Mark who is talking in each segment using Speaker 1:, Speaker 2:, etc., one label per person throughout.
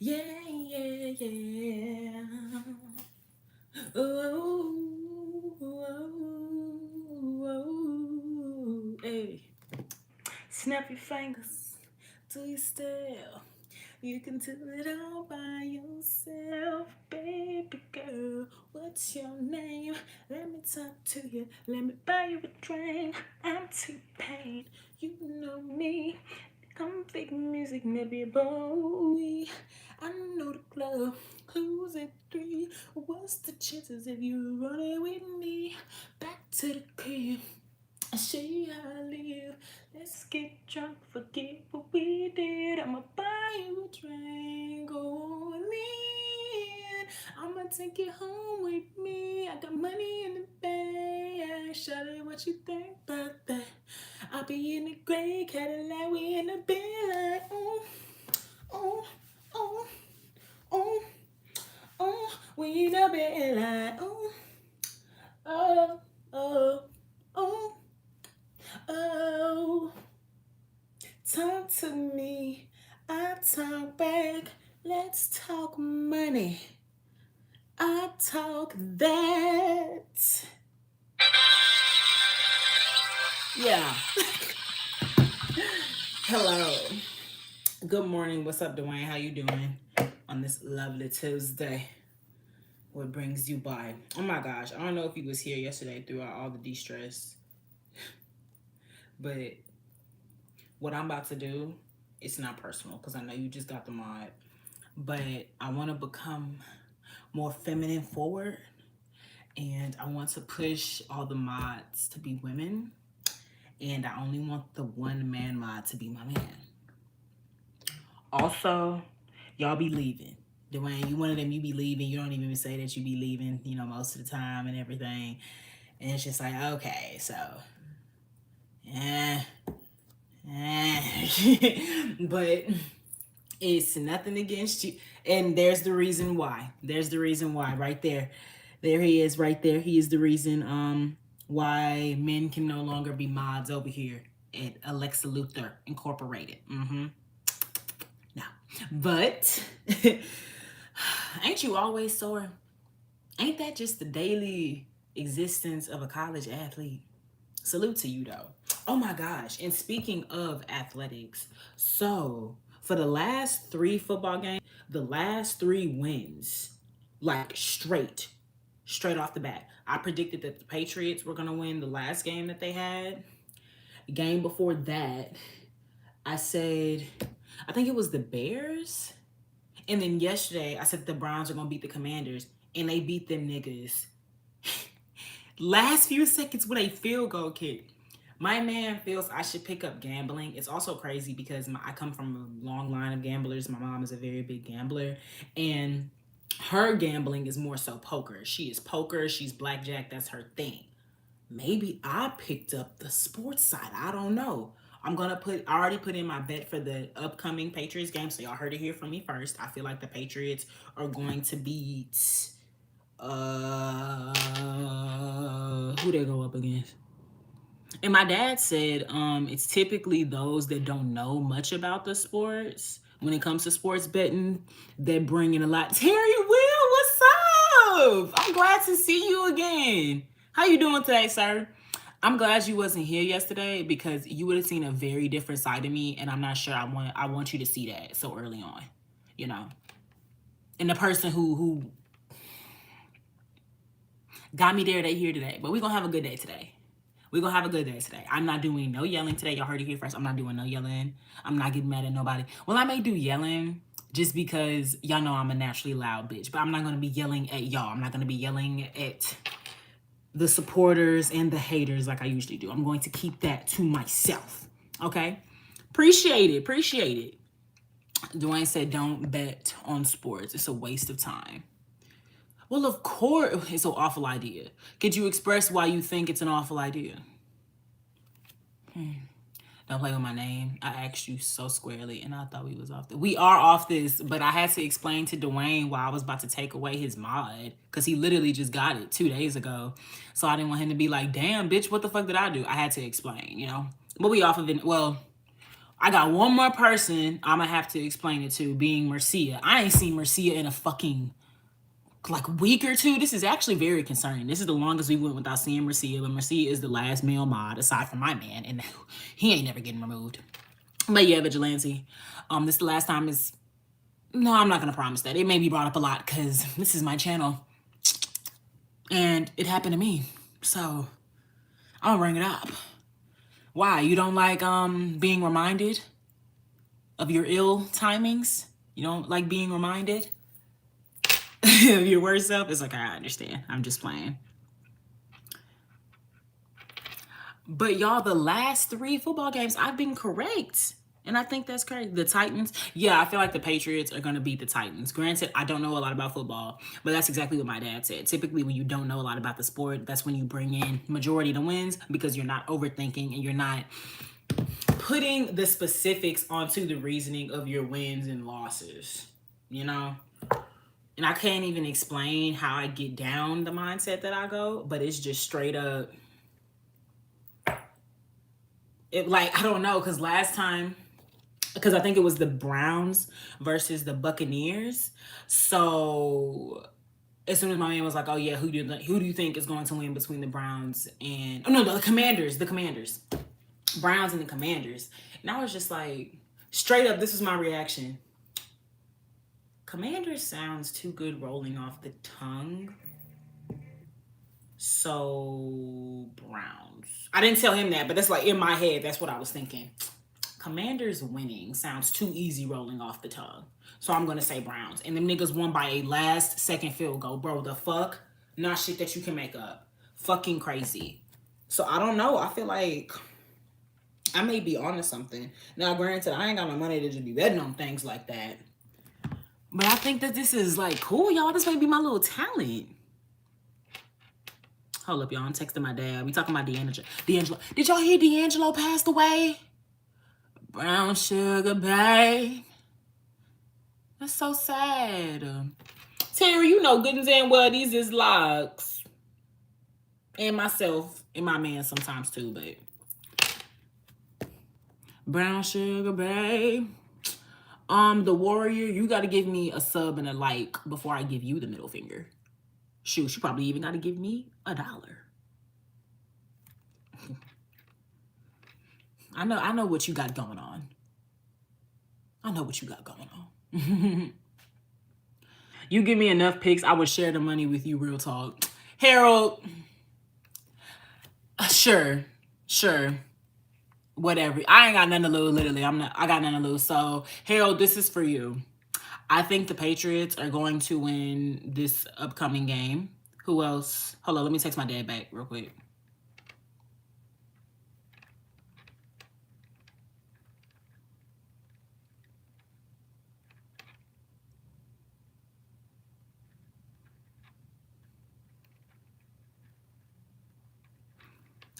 Speaker 1: Yeah, yeah, yeah. Ooh, ooh, ooh, hey. Snap your fingers, do your style. You can do it all by yourself, baby girl. What's your name? Let me talk to you. Let me buy you a drink. I'm T-Pain. You know me. Come fake music, maybe a boy. I know the club. Who's at three? What's the chances if you running with me? Back to the crib. I show you how I live. Let's get drunk, forget what we did. I'ma buy you a drink, go with me. I'ma take you home with me. I got money in the bank. Shout out what you think about that. I'll be in the gray Cadillac, we in the bed like, oh, oh, oh, oh. We in the bed like, oh, oh, oh. Oh, talk to me. I talk back. Let's talk money. I talk that. Yeah. Hello. Good morning. What's up, Dwayne? How you doing on this lovely Tuesday? What brings you by? Oh my gosh. I don't know if you was here yesterday throughout all the de-stress, but what I'm about to do, it's not personal because I know you just got the mod. But I want to become more feminine forward, and I want to push all the mods to be women, and I only want the one man mod to be my man. Also, y'all be leaving. Dwayne, you one of them, you be leaving. You don't even say that you be leaving, most of the time and everything. And it's just like, okay, so, eh, but it's nothing against you. And there's the reason why. There's the reason why right there. There he is right there. He is the reason why men can no longer be mods over here at Alexa Luthor Incorporated. No. But ain't you always sore? Ain't that just the daily existence of a college athlete? Salute to you though. Oh my gosh. And speaking of athletics, so for the last 3 football games, the last 3 wins, like straight off the bat. I predicted that the Patriots were gonna win the last game that they had. The game before that, I said, I think it was the Bears. And then yesterday, I said the Browns are gonna beat the Commanders, and they beat them niggas. Last few seconds with a field goal kick. My man feels I should pick up gambling. It's also crazy because I come from a long line of gamblers. My mom is a very big gambler, and her gambling is more so poker. She is poker, she's blackjack, that's her thing. Maybe I picked up the sports side. I don't know. I already put in my bet for the upcoming Patriots game, so y'all heard it here from me first. I feel like the Patriots are going to beat who they go up against. And my dad said it's typically those that don't know much about the sports when it comes to sports betting that bring in a lot. Terry Will, what's up? I'm glad to see you again. How you doing today, sir? I'm glad you wasn't here yesterday because you would have seen a very different side of me, and I'm not sure I want you to see that so early on, you know. And the person who got me there, they here today. But we're gonna have a good day today. We're gonna have a good day today. I'm not doing no yelling today. Y'all heard it here first. I'm not doing no yelling. I'm not getting mad at nobody. Well, I may do yelling just because y'all know I'm a naturally loud bitch, but I'm not gonna be yelling at y'all. I'm not gonna be yelling at the supporters and the haters like I usually do. I'm going to keep that to myself. Okay? Appreciate it. Appreciate it. Dwayne said, don't bet on sports. It's a waste of time. Well, of course, it's an awful idea. Could you express why you think it's an awful idea? Don't play with my name. I asked you so squarely, and I thought we was off this. We are off this, but I had to explain to Dwayne why I was about to take away his mod, because he literally just got it 2 days ago. So I didn't want him to be like, damn, bitch, what the fuck did I do? I had to explain, But we off of it. Well, I got one more person I'm gonna have to explain it to, being Mercia. I ain't seen Mercia in a fucking like week or two. This is actually very concerning. This is the longest we went without seeing Mercia, but Mercia is the last male mod aside from my man, and he ain't never getting removed. But yeah, Vigilante. This is the last time is no, I'm not gonna promise that. It may be brought up a lot because this is my channel. And it happened to me. So I'll bring it up. Why? You don't like being reminded of your ill timings? You don't like being reminded of your worst self? It's like, I understand. I'm just playing. But y'all, the last 3 football games, I've been correct. And I think that's crazy. The Titans, yeah, I feel like the Patriots are going to beat the Titans. Granted, I don't know a lot about football, but that's exactly what my dad said. Typically, when you don't know a lot about the sport, that's when you bring in majority of the wins because you're not overthinking and you're not putting the specifics onto the reasoning of your wins and losses, you know? And I can't even explain how I get down the mindset that I go, but it's just straight up. It like, I don't know, because last time, because I think it was the Browns versus the Buccaneers. So as soon as my man was like, "Oh yeah, who do you think is going to win between the Browns and the Commanders, Browns and the Commanders?" And I was just like, straight up, this was my reaction. Commanders sounds too good rolling off the tongue. So Browns. I didn't tell him that, but that's like in my head, that's what I was thinking. Commanders winning sounds too easy rolling off the tongue. So I'm going to say Browns. And them niggas won by a last second field goal. Bro, the fuck? Not shit that you can make up. Fucking crazy. So I don't know. I feel like I may be onto something. Now, granted, I ain't got no money to just be betting on things like that. But I think that this is like cool, y'all. This may be my little talent. Hold up, y'all. I'm texting my dad. We talking about D'Angelo. Did y'all hear D'Angelo passed away? Brown sugar, babe. That's so sad. Terry, you know good and damn well these is locks. And myself and my man sometimes too, but brown sugar, babe. The Warrior, you gotta give me a sub and a like before I give you the middle finger. Shoot, you probably even gotta give me $1. I know what you got going on. I know what you got going on. You give me enough picks, I would share the money with you, real talk. Harold, sure. Whatever. I ain't got nothing to lose, literally. I got nothing to lose. So, Harold, this is for you. I think the Patriots are going to win this upcoming game. Who else? Hold on, let me text my dad back real quick.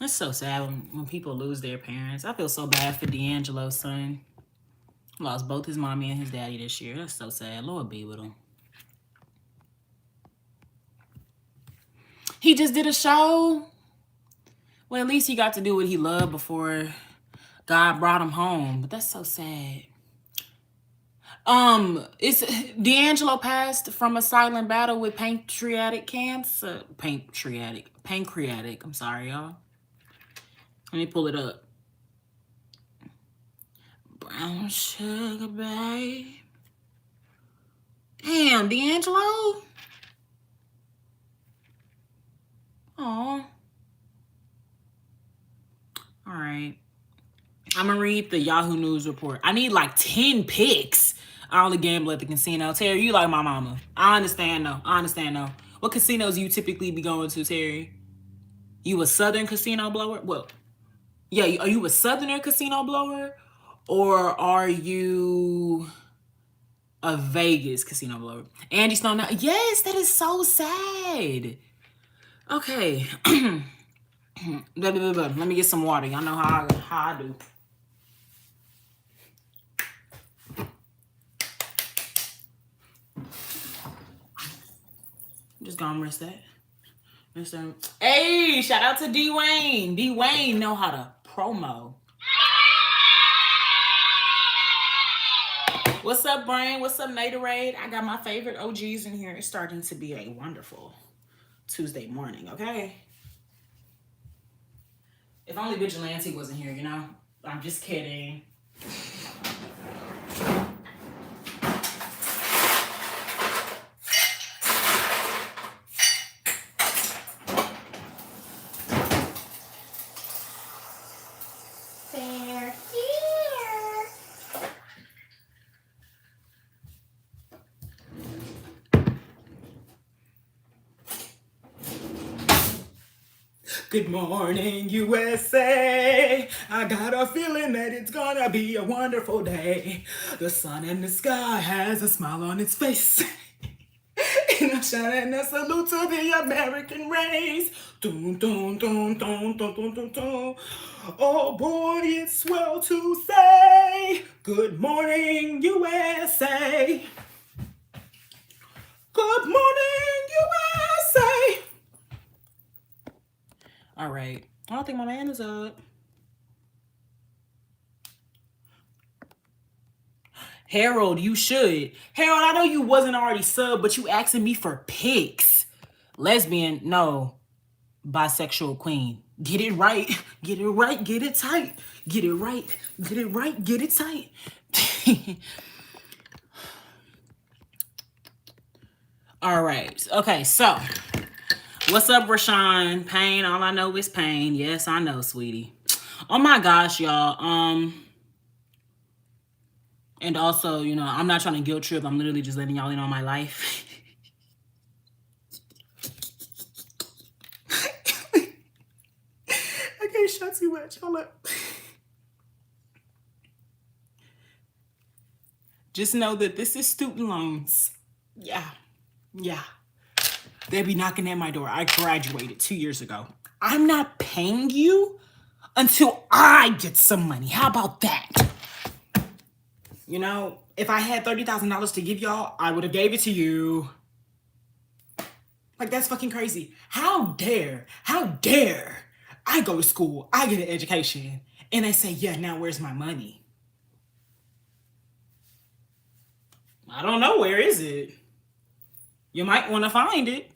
Speaker 1: It's so sad when people lose their parents. I feel so bad for D'Angelo's son. Lost both his mommy and his daddy this year. That's so sad. Lord be with him. He just did a show. Well, at least he got to do what he loved before God brought him home. But that's so sad. It's D'Angelo passed from a silent battle with pancreatic cancer. Pancreatic. I'm sorry, y'all. Let me pull it up. Brown sugar, babe. Damn, D'Angelo. Aw. All right. I'm gonna read the Yahoo News report. I need like 10 picks. I only gamble at the casino. Terry, you like my mama. I understand though. What casinos you typically be going to, Terry? You a Southern casino blower? Well, yeah, are you a Southerner casino blower? Or are you a Vegas casino blower? Andy Stone, yes, that is so sad. Okay. Let me get some water. Y'all know how I do. I'm just gonna rest that. Hey, shout out to D Wayne. D Wayne know how to promo. What's up, Brain? What's up, Naderade? I got my favorite OGs in here. It's starting to be a wonderful Tuesday morning, okay? If only Vigilante wasn't here, you know? I'm just kidding. They're here. Good morning, USA. I got a feeling that it's gonna be a wonderful day. The sun in the sky has a smile on its face. And I'm shining a salute to the American race. Dun, dun, dun, dun, dun, dun, dun, dun. Oh boy, it's swell to say. Good morning, USA. Good morning, USA. All right. I don't think my man is up. Harold, you should. Harold, I know you wasn't already sub, but you asking me for pics. Lesbian, no. Bisexual queen. Get it right. Get it right. Get it tight. Get it right. Get it right. Get it tight. All right. Okay, so what's up, Rashawn? Pain. All I know is pain. Yes, I know, sweetie. Oh my gosh, y'all. And also, you know, I'm not trying to guilt trip. I'm literally just letting y'all in on my life. I can't show too much. Hold up. Just know that this is student loans. Yeah. Yeah. They be knocking at my door. I graduated 2 years ago. I'm not paying you until I get some money. How about that? You know, if I had $30,000 to give y'all, I would have gave it to you. Like, that's fucking crazy. How dare I go to school, I get an education, and they say, yeah, now where's my money? I don't know, where is it? You might want to find it.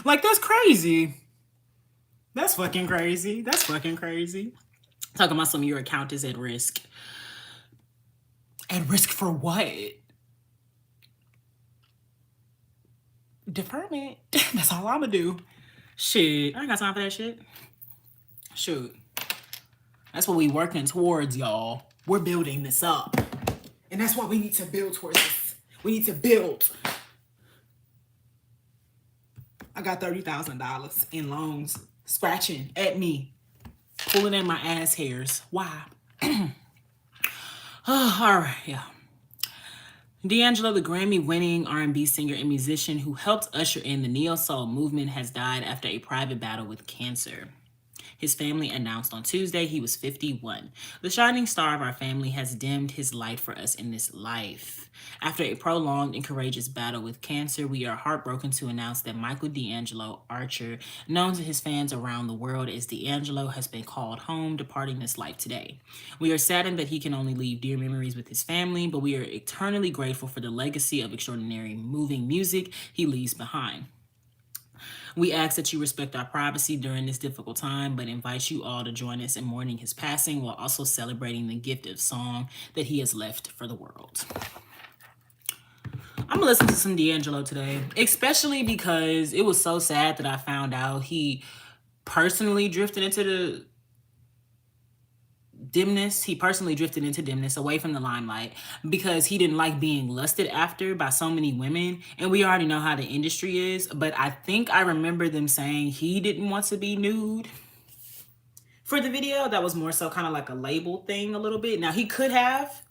Speaker 1: Like, that's crazy. That's fucking crazy. That's fucking crazy. Talking about some of your account is at risk. At risk for what? Deferment. That's all I'ma do. Shit. I ain't got time for that shit. Shoot. That's what we working towards, y'all. We're building this up. And that's what we need to build towards this. We need to build. I got $30,000 in loans scratching at me, pulling in my ass hairs. Why? Oh, all right, yeah. D'Angelo, the Grammy-winning R&B singer and musician who helped usher in the neo-soul movement, has died after a private battle with cancer. His family announced on Tuesday he was 51. The shining star of our family has dimmed his light for us in this life. After a prolonged and courageous battle with cancer, we are heartbroken to announce that Michael D'Angelo Archer, known to his fans around the world as D'Angelo, has been called home, departing this life today. We are saddened that he can only leave dear memories with his family, but we are eternally grateful for the legacy of extraordinary, moving music he leaves behind. We ask that you respect our privacy during this difficult time, but invite you all to join us in mourning his passing while also celebrating the gift of song that he has left for the world. I'm gonna listen to some D'Angelo today, especially because it was so sad that I found out he personally drifted into the dimness. He personally drifted into dimness, away from the limelight, because he didn't like being lusted after by so many women. And we already know how the industry is, but I think I remember them saying he didn't want to be nude for the video. That was more so kind of like a label thing a little bit. Now, he could have,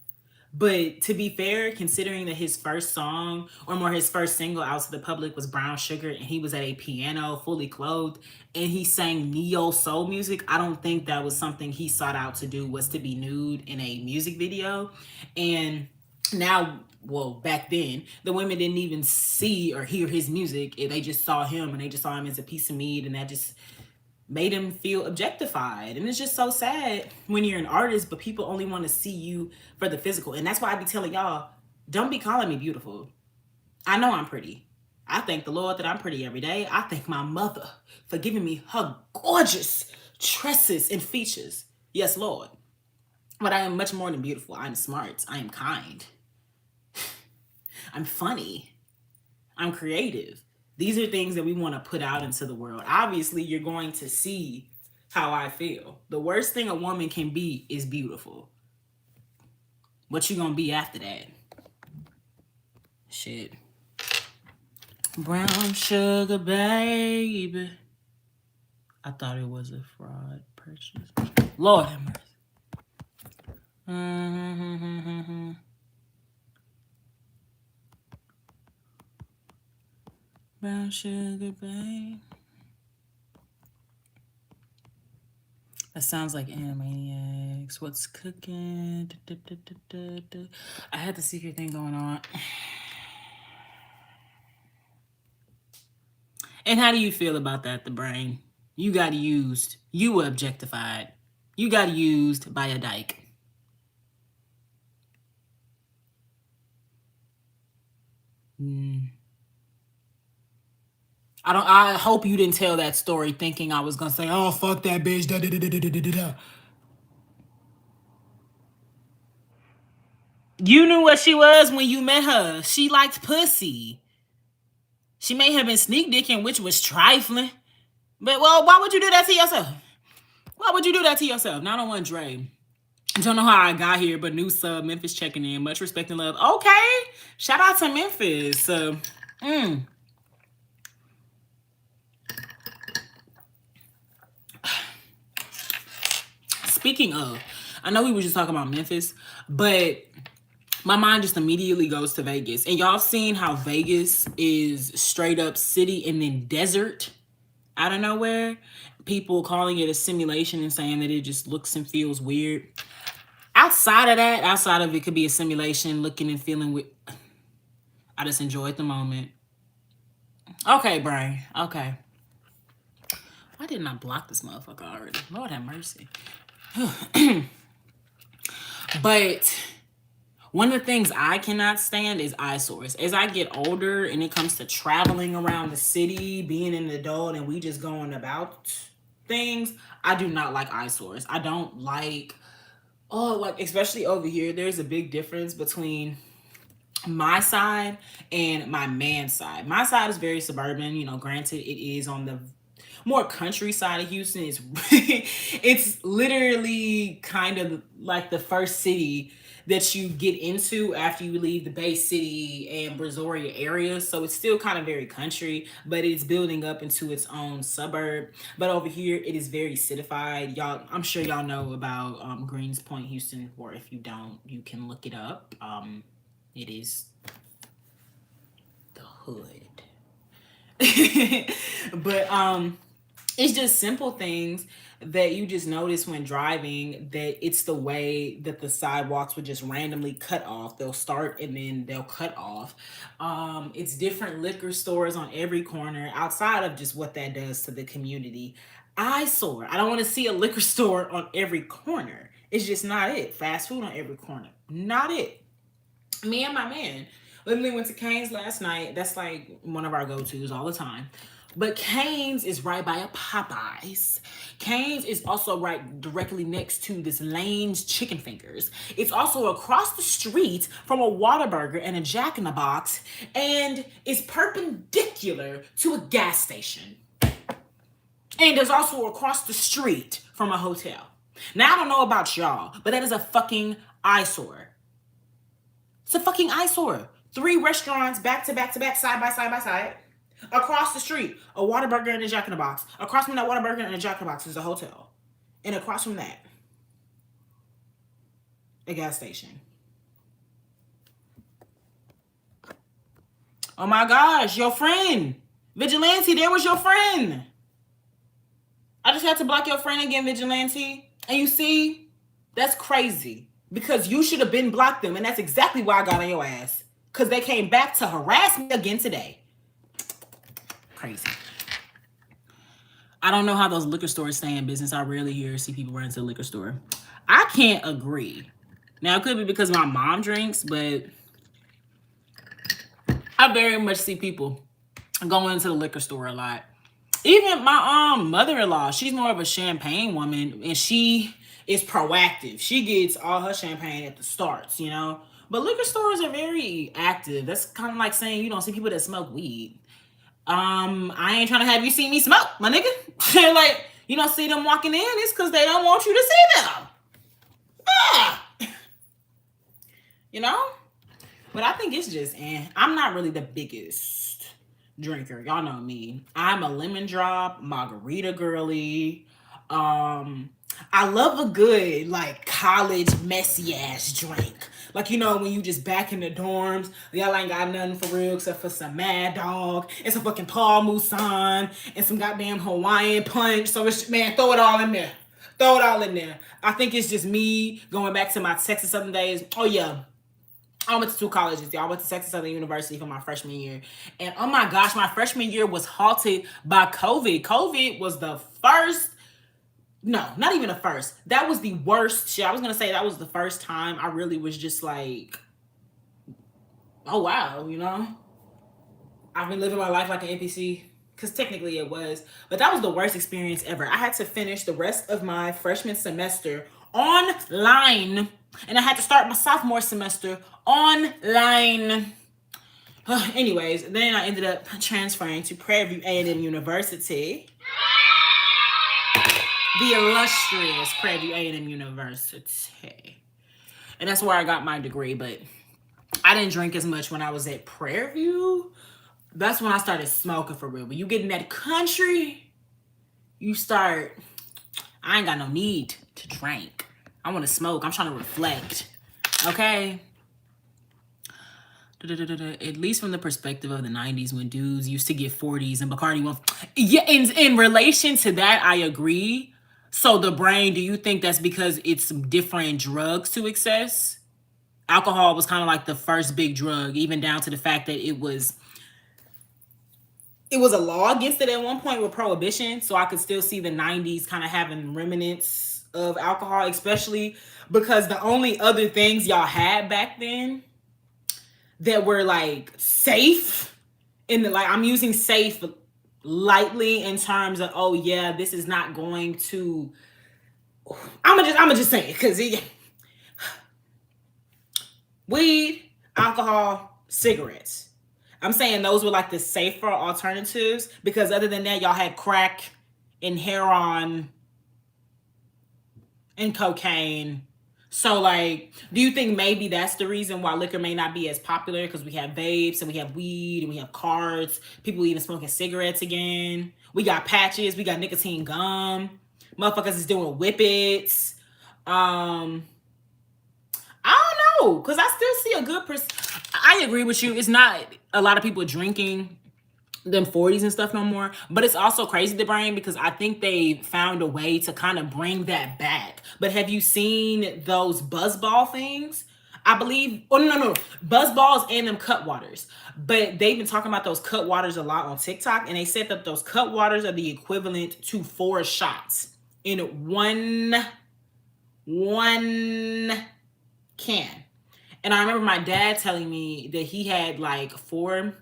Speaker 1: but to be fair, considering that his first song, or more his first single out to the public, was Brown Sugar, and he was at a piano fully clothed and he sang neo soul music, I don't think that was something he sought out to do, was to be nude in a music video. And now, well, back then, the women didn't even see or hear his music. They just saw him, and they just saw him as a piece of meat, and that just made him feel objectified. And it's just so sad when you're an artist, but people only want to see you for the physical. And that's why I be telling y'all, Don't be calling me beautiful. I know I'm pretty. I thank the Lord that I'm pretty every day. I thank my mother for giving me her gorgeous tresses and features. Yes, Lord. But I am much more than beautiful. I'm smart. I am kind. I'm funny. I'm creative. These are things that we want to put out into the world. Obviously, you're going to see how I feel. The worst thing a woman can be is beautiful. What you gonna be after that? Shit. Brown sugar, baby. I thought it was a fraud purchase. Lord have mercy. Brown sugar, babe. That sounds like Animaniacs. What's cooking? I had the secret thing going on. And how do you feel about that, the brain? You got used. You were objectified. You got used by a dyke. I hope you didn't tell that story thinking I was gonna say, oh, fuck that bitch. Da, da, da, da, da, da, da. You knew what she was when you met her. She liked pussy. She may have been sneak dicking, which was trifling. But, well, why would you do that to yourself? Why would you do that to yourself? Not on one Dre. Don't know how I got here, but new sub, Memphis checking in. Much respect and love. Okay. Shout out to Memphis. Speaking of, I know we were just talking about Memphis, but my mind just immediately goes to Vegas. And y'all seen how Vegas is straight up city and then desert out of nowhere? People calling it a simulation and saying that it just looks and feels weird. Outside of it could be a simulation, looking and feeling weird. I just enjoyed the moment. Okay, Brian. Okay. Why didn't I block this motherfucker already? Lord have mercy. But one of the things I cannot stand is eyesores. As I get older and it comes to traveling around the city, being an adult, and we just going about things, I do not like eyesores. I don't like, especially over here, there's a big difference between my side and my man's side. My side is very suburban, granted it is on the more countryside of Houston. It's literally kind of like the first city that you get into after you leave the Bay City and Brazoria area. So it's still kind of very country, but it's building up into its own suburb. But over here, it is very citified. Y'all, I'm sure y'all know about Greens Point, Houston, or if you don't, you can look it up. It is the hood. But it's just simple things that you just notice when driving, that it's the way that the sidewalks would just randomly cut off. They'll start and then they'll cut off. It's different liquor stores on every corner outside of just what that does to the community. Eyesore. I don't want to see a liquor store on every corner. It's just not it. Fast food on every corner. Not it. Me and my man literally went to Cane's last night. That's like one of our go-tos all the time. But Cane's is right by a Popeyes. Cane's is also right directly next to this Lane's Chicken Fingers. It's also across the street from a Whataburger and a Jack in the Box, and it's perpendicular to a gas station. And it's also across the street from a hotel. Now, I don't know about y'all, but that is a fucking eyesore. It's a fucking eyesore. 3 restaurants back to back to back, side by side by side. Across the street, a Whataburger and a Jack in the Box. Across from that Whataburger and a Jack in the Box is a hotel. And across from that, a gas station. Oh my gosh, your friend. Vigilante, there was your friend. I just had to block your friend again, Vigilante. And you see, that's crazy. Because you should have been blocked them. And that's exactly why I got on your ass. Because they came back to harass me again today. Crazy. I don't know how those liquor stores stay in business. I rarely see people run into the liquor store. I can't agree. Now, it could be because my mom drinks, but I very much see people going into the liquor store a lot. Even my mother-in-law, she's more of a champagne woman, and she is proactive. She gets all her champagne at the starts, you know. But liquor stores are very active. That's kind of like saying you don't see people that smoke weed. I ain't trying to have you see me smoke, my nigga. Like, you don't see them walking in, it's because they don't want you to see them. Ah! You know? But I think it's just, I'm not really the biggest drinker. Y'all know me. I'm a lemon drop, margarita girly. I love a good, like, college messy ass drink. Like, you know, when you just back in the dorms, y'all ain't got nothing for real except for some Mad Dog and some fucking Paul Musan and some goddamn Hawaiian punch. So, it's, man, throw it all in there. Throw it all in there. I think it's just me going back to my Texas Southern days. Oh, yeah. I went to 2 colleges. I went to Texas Southern University for my freshman year. And oh my gosh, my freshman year was halted by COVID. COVID was the first, no, not even the first. That was the worst shit. I was going to say that was the first time I really was just like, oh wow, you know? I've been living my life like an NPC. Because technically it was. But that was the worst experience ever. I had to finish the rest of my freshman semester online. And I had to start my sophomore semester online. Anyways, then I ended up transferring to Prairie View A&M University. The illustrious Prairie View A&M University. And that's where I got my degree. But I didn't drink as much when I was at Prairie View. That's when I started smoking for real. When you get in that country, you start, I ain't got no need to drink. I want to smoke. I'm trying to reflect. Okay? At least from the perspective of the 90s when dudes used to get 40s and Bacardi went. Yeah, in relation to that, I agree. So the brain, do you think that's because it's different drugs to excess? Alcohol was kind of like the first big drug, even down to the fact that it was a law against it at one point with prohibition. So I could still see the 90s kind of having remnants of alcohol, especially because the only other things y'all had back then that were like safe in the, like, I'm using safe lightly in terms of, oh yeah, this is not going to, I'm gonna just say it because weed, alcohol, cigarettes. I'm saying those were like the safer alternatives because other than that, y'all had crack and heroin and cocaine. So like, do you think maybe that's the reason why liquor may not be as popular? Because we have vapes and we have weed and we have cards. People even smoking cigarettes again. We got patches. We got nicotine gum. Motherfuckers is doing whippets. I don't know, because I still see a good I agree with you. It's not a lot of people drinking them 40s and stuff no more, but it's also crazy the brain because I think they found a way to kind of bring that back. But have you seen those buzzball things? I believe, oh no, buzzballs and them cut waters. But they've been talking about those cut waters a lot on TikTok, and they said that those cut waters are the equivalent to 4 shots in one can. And I remember my dad telling me that he had like 4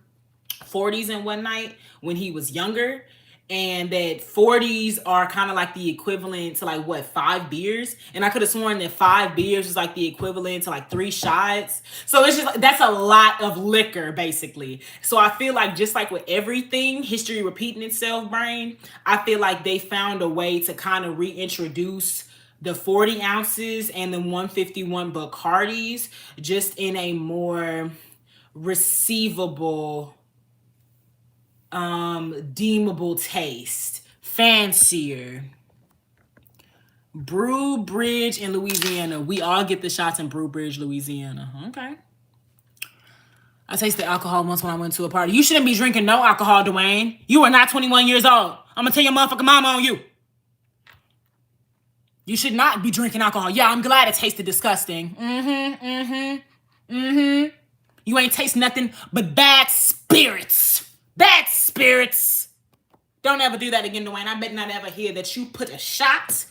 Speaker 1: 40s in one night when he was younger, and that 40s are kind of like the equivalent to like what, 5 beers. And I could have sworn that 5 beers is like the equivalent to like 3 shots. So it's just like, that's a lot of liquor basically. So I feel like just like with everything, history repeating itself, brain, I feel like they found a way to kind of reintroduce the 40 ounces and the 151 Bacardis just in a more receivable, deemable taste, fancier. Brew Bridge in Louisiana. We all get the shots in Brew Bridge, Louisiana. Okay. I tasted alcohol once when I went to a party. You shouldn't be drinking no alcohol, Dwayne. You are not 21 years old. I'm gonna tell your motherfucking mama on you. You should not be drinking alcohol. Yeah, I'm glad it tasted disgusting. You ain't taste nothing but bad spirits. Bad spirits. Don't ever do that again, Dwayne. I bet not ever hear that you put a shot,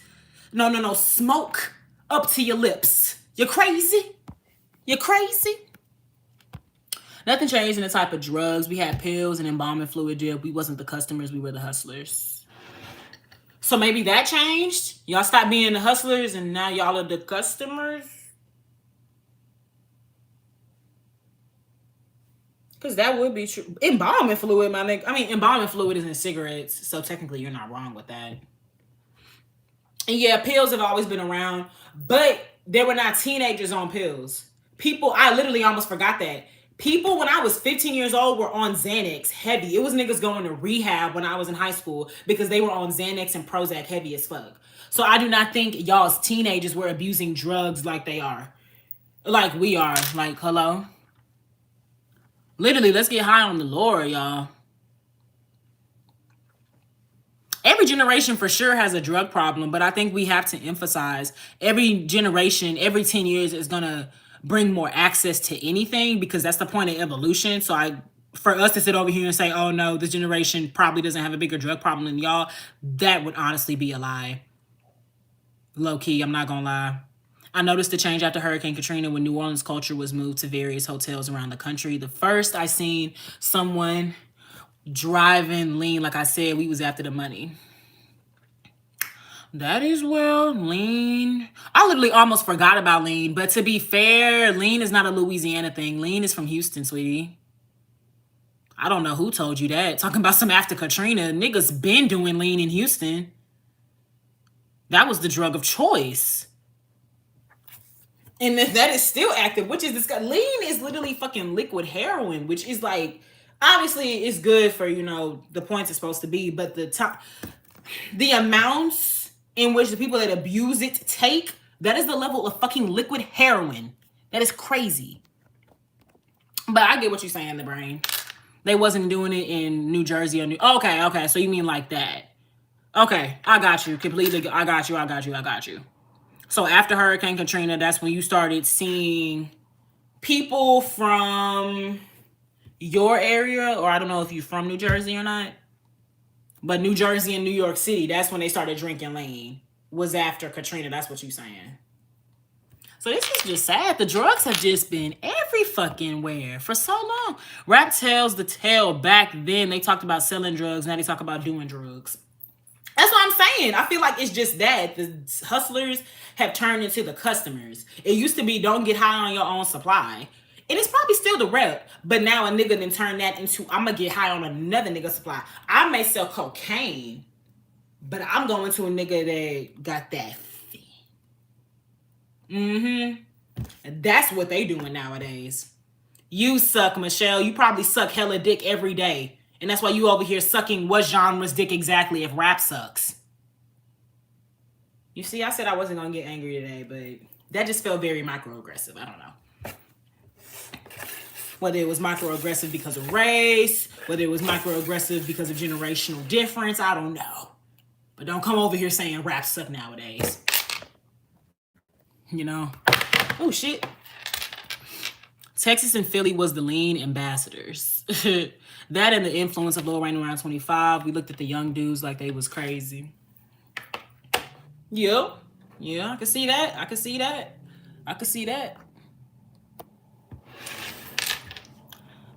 Speaker 1: no, smoke up to your lips. You crazy? You crazy? Nothing changed in the type of drugs. We had pills and embalming fluid drip. We wasn't the customers. We were the hustlers. So maybe that changed. Y'all stopped being the hustlers and now y'all are the customers. Because that would be true. Embalming fluid, my nigga. I mean, embalming fluid is in cigarettes. So technically you're not wrong with that. And yeah, pills have always been around. But there were not teenagers on pills. People, I literally almost forgot that. People, when I was 15 years old, were on Xanax heavy. It was niggas going to rehab when I was in high school because they were on Xanax and Prozac heavy as fuck. So I do not think y'all's teenagers were abusing drugs like they are. Like we are. Like, hello? Literally, let's get high on the Lord, y'all. Every generation for sure has a drug problem, but I think we have to emphasize every generation, every 10 years is going to bring more access to anything because that's the point of evolution. So for us to sit over here and say, oh no, this generation probably doesn't have a bigger drug problem than y'all, that would honestly be a lie. Low key, I'm not gonna lie. I noticed the change after Hurricane Katrina when New Orleans culture was moved to various hotels around the country. The first I seen someone driving lean, like I said, we was after the money. That is well, lean. I literally almost forgot about lean, but to be fair, lean is not a Louisiana thing. Lean is from Houston, sweetie. I don't know who told you that. Talking about some after Katrina, niggas been doing lean in Houston. That was the drug of choice. And that is still active, which is this. Lean is literally fucking liquid heroin, which is like, obviously it's good for, you know, the points it's supposed to be, but the amounts in which the people that abuse it take, that is the level of fucking liquid heroin. That is crazy. But I get what you're saying, the brain. They wasn't doing it in New Jersey or okay. So you mean like that. Okay, I got you. Completely, I got you. So after Hurricane Katrina, that's when you started seeing people from your area, or I don't know if you're from New Jersey or not, but New Jersey and New York City, that's when they started drinking lean. Was after Katrina. That's what you're saying. So this is just sad. The drugs have just been every fucking where for so long. Rap tells the tale. Back then, they talked about selling drugs. Now they talk about doing drugs. That's what I'm saying. I feel like it's just that. The hustlers have turned into the customers. It used to be don't get high on your own supply. And it's probably still the rep, but now a nigga then turn that into I'm gonna get high on another nigga supply. I may sell cocaine, but I'm going to a nigga that got that fee. That's what they doing nowadays. You suck, Michelle. You probably suck hella dick every day. And that's why you over here sucking what genre's dick exactly if rap sucks. You see, I said I wasn't gonna get angry today, but that just felt very microaggressive. I don't know. Whether it was microaggressive because of race, whether it was microaggressive because of generational difference, I don't know. But don't come over here saying rap suck nowadays. You know? Oh, shit. Texas and Philly was the lean ambassadors. That and the influence of Lil Wayne around 25. We looked at the young dudes like they was crazy. Yep. Yeah, I can see that.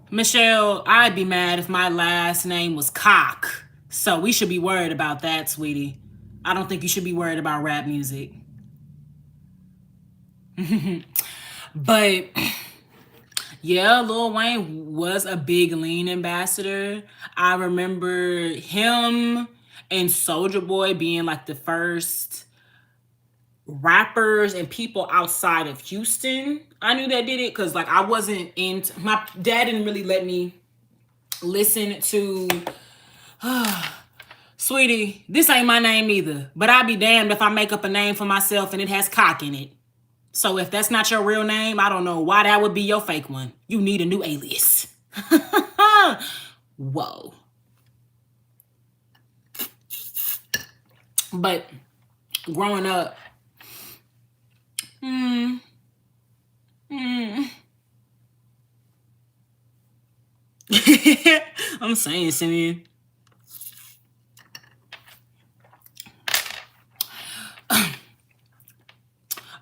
Speaker 1: Michelle, I'd be mad if my last name was Cock. So we should be worried about that, sweetie. I don't think you should be worried about rap music. But yeah, Lil Wayne was a big lean ambassador. I remember him and Soulja Boy being like the first rappers and people outside of Houston I knew that did it, because like I wasn't into, my dad didn't really let me listen to sweetie, this ain't my name either, but I'll be damned if I make up a name for myself and it has cock in it. So if that's not your real name, I don't know why that would be your fake one. You need a new alias. Whoa. But growing up, I'm saying, Simeon.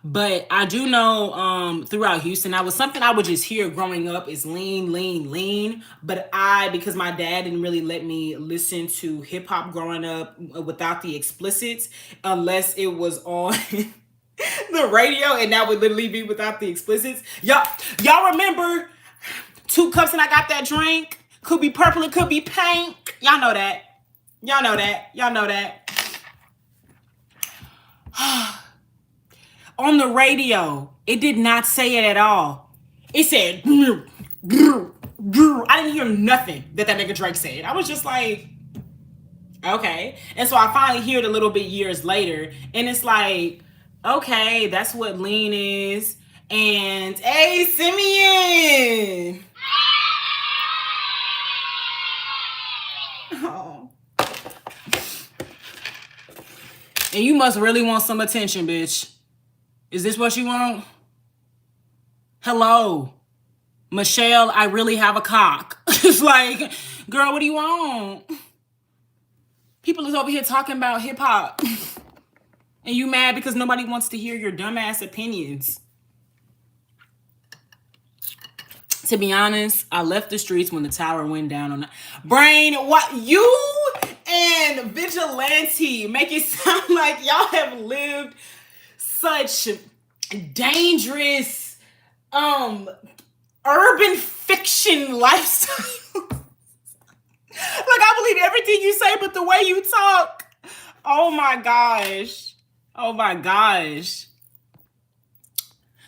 Speaker 1: But I do know throughout Houston, that was something I would just hear growing up is lean, lean, lean. But because my dad didn't really let me listen to hip hop growing up without the explicits, unless it was on the radio, and that would literally be without the explicits. Y'all remember 2 cups and I got that drink? Could be purple, it could be pink. Y'all know that. Y'all know that. Y'all know that. On the radio, it did not say it at all. It said, I didn't hear nothing that nigga Drake said. I was just like, okay. And so I finally hear it a little bit years later, and it's like, okay, that's what lean is. And hey, Simeon. Oh. And you must really want some attention, bitch. Is this what you want? Hello, Michelle, I really have a cock. It's like, girl, what do you want? People is over here talking about hip hop. And you mad because nobody wants to hear your dumbass opinions. To be honest, I left the streets when the tower went down on the brain. What you and Vigilante make it sound like y'all have lived such dangerous urban fiction lifestyle. Like, I believe everything you say, but the way you talk, oh my gosh. Oh my gosh.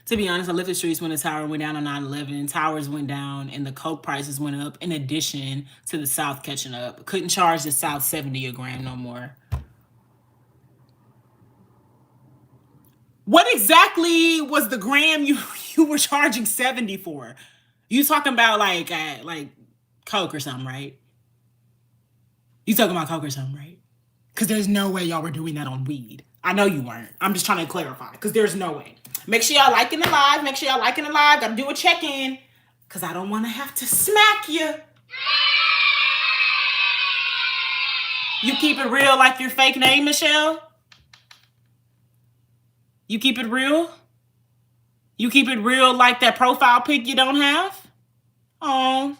Speaker 1: To be honest, I left the streets when the tower went down on 9/11. Towers went down and the coke prices went up, in addition to the South catching up. Couldn't charge the South 70 a gram no more. What exactly was the gram you were charging 70 for? You talking about like coke or something, right? You talking about coke or something, right? Because there's no way y'all were doing that on weed. I know you weren't. I'm just trying to clarify, because there's no way. Make sure y'all liking the live. Make sure y'all liking the live. Gotta do a check-in, because I don't want to have to smack you. You keep it real like your fake name, Michelle? You keep it real? You keep it real like that profile pic you don't have? Oh.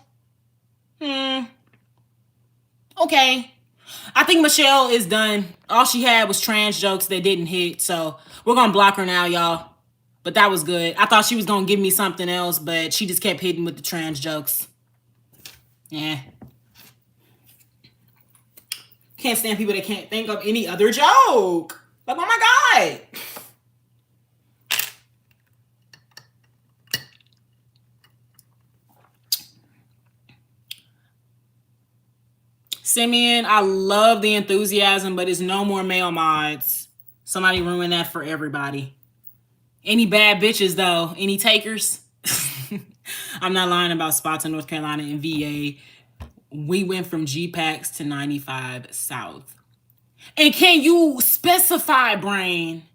Speaker 1: Okay. I think Michelle is done. All she had was trans jokes that didn't hit, so we're gonna block her now, y'all. But that was good. I thought she was gonna give me something else, but she just kept hitting with the trans jokes. Yeah. Can't stand people that can't think of any other joke. Like, oh my God. Simeon, I love the enthusiasm, but it's no more male mods. Somebody ruined that for everybody. Any bad bitches, though? Any takers? I'm not lying about spots in North Carolina and VA. We went from G-Packs to 95 South. And can you specify, Brain,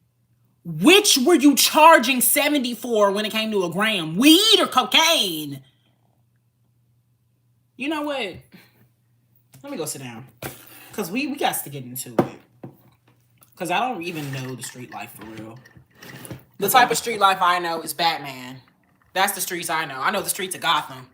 Speaker 1: which were you charging 70 for when it came to a gram? Weed or cocaine? You know what? Let me go sit down. Because we got to get into it. Because I don't even know the street life for real. The type of street life I know is Batman. That's the streets I know. I know the streets of Gotham.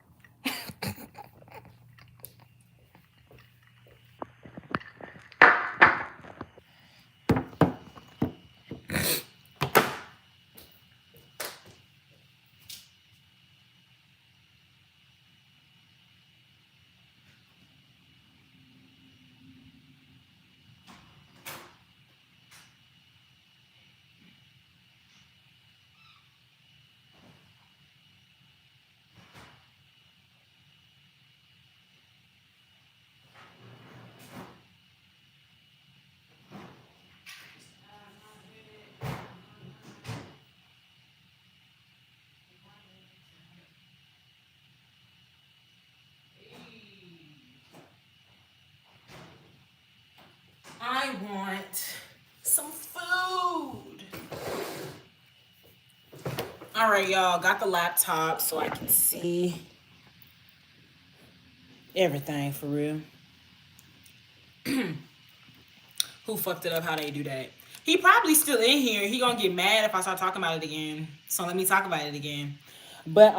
Speaker 1: I want some food. All right, y'all. Got the laptop so I can see everything for real. Who fucked it up? How they do that? He probably still in here. He gonna get mad if I start talking about it again. So let me talk about it again. But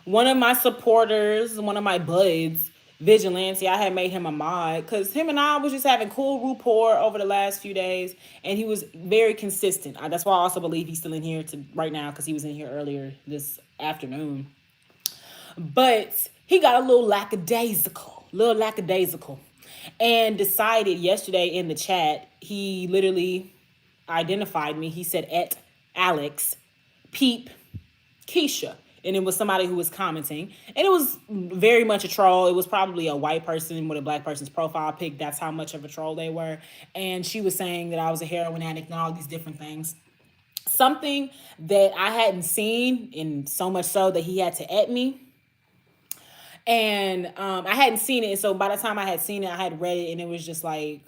Speaker 1: one of my supporters, one of my buds, Vigilante, I had made him a mod because him and I was just having cool rapport over the last few days, and he was very consistent. That's why I also believe he's still in here to right now because he was in here earlier this afternoon. But he got a little lackadaisical, and decided yesterday in the chat. He literally identified me. He said, "Et Alex, Peep, Keisha." And it was somebody who was commenting. And it was very much a troll. It was probably a white person with a black person's profile pic. That's how much of a troll they were. And she was saying that I was a heroin addict and all these different things. Something that I hadn't seen, and so much so that he had to at me. And I hadn't seen it. And so by the time I had seen it, I had read it, and it was just like,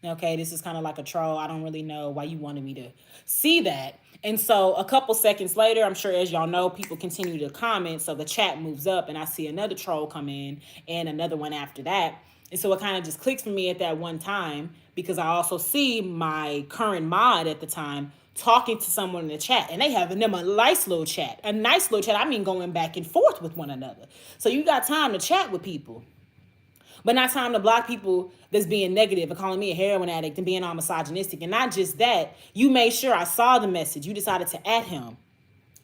Speaker 1: okay, this is kind of like a troll. I don't really know why you wanted me to see that. And so a couple seconds later, I'm sure as y'all know, people continue to comment. So the chat moves up and I see another troll come in and another one after that. And so it kind of just clicks for me at that one time because I also see my current mod at the time talking to someone in the chat, and they having them a nice little chat. A nice little chat. I mean going back and forth with one another. So you got time to chat with people. But not time to block people that's being negative and calling me a heroin addict and being all misogynistic. And not just that, you made sure I saw the message. You decided to add him.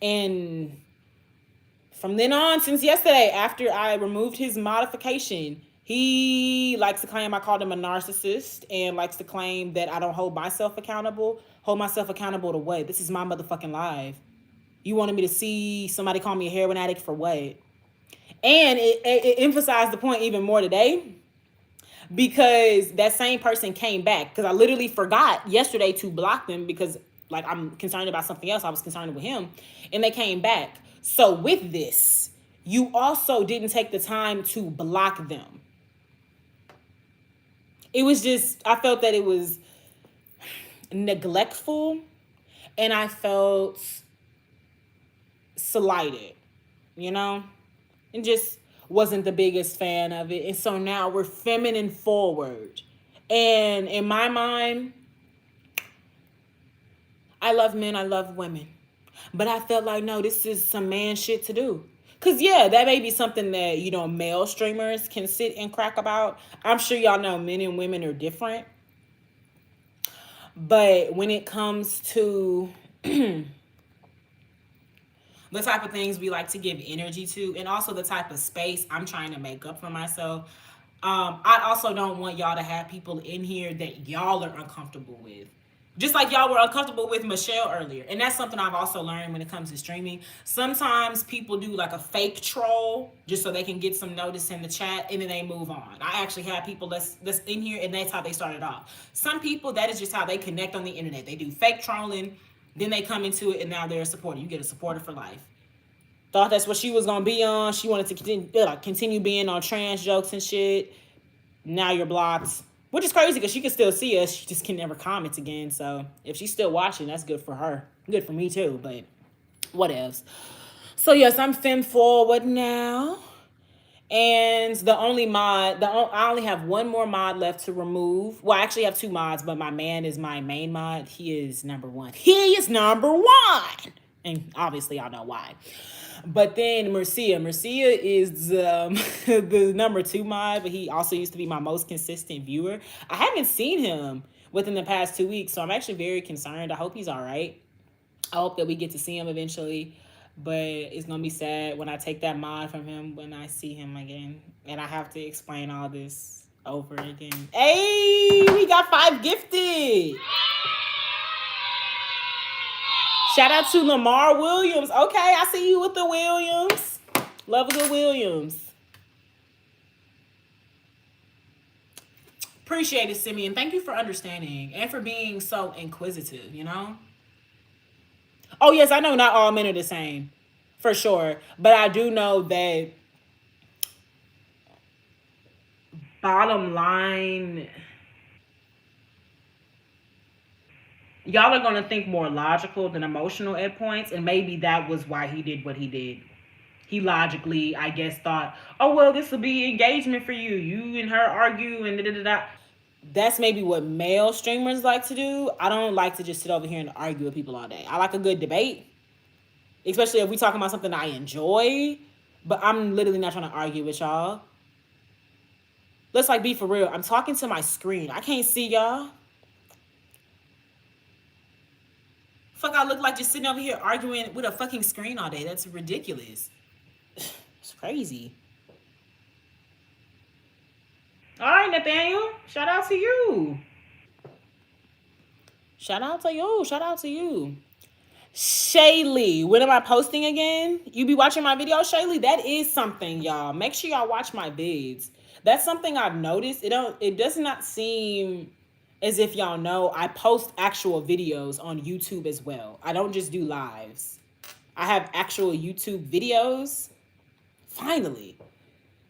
Speaker 1: And from then on, since yesterday, after I removed his modification, he likes to claim I called him a narcissist and likes to claim that I don't hold myself accountable. Hold myself accountable to what? This is my motherfucking life. You wanted me to see somebody call me a heroin addict for what? And it emphasized the point even more today because that same person came back because I literally forgot yesterday to block them because like I'm concerned about something else. I was concerned with him, and they came back. So with this, you also didn't take the time to block them. It was just I felt that it was neglectful, and I felt slighted, you know, and just wasn't the biggest fan of it. And so now we're feminine forward. And in my mind, I love men, I love women. But I felt like, no, this is some man shit to do. Cause yeah, that may be something that, male streamers can sit and crack about. I'm sure y'all know men and women are different. But when it comes to the type of things we like to give energy to, and also the type of space I'm trying to make up for myself, I also don't want y'all to have people in here that y'all are uncomfortable with. Just like y'all were uncomfortable with Michelle earlier. And that's something I've also learned when it comes to streaming. Sometimes people do like a fake troll just so they can get some notice in the chat and then they move on. I actually have people that's in here and that's how they started off. Some people, that is just how they connect on the internet. They do fake trolling, then they come into it and now they're a supporter. You get a supporter for life. Thought that's what she was gonna be on. She wanted to continue being on trans jokes and shit. Now you're blocked, which is crazy because she can still see us. She just can never comment again. So if she's still watching, that's good for her. Good for me too, but what else? So yes, I'm fem forward now. And the only mod, I only have one more mod left to remove. Well, I actually have two mods, but my man is my main mod. He is number one. He is number one. And obviously, y'all know why. But then Mercia is the number two mod, but he also used to be my most consistent viewer. I haven't seen him within the past 2 weeks, so I'm actually very concerned. I hope he's all right. I hope that we get to see him eventually, but it's gonna be sad when I take that mod from him when I see him again, and I have to explain all this over again. Hey, we got 5 gifted. Shout out to Lamar Williams. Okay, I see you with the Williams. Love a good Williams. Appreciate it, Simeon. Thank you for understanding and for being so inquisitive, Oh, yes, I know not all men are the same, for sure. But I do know that bottom line, y'all are going to think more logical than emotional at points. And maybe that was why he did what he did. He logically, I guess, thought, oh, well, this will be engagement for you. You and her argue and da da da. That's maybe what male streamers like to do. I don't like to just sit over here and argue with people all day. I like a good debate, especially if we talking about something I enjoy. But I'm literally not trying to argue with y'all. Let's like be for real. I'm talking to my screen. I can't see y'all. Fuck, I look like just sitting over here arguing with a fucking screen all day. That's ridiculous. It's crazy. All right, Nathaniel. Shout out to you. Shout out to you. Shout out to you. Shaylee, when am I posting again? You be watching my videos, Shaylee? That is something, y'all. Make sure y'all watch my vids. That's something I've noticed. It does not seem as if y'all know I post actual videos on YouTube as well. I don't just do lives. I have actual YouTube videos. Finally.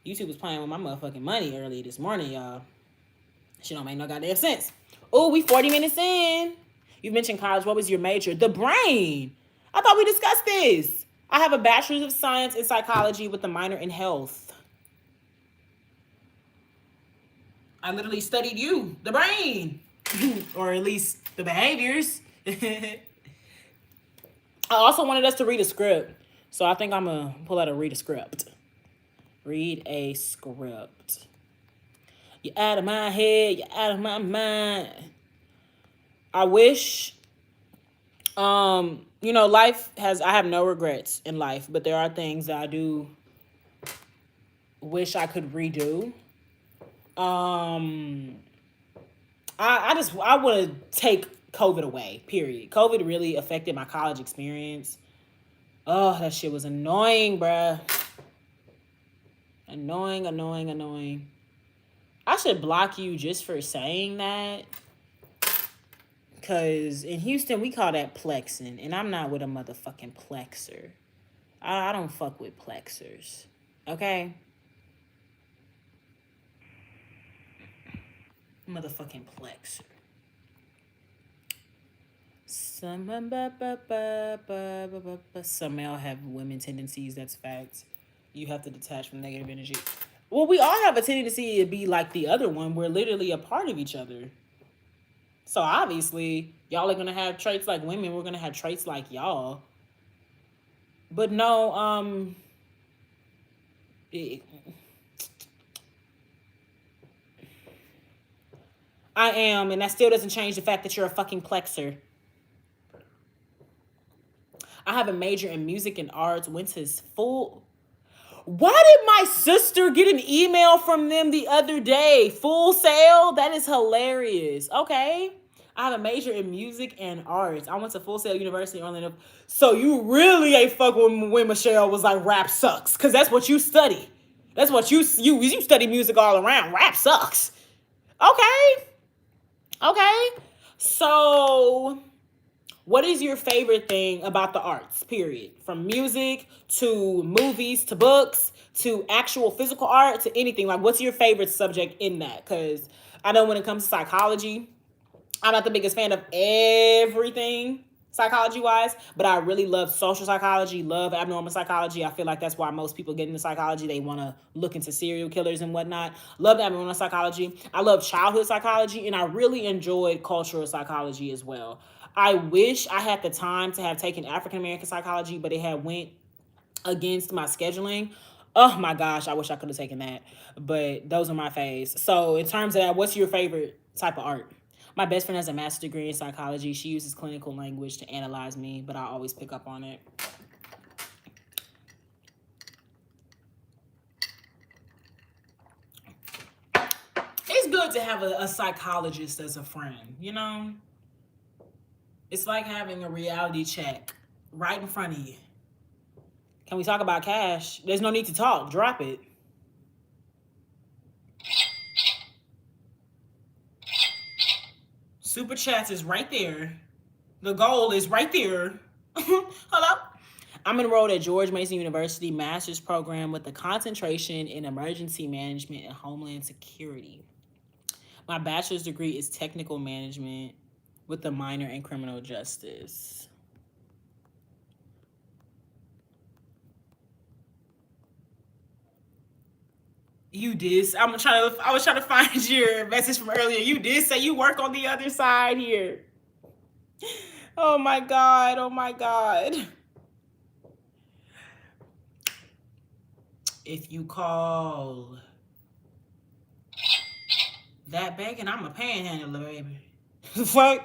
Speaker 1: YouTube was playing with my motherfucking money early this morning, y'all. Shit don't make no goddamn sense. Oh, we 40 minutes in. You mentioned college. What was your major? The brain. I thought we discussed this. I have a bachelor's of science in psychology with a minor in health. I literally studied you, the brain, or at least the behaviors. I also wanted us to read a script, so I think I'm gonna pull out a read a script. Read a script. You're out of my head, you're out of my mind. I wish, life has, I have no regrets in life, but there are things that I do wish I could redo. I want to take COVID away, period. COVID really affected my college experience. Oh, that shit was annoying, bruh. Annoying. I should block you just for saying that. Because in Houston, we call that plexing. And I'm not with a motherfucking plexer. I don't fuck with plexers. Okay? Motherfucking plexer. Some male have women tendencies. That's facts. You have to detach from negative energy. Well, we all have a tendency to be like the other one. We're literally a part of each other. So obviously, y'all are gonna have traits like women. We're gonna have traits like y'all. But no, I am, and that still doesn't change the fact that you're a fucking plexer. I have a major in music and arts. Went to full. Why did my sister get an email from them the other day? Full Sail? That is hilarious. Okay. I have a major in music and arts. I went to Full Sail University in Orlando. So you really ain't fuck when Michelle was like, rap sucks. Because that's what you study. That's what you study music all around. Rap sucks. Okay. So what is your favorite thing about the arts, period? From music to movies to books to actual physical art to anything. Like, what's your favorite subject in that? Because I know when it comes to psychology, I'm not the biggest fan of everything psychology-wise, but I really love social psychology, love abnormal psychology. I feel like that's why most people get into psychology. They want to look into serial killers and whatnot. Love abnormal psychology. I love childhood psychology, and I really enjoyed cultural psychology as well. I wish I had the time to have taken African American psychology, but it had went against my scheduling. Oh my gosh, I wish I could have taken that. But those are my faves. So in terms of that, what's your favorite type of art? My best friend has a master's degree in psychology. She uses clinical language to analyze me, but I always pick up on it. It's good to have a psychologist as a friend, you know? It's like having a reality check right in front of you. Can we talk about cash? There's no need to talk. Drop it. Super chats is right there. The goal is right there. Hello? I'm enrolled at George Mason University master's program with a concentration in emergency management and homeland security. My bachelor's degree is technical management with a minor in criminal justice. You did. I was trying to find your message from earlier. You did say you work on the other side here. Oh my God. Oh my God. If you call that bacon, I'm a panhandler, baby. Fuck.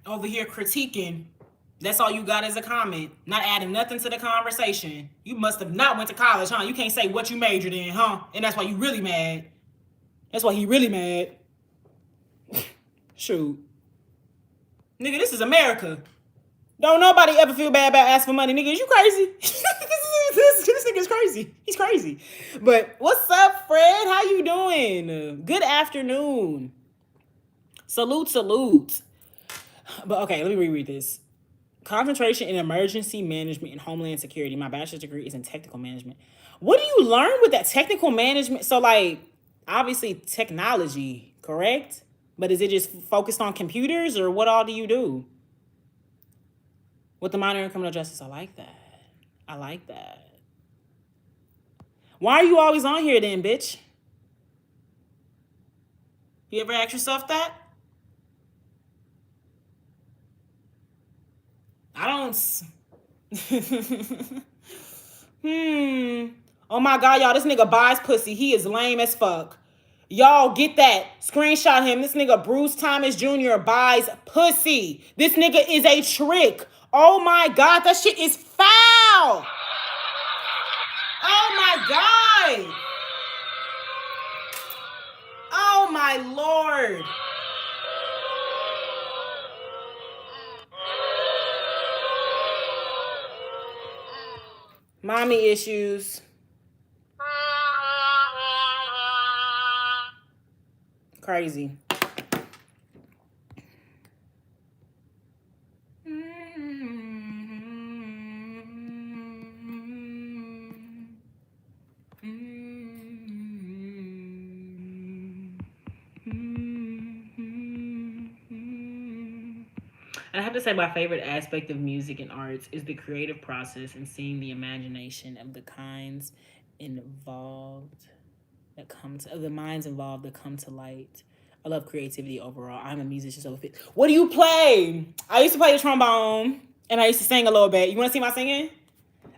Speaker 1: Over here critiquing. That's all you got as a comment. Not adding nothing to the conversation. You must have not went to college, huh? You can't say what you majored in, huh? And that's why you really mad. That's why he really mad. Shoot. Nigga, this is America. Don't nobody ever feel bad about asking for money. Nigga, is you crazy? this nigga's crazy. He's crazy. But what's up, Fred? How you doing? Good afternoon. Salute. But okay, let me reread this. Concentration in emergency management and homeland security. My bachelor's degree is in technical management. What do you learn with that technical management? So, like, obviously technology, correct? But is it just focused on computers, or what all do you do? With the minor in criminal justice, I like that. Why are you always on here then, bitch? You ever ask yourself that? I don't. Oh my God, y'all, this nigga buys pussy. He is lame as fuck. Y'all get that. Screenshot him. This nigga Bruce Thomas Jr. buys pussy. This nigga is a trick. Oh my God, that shit is foul. Oh my God. Oh my Lord. Mommy issues. Crazy. I have to say my favorite aspect of music and arts is the creative process and seeing the imagination of the minds involved that come to light. I love creativity overall. I'm a musician, so what do you play? I used to play the trombone and I used to sing a little bit. You want to see my singing?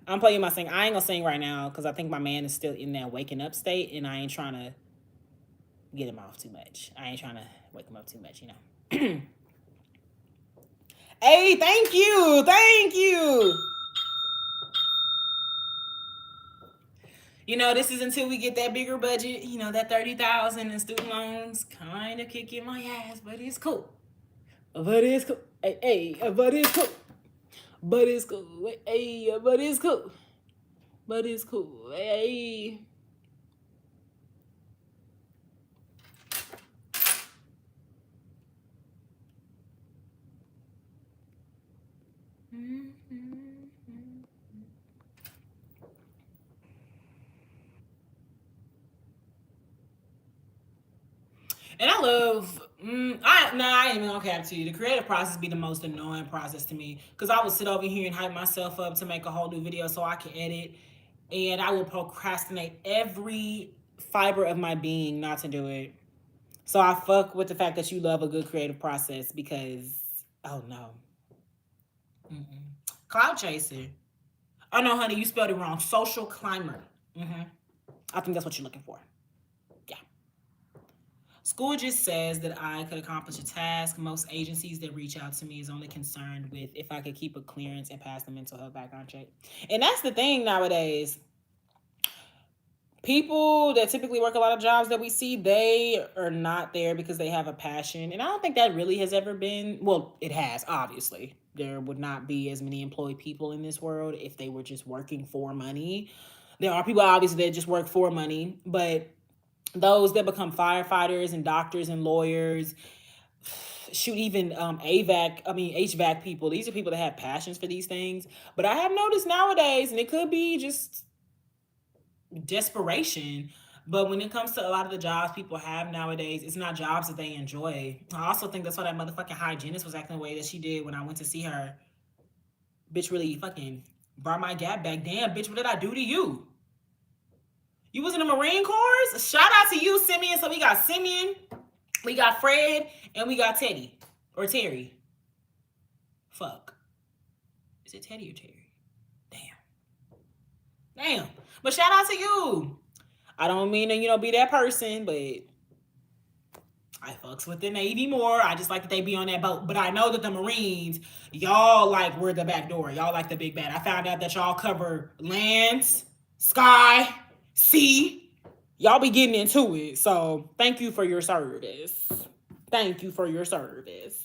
Speaker 1: I'm playing my singing. I ain't gonna sing right now because I think my man is still in that waking up state and I ain't trying to get him off too much. I ain't trying to wake him up too much, you know. Hey, thank you. You know, this is until we get that bigger budget, you know, that 30,000 in student loans kind of kicking my ass, but it's cool. Hey, but it's cool. But it's cool. Hey, but it's cool. But it's cool. Hey. And I love, I ain't even gonna cap to you. The creative process be the most annoying process to me because I would sit over here and hype myself up to make a whole new video so I can edit, and I will procrastinate every fiber of my being not to do it. So I fuck with the fact that you love a good creative process because, oh no. Cloud chaser. Oh no, honey, you spelled it wrong. Social climber. I think that's what you're looking for. Yeah. School just says that I could accomplish a task. Most agencies that reach out to me is only concerned with if I could keep a clearance and pass the mental health background check. And that's the thing nowadays. People that typically work a lot of jobs that we see, they are not there because they have a passion. And I don't think that really has ever been, well, it has, obviously. There would not be as many employed people in this world if they were just working for money. There are people, obviously, that just work for money. But those that become firefighters and doctors and lawyers, shoot, even HVAC people, these are people that have passions for these things. But I have noticed nowadays, and it could be just desperation, but when it comes to a lot of the jobs people have nowadays, it's not jobs that they enjoy. I also think that's why that motherfucking hygienist was acting the way that she did when I went to see her. Bitch really fucking brought my gap back. Damn, bitch, what did I do to you? You was in the Marine Corps? Shout out to you, Simeon. So we got Simeon, we got Fred, and we got Teddy. Or Terry. Fuck. Is it Teddy or Terry? Damn. But shout out to you. I don't mean to, be that person, but I fucks with the Navy more. I just like that they be on that boat. But I know that the Marines, y'all like we're the back door. Y'all like the big bad. I found out that y'all cover lands, sky, sea. Y'all be getting into it. So thank you for your service. Thank you for your service.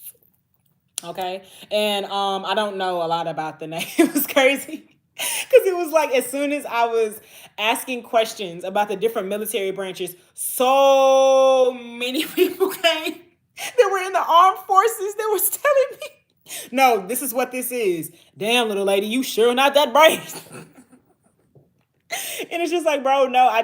Speaker 1: Okay. And I don't know a lot about the name. It was crazy. Because it was like as soon as I was asking questions about the different military branches, so many people came that were in the armed forces that was telling me, no, this is what this is. Damn, little lady, you sure not that brave. And it's just like, bro, no, I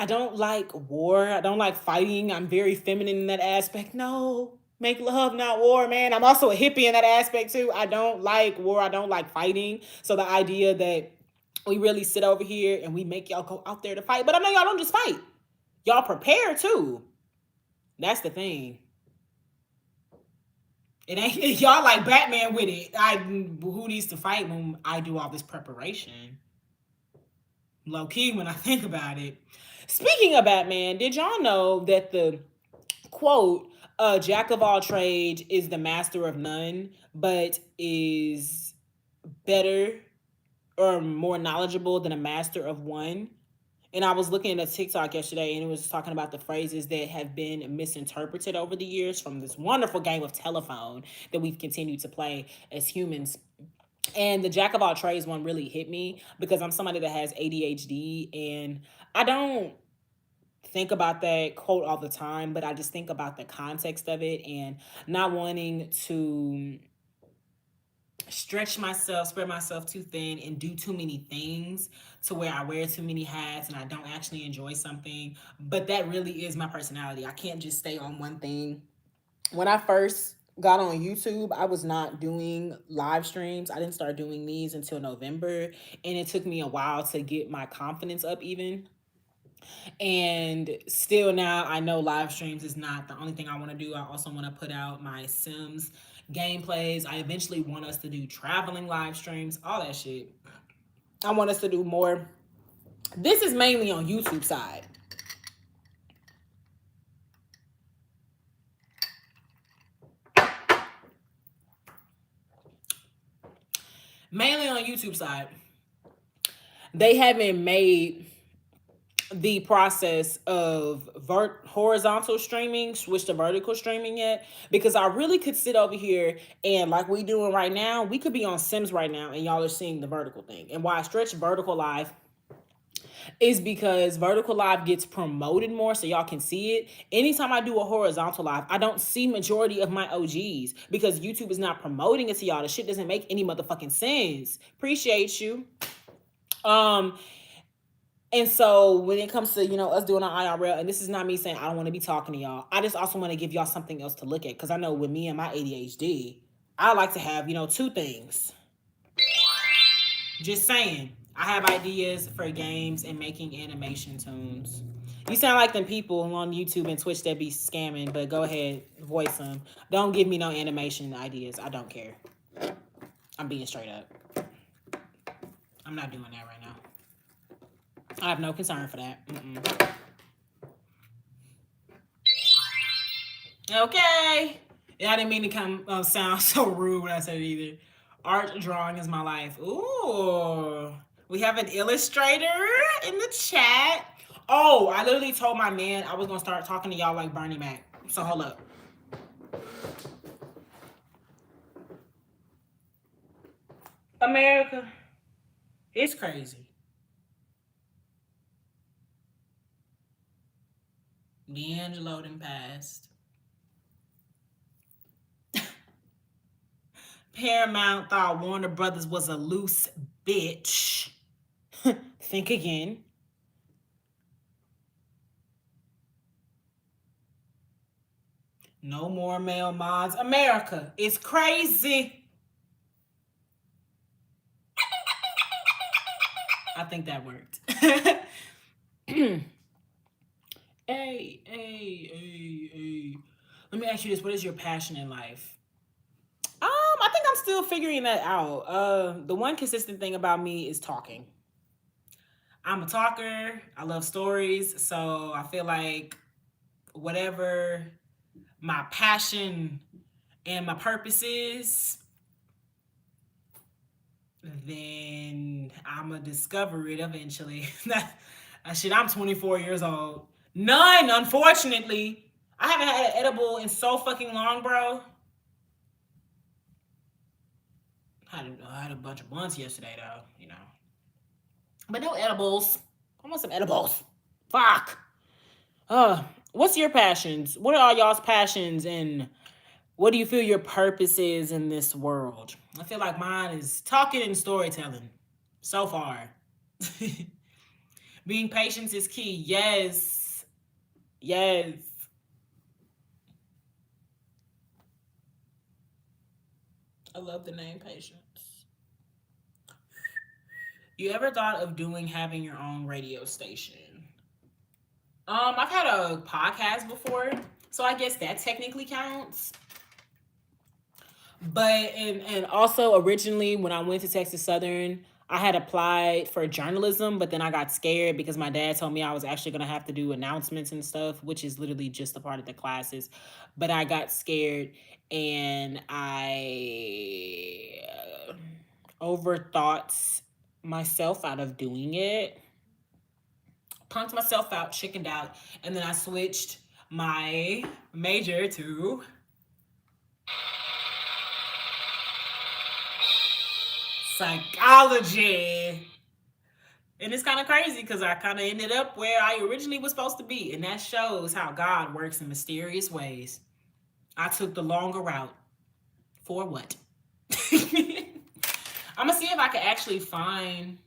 Speaker 1: don't like war. I don't like fighting. I'm very feminine in that aspect. No, make love, not war, man. I'm also a hippie in that aspect too. I don't like war. I don't like fighting. So the idea that we really sit over here and we make y'all go out there to fight. But I know y'all don't just fight. Y'all prepare too. That's the thing. It ain't y'all like Batman with it. Who needs to fight when I do all this preparation? Low key when I think about it. Speaking of Batman, did y'all know that the quote, jack of all trades is the master of none, but is better or more knowledgeable than a master of one? And I was looking at a TikTok yesterday and it was talking about the phrases that have been misinterpreted over the years from this wonderful game of telephone that we've continued to play as humans. And the jack of all trades one really hit me because I'm somebody that has ADHD and I don't think about that quote all the time, but I just think about the context of it and not wanting to stretch myself, spread myself too thin, and do too many things to where I wear too many hats and I don't actually enjoy something. But that really is my personality. I can't just stay on one thing. When I first got on YouTube, I was not doing live streams. I didn't start doing these until November, and it took me a while to get my confidence up even. And still now I know live streams is not the only thing I want to do. I also want to put out my Sims gameplays. I eventually want us to do traveling live streams, all that shit. I want us to do more. This is mainly on YouTube side. Mainly on YouTube side. They haven't made the process of horizontal streaming switch to vertical streaming yet, because I really could sit over here and like we doing right now, we could be on Sims right now and y'all are seeing the vertical thing. And why I stretch vertical live is because vertical live gets promoted more so y'all can see it. Anytime I do a horizontal live, I don't see majority of my OGs because YouTube is not promoting it to y'all. The shit doesn't make any motherfucking sense. Appreciate you. And so when it comes to, us doing our IRL, and this is not me saying I don't want to be talking to y'all. I just also want to give y'all something else to look at. Because I know with me and my ADHD, I like to have, two things. Just saying. I have ideas for games and making animation tunes. You sound like them people on YouTube and Twitch that be scamming, but go ahead, voice them. Don't give me no animation ideas. I don't care. I'm being straight up. I'm not doing that right now. I have no concern for that. Okay. Yeah, I didn't mean to come sound so rude when I said it either. Art drawing is my life. Ooh. We have an illustrator in the chat. Oh, I literally told my man I was going to start talking to y'all like Bernie Mac. So hold up. America. It's crazy. D'Angelo done passed. Paramount thought Warner Brothers was a loose bitch. Think again. No more male mods. America, it's crazy. I think that worked. Hey. Let me ask you this. What is your passion in life? I think I'm still figuring that out. The one consistent thing about me is talking. I'm a talker. I love stories. So I feel like whatever my passion and my purpose is, then I'm going to discover it eventually. Shit, I'm 24 years old. None, unfortunately. I haven't had an edible in so fucking long, bro. I had a bunch of blunts yesterday, though, you know. But no edibles. I want some edibles. Fuck. What's your passions? What are y'all's passions, and what do you feel your purpose is in this world? I feel like mine is talking and storytelling. So far. Being patient is key. Yes. I love the name Patience. You ever thought of having your own radio station? I've had a podcast before, so I guess that technically counts. But and also originally when I went to Texas Southern, I had applied for journalism, but then I got scared because my dad told me I was actually going to have to do announcements and stuff, which is literally just a part of the classes. But I got scared and I overthought myself out of doing it. Punked myself out, chickened out, and then I switched my major to psychology. And it's kind of crazy because I kind of ended up where I originally was supposed to be. And that shows how God works in mysterious ways. I took the longer route. For what? I'm going to see if I can actually find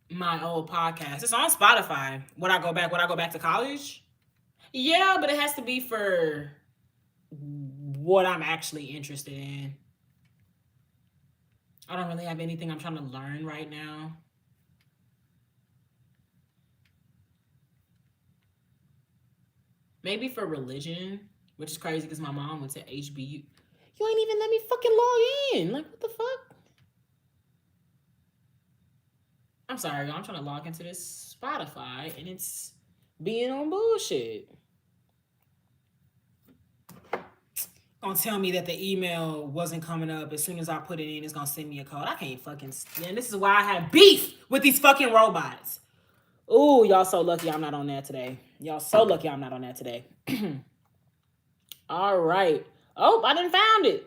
Speaker 1: my old podcast. It's on Spotify. Would I go back to college? Yeah, but it has to be for what I'm actually interested in. I don't really have anything I'm trying to learn right now. Maybe for religion, which is crazy because my mom went to HBU. You ain't even let me fucking log in. Like, what the fuck? I'm sorry, y'all. I'm trying to log into this Spotify and it's being on bullshit. Gonna tell me that the email wasn't coming up. As soon as I put it in, it's gonna send me a code. I can't fucking stand. This is why I have beef with these fucking robots. Ooh, y'all so lucky I'm not on that today. Y'all so lucky I'm not on that today. All right. Oh, I didn't found it.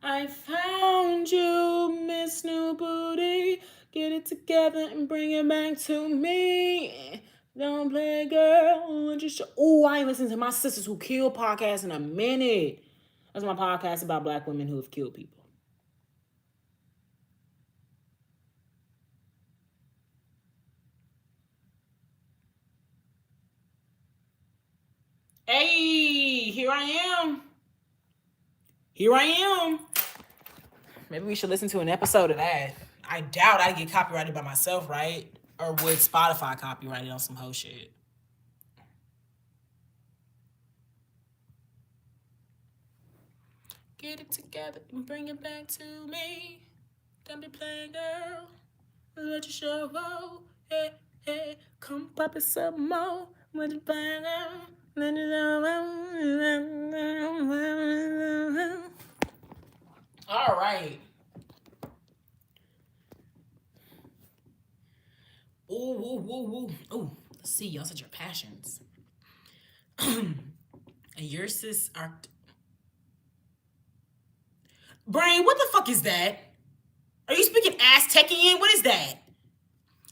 Speaker 1: I found you, Miss New Booty. Get it together and bring it back to me. Don't play, girl. Oh, I ain't listened to my Sisters Who Kill podcast in a minute. That's my podcast about black women who have killed people. Hey, here I am. Maybe we should listen to an episode of that. I doubt I'd get copyrighted by myself, right? Or would Spotify copyright it on some hoe shit? Get it together and bring it back to me. Don't be playing, girl. Let your show go. Hey, come pop it some more. Let you bang out. All right. Ooh. Let's see. Y'all said your passions. And yours sis are. Brain, what the fuck is that? Are you speaking Aztecian? What is that?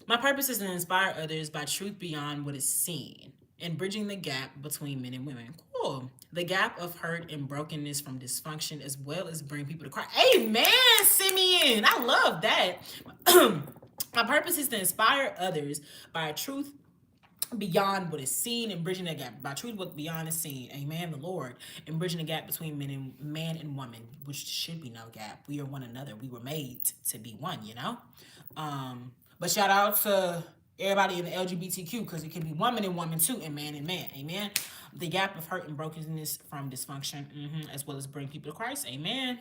Speaker 1: My purpose is to inspire others by truth beyond what is seen and bridging the gap between men and women. Cool. The gap of hurt and brokenness from dysfunction, as well as bring people to Christ. Amen, Simeon. I love that. My purpose is to inspire others by truth beyond what is seen and bridging the gap by truth what beyond is seen, amen, the Lord, and bridging the gap between man and woman, which should be no gap. We are one another. We were made to be one, you know. But shout out to everybody in the LGBTQ, because it can be woman and woman too, and man, amen. The gap of hurt and brokenness from dysfunction, as well as bring people to Christ, amen.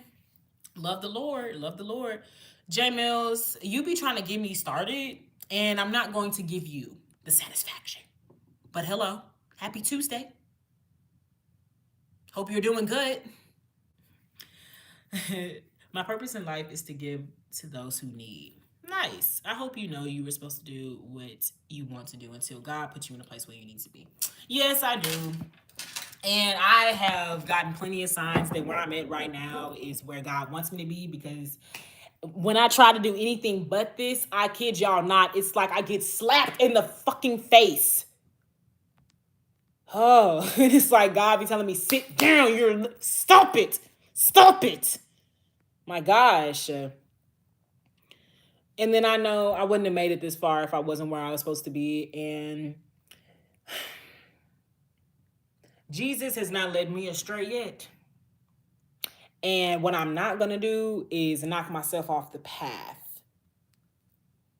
Speaker 1: Love the Lord, love the Lord. J Mills, you be trying to get me started, and I'm not going to give you the satisfaction. But hello, happy Tuesday. Hope you're doing good. My purpose in life is to give to those who need. Nice. I hope you know you were supposed to do what you want to do until God put you in a place where you need to be. Yes, I do. And I have gotten plenty of signs that where I'm at right now is where God wants me to be, because when I try to do anything but this, I kid y'all not, it's like I get slapped in the fucking face. Oh, it's like God be telling me, sit down, stop it. Stop it. My gosh. And then I know I wouldn't have made it this far if I wasn't where I was supposed to be. And Jesus has not led me astray yet. And what I'm not going to do is knock myself off the path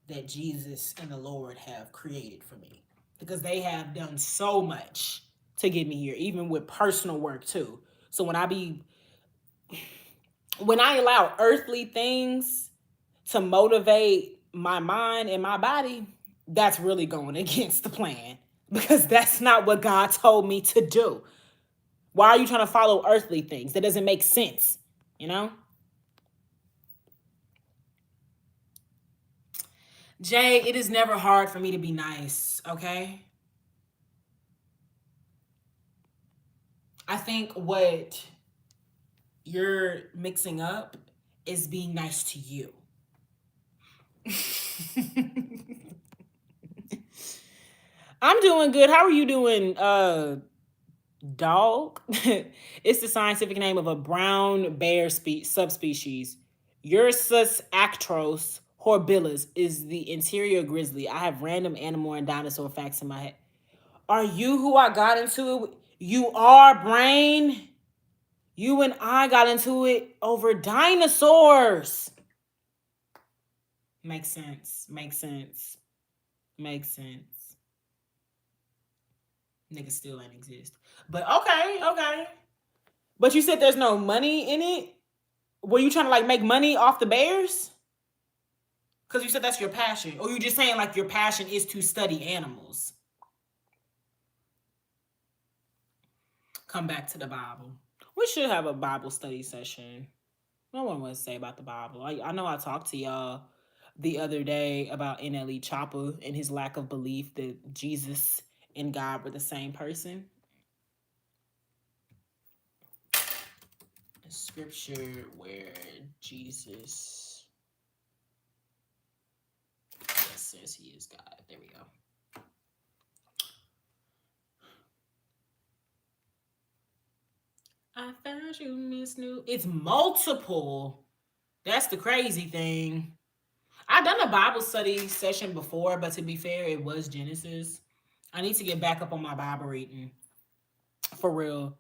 Speaker 1: that Jesus and the Lord have created for me, because they have done so much to get me here, even with personal work too. So when I allow earthly things to motivate my mind and my body, that's really going against the plan, because that's not what God told me to do. Why are you trying to follow earthly things? That doesn't make sense, you know? Jay, it is never hard for me to be nice, okay? I think what you're mixing up is being nice to you. I'm doing good. How are you doing, dog? It's the scientific name of a brown bear subspecies. Ursus actros horribilis is the interior grizzly. I have random animal and dinosaur facts in my head. Are you who I got into it? You are, brain. You and I got into it over dinosaurs. Makes sense. Makes sense. Makes sense. Niggas still ain't exist. But okay. But you said there's no money in it? Were you trying to like make money off the bears? Because you said that's your passion. Or you just saying like your passion is to study animals? Come back to the Bible. We should have a Bible study session. No one wants to say about the Bible. I know I talked to y'all the other day about NLE Chopper and his lack of belief that Jesus and God were the same person. A scripture where Jesus says he is God. There we go. I found you, Miss New. It's multiple. That's the crazy thing. I've done a Bible study session before, but to be fair, it was Genesis. I need to get back up on my Bible reading. For real.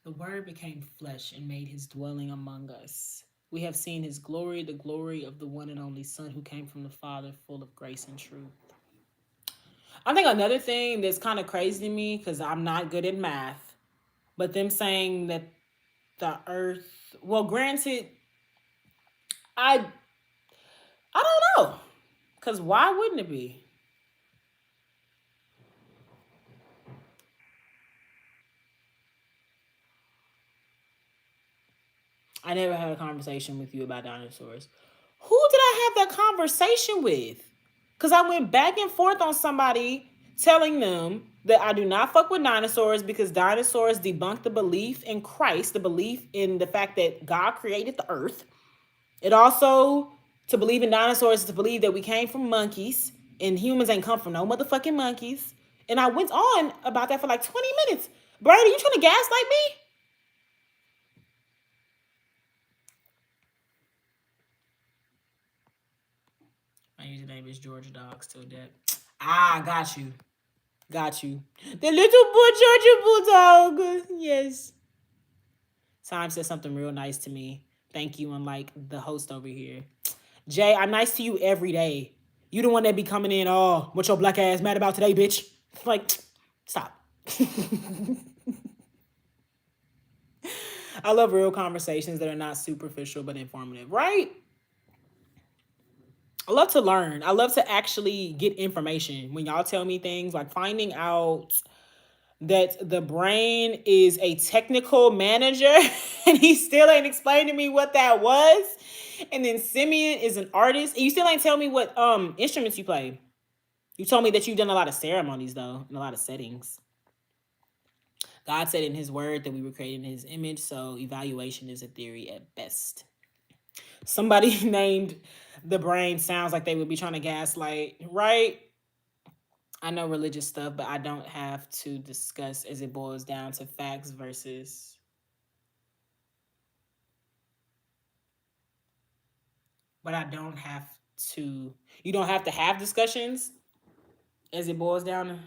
Speaker 1: The Word became flesh and made his dwelling among us. We have seen his glory, the glory of the one and only Son who came from the Father, full of grace and truth. I think another thing that's kind of crazy to me, because I'm not good at math, but them saying that the earth, well, granted, I don't know, because why wouldn't it be? I never had a conversation with you about dinosaurs. Who did I have that conversation with? Because I went back and forth on somebody telling them that I do not fuck with dinosaurs because dinosaurs debunk the belief in Christ, the belief in the fact that God created the earth. It also, to believe in dinosaurs is to believe that we came from monkeys and humans ain't come from no motherfucking monkeys. And I went on about that for like 20 minutes. Brady, you trying to gaslight me? My username is Georgia Dogs till death. Ah, got you. Got you. The little Georgia Bulldog. Yes. Time said something real nice to me. Thank you, unlike the host over here. Jay, I'm nice to you every day. You the one that be coming in, oh, what your black ass mad about today, bitch? Like, stop. I love real conversations that are not superficial but informative, right? I love to learn. I love to actually get information. When y'all tell me things, like finding out that the brain is a technical manager and he still ain't explained to me what that was. And then Simeon is an artist. And you still ain't tell me what instruments you play. You told me that you've done a lot of ceremonies, though, in a lot of settings. God said in his word that we were created in his image, so evaluation is a theory at best. Somebody named the brain sounds like they would be trying to gaslight, right? I know religious stuff, but I don't have to discuss as it boils down to facts versus... But I don't have to... You don't have to have discussions as it boils down to...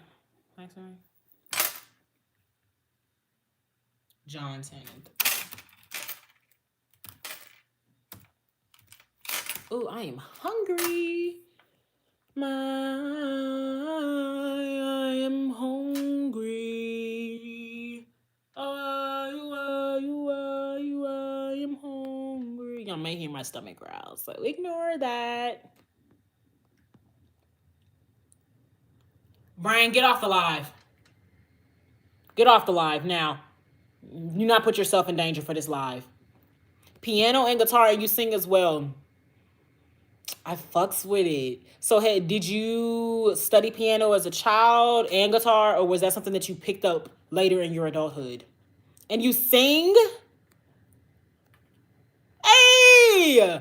Speaker 1: John 10. Oh, I am hungry. I am hungry. I am hungry. I'm making my stomach growl, so ignore that. Brian, get off the live. Get off the live now. Do not put yourself in danger for this live. Piano and guitar, you sing as well. I fucks with it. So, hey, did you study piano as a child and guitar, or was that something that you picked up later in your adulthood? And you sing? Hey!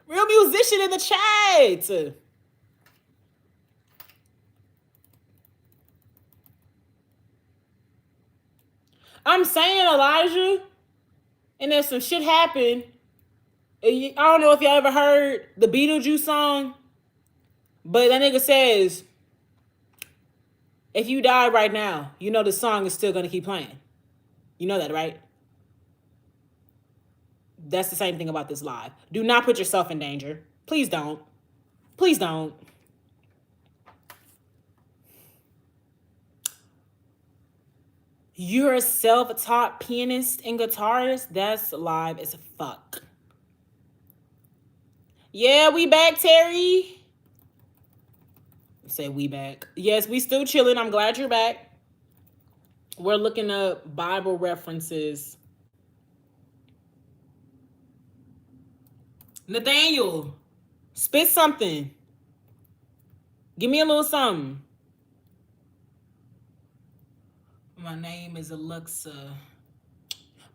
Speaker 1: Real musician in the chat. I'm saying, Elijah, and then some shit happened. I don't know if y'all ever heard the Beetlejuice song, but that nigga says, if you die right now, you know the song is still gonna keep playing. You know that, right? That's the same thing about this live. Do not put yourself in danger. Please don't. Please don't. You're a self-taught pianist and guitarist? That's live as fuck. Yeah, we back, Terry. Say we back. Yes, we still chilling. I'm glad you're back. We're looking up Bible references. Nathaniel, spit something. Give me a little something. My name is Alexa.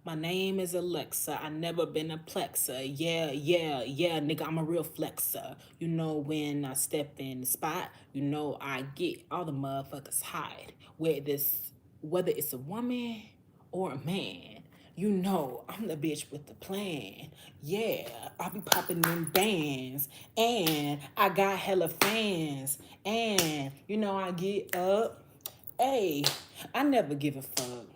Speaker 1: My name is Alexa. I never been a plexer. Yeah, nigga, I'm a real flexer. You know when I step in the spot, you know I get all the motherfuckers hide. Whether it's a woman or a man, you know I'm the bitch with the plan. Yeah, I be popping them bands. And I got hella fans. And, you know, I get up. Hey, I never give a fuck.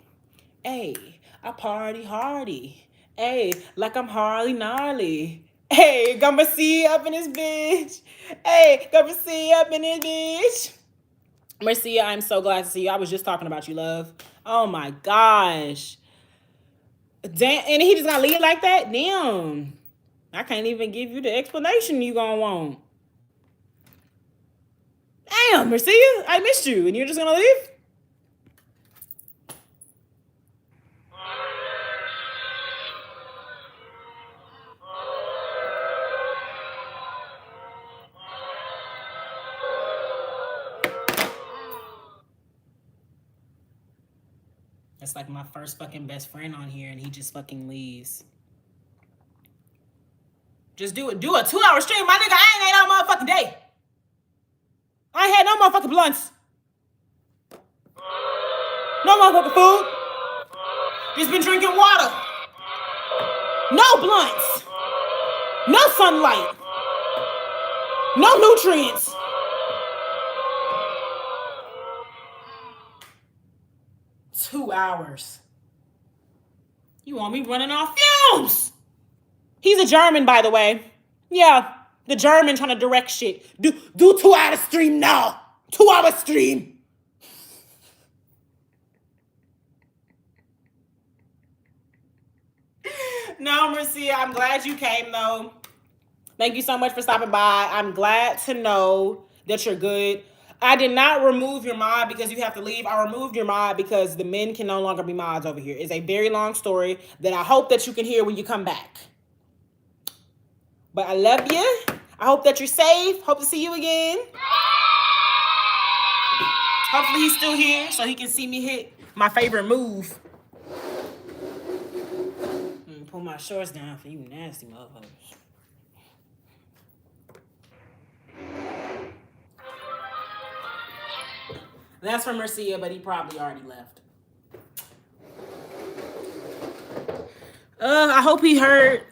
Speaker 1: Hey, I party hardy. Hey, like I'm Harley Gnarly. Hey, gonna see you up in this bitch. Hey, gonna see you up in this bitch. Marcia, I'm so glad to see you. I was just talking about you, love. Oh my gosh. Damn, and he just gonna leave like that? Damn. I can't even give you the explanation you gonna want. Damn, Marcia, I missed you, and you're just gonna leave? That's like my first fucking best friend on here, and he just fucking leaves. Just do it. Do a 2-hour stream. My nigga, I ain't ate all motherfucking day. I ain't had no motherfucking blunts. No motherfucking food. Just been drinking water. No blunts. No sunlight. No nutrients. Two hours. You want me running off fumes? He's a German, by the way. Yeah, the German trying to direct shit. Do 2 hour stream now. 2 hour stream. No, Marcia, I'm glad you came, though. Thank you so much for stopping by. I'm glad to know that you're good. I did not remove your mod because you have to leave. I removed your mod because the men can no longer be mods over here. It's a very long story that I hope that you can hear when you come back. But I love you. I hope that you're safe. Hope to see you again. Hopefully he's still here so he can see me hit my favorite move. Pull my shorts down for you nasty motherfuckers. That's from Marcia, but he probably already left. I hope he heard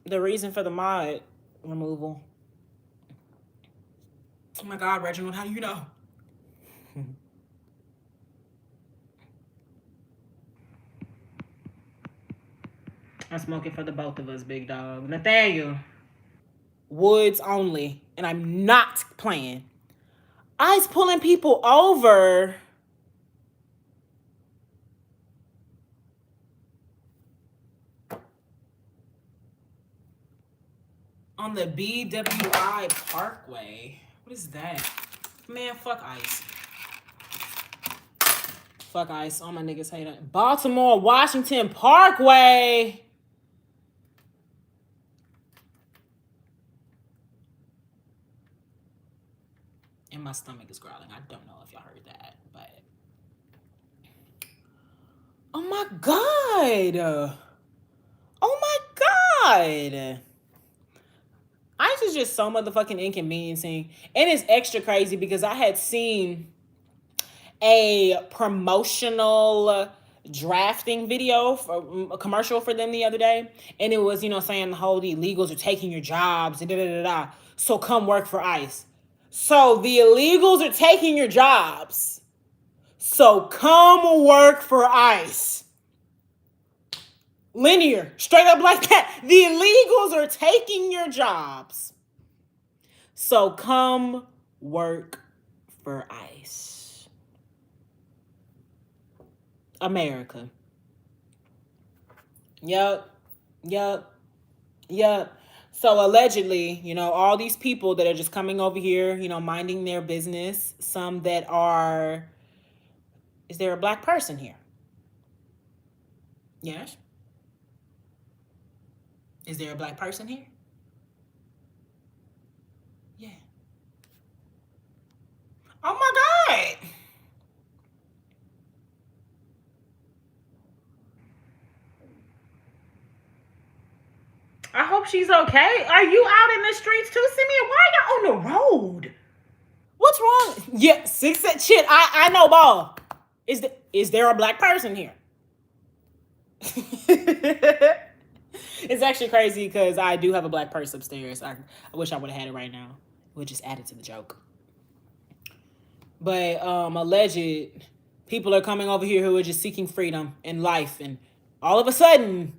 Speaker 1: the reason for the mod removal. Oh my God, Reginald, how do you know? I'm smoking for the both of us, big dog. Nathaniel. Woods only, and I'm not playing. Ice pulling people over. On the BWI Parkway. What is that? Man, fuck Ice. Fuck Ice. All my niggas hate it. Baltimore, Washington Parkway. And my stomach is growling. I don't know if y'all heard that, but... Oh my God. Oh my God. Ice is just so motherfucking inconveniencing. And it's extra crazy because I had seen a promotional drafting video for a commercial for them the other day. And it was, saying the whole the illegals are taking your jobs and da-da-da-da. So come work for ICE. So the illegals are taking your jobs. So come work for ICE. Linear, straight up like that. The illegals are taking your jobs. So come work for ICE. America. Yup. So allegedly, all these people that are just coming over here, minding their business, some that are... Is there a black person here? Yes. Is there a black person here? Yeah. Oh my God. I hope she's okay. Are you out in the streets too, Simeon? Why are y'all on the road? What's wrong? Yeah, shit. I know, ball. Is there a black person here? It's actually crazy because I do have a black purse upstairs. I wish I would have had it right now. It would just add it to the joke. But alleged people are coming over here who are just seeking freedom and life, and all of a sudden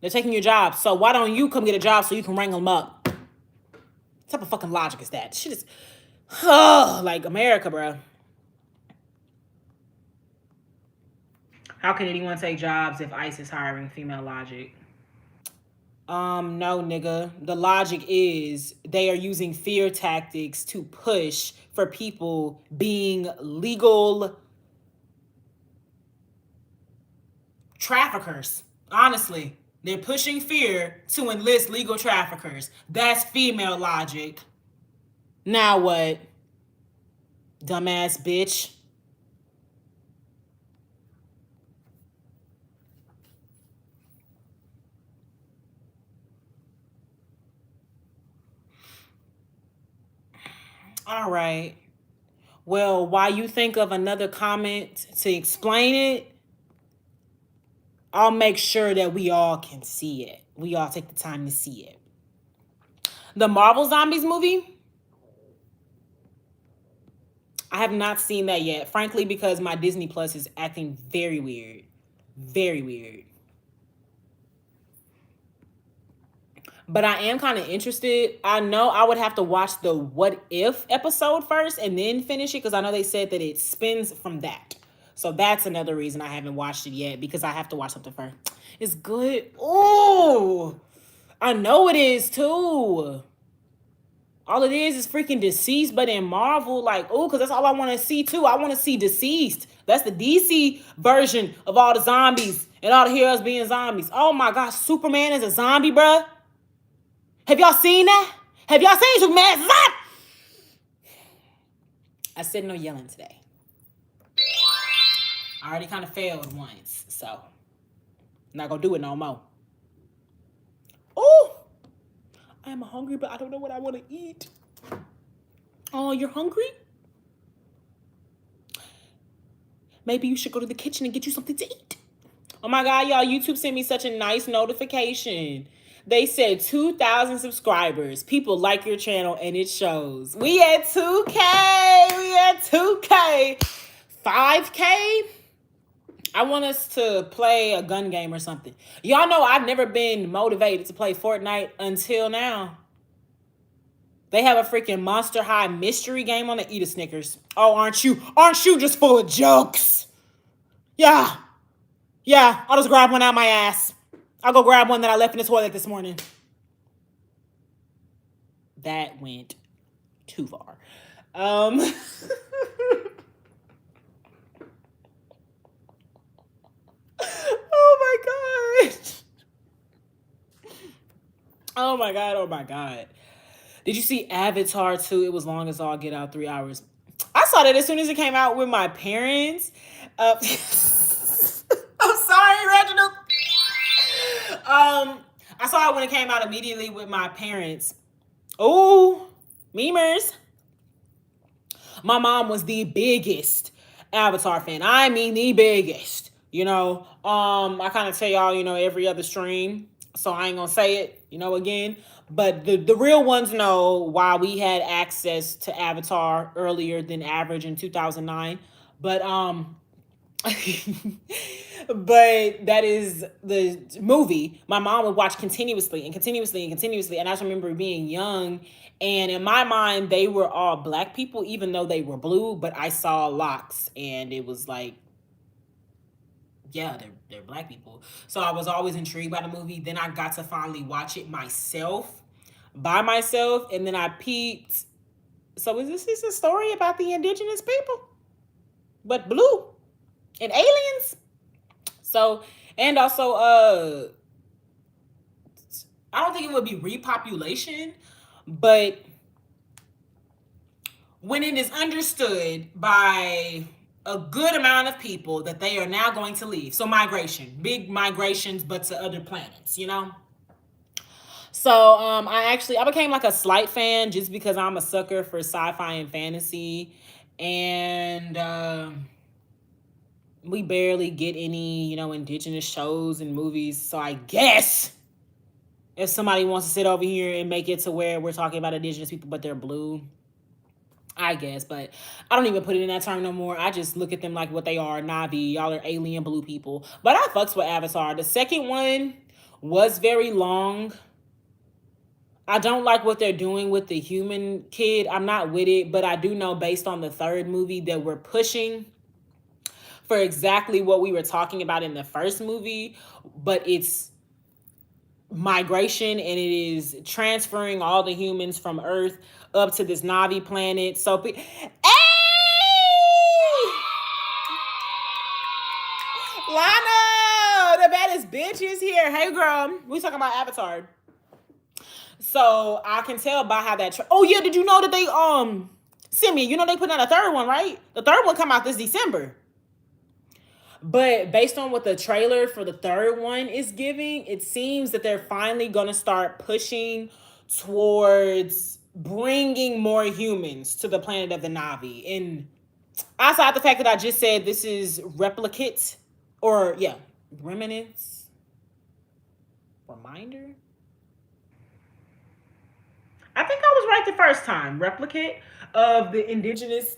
Speaker 1: they're taking your job. So why don't you come get a job so you can wrangle them up? What type of fucking logic is that? Shit is like America, bro. How can anyone take jobs if ICE is hiring? Female logic. No, nigga. The logic is they are using fear tactics to push for people being legal traffickers. Honestly, they're pushing fear to enlist legal traffickers. That's female logic. Now what? Dumbass bitch. All right. Well, while you think of another comment to explain it, I'll make sure that we all can see it. We all take the time to see it. The Marvel Zombies movie, I have not seen that yet, frankly, because my Disney Plus is acting very weird. Very weird. But I am kind of interested. I know I would have to watch the What If episode first and then finish it, because I know they said that it spins from that. So that's another reason I haven't watched it yet, because I have to watch something first. It's good. Oh, I know it is too. All it is freaking Deceased, but in Marvel, like, oh, because that's all I want to see too. I want to see Deceased. That's the DC version of all the zombies and all the heroes being zombies. Oh my gosh, Superman is a zombie, bruh. Have y'all seen that? Have y'all seen Superman as a zombie? I said no yelling today. I already kind of failed once, so I'm not gonna do it no more. Oh, I am hungry, but I don't know what I want to eat. Oh, you're hungry? Maybe you should go to the kitchen and get you something to eat. Oh my God, y'all, YouTube sent me such a nice notification. They said 2,000 subscribers. People like your channel and it shows. We at 2K. We at 2K. 5K? I want us to play a gun game or something. Y'all know I've never been motivated to play Fortnite until now. They have a freaking Monster High mystery game on the Eat a Snickers. Oh, aren't you just full of jokes? Yeah, I'll just grab one out my ass. I'll go grab one that I left in the toilet this morning. That went too far. Oh my God. Oh my God. Oh my God. Did you see Avatar 2? It was long as all get out, 3 hours. I saw that as soon as it came out with my parents. I'm sorry, Reginald. I saw it when it came out immediately with my parents. Oh, memers. My mom was the biggest Avatar fan. I mean, the biggest. You know, I kind of tell y'all, every other stream, so I ain't gonna say it, again. But the real ones know why we had access to Avatar earlier than average in 2009. But but that is the movie my mom would watch continuously and continuously and continuously. And I just remember being young, and in my mind they were all black people, even though they were blue, but I saw locks and it was like, yeah, they're black people. So I was always intrigued by the movie. Then I got to finally watch it by myself, and then I peeped. So is this a story about the indigenous people, but blue and aliens? So, and also, I don't think it would be repopulation, but when it is understood by a good amount of people that they are now going to leave. So migration, big migrations, but to other planets, So I became like a slight fan just because I'm a sucker for sci-fi and fantasy. And we barely get any, indigenous shows and movies. So I guess if somebody wants to sit over here and make it to where we're talking about indigenous people, but they're blue, I guess. But I don't even put it in that term no more. I just look at them like what they are, Na'vi. Y'all are alien blue people. But I fucks with Avatar. The second one was very long. I don't like what they're doing with the human kid. I'm not with it, but I do know based on the third movie that we're pushing for exactly what we were talking about in the first movie, but it's migration and it is transferring all the humans from Earth up to this Na'vi planet. So, hey! Lana, the baddest bitch is here. Hey, girl. We talking about Avatar. So I can tell by how that. Oh yeah, did you know that they Simeon? They put out a third one, right? The third one come out this December. But based on what the trailer for the third one is giving, it seems that they're finally gonna start pushing towards bringing more humans to the planet of the Na'vi. And outside the fact that I just said this is replicate, or remnants, reminder. like the first time replicate of the indigenous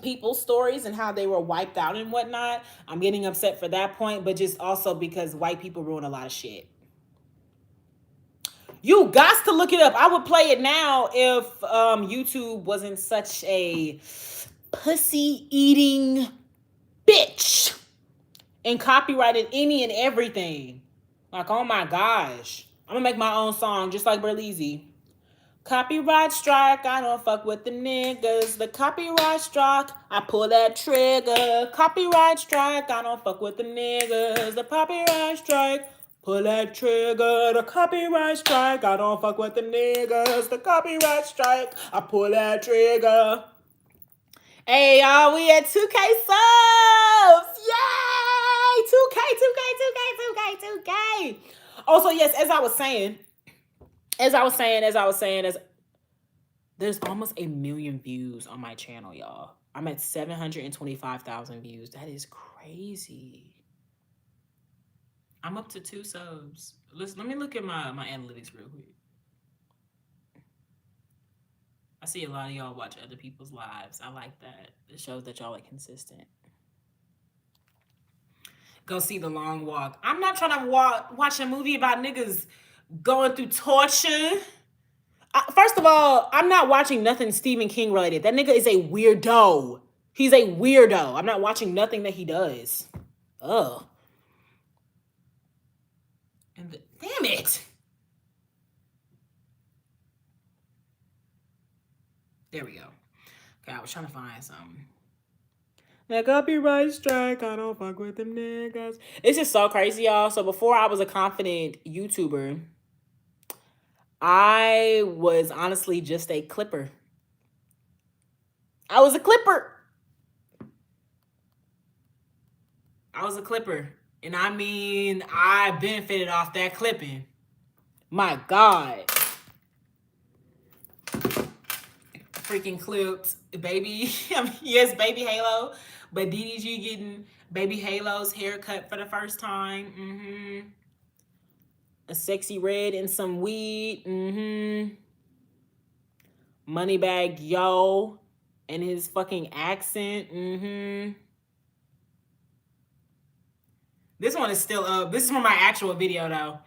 Speaker 1: people's stories and how they were wiped out and whatnot. I'm getting upset for that point, but just also because white people ruin a lot of shit. You got to look it up. I would play it now if YouTube wasn't such a pussy eating bitch and copyrighted any and everything. Like, oh my gosh. I'm gonna make my own song just like Berleezy. Copyright strike, I don't fuck with the niggas. The copyright strike, I pull that trigger. Copyright strike, I don't fuck with the niggas. The copyright strike, pull that trigger. The copyright strike, I don't fuck with the niggas. The copyright strike, I pull that trigger. Hey y'all, we at 2K subs! Yay! 2K, 2K, 2K, 2K, 2K. Also, yes, as I was saying, there's almost 1 million views on my channel, y'all. I'm at 725,000 views. That is crazy. I'm up to 2 subs. Let me look at my analytics real quick. I see a lot of y'all watch other people's lives. I like that. It shows that y'all are consistent. Go see The Long Walk. I'm not trying to watch a movie about niggas going through torture. First of all, I'm not watching nothing Stephen King related. That nigga is a weirdo. He's a weirdo. I'm not watching nothing that he does. Ugh. And damn it. There we go. Okay, I was trying to find something. That copyright strike, I don't fuck with them niggas. It's just so crazy, y'all. So before I was a confident YouTuber, I was honestly just a clipper. I was a clipper. And I mean, I benefited off that clipping. My God. Freaking clipped, baby. I mean, yes, baby Halo. But DDG getting baby Halo's haircut for the first time. A sexy red and some weed. Moneybag Yo and his fucking accent. This one is still up. This is from my actual video though.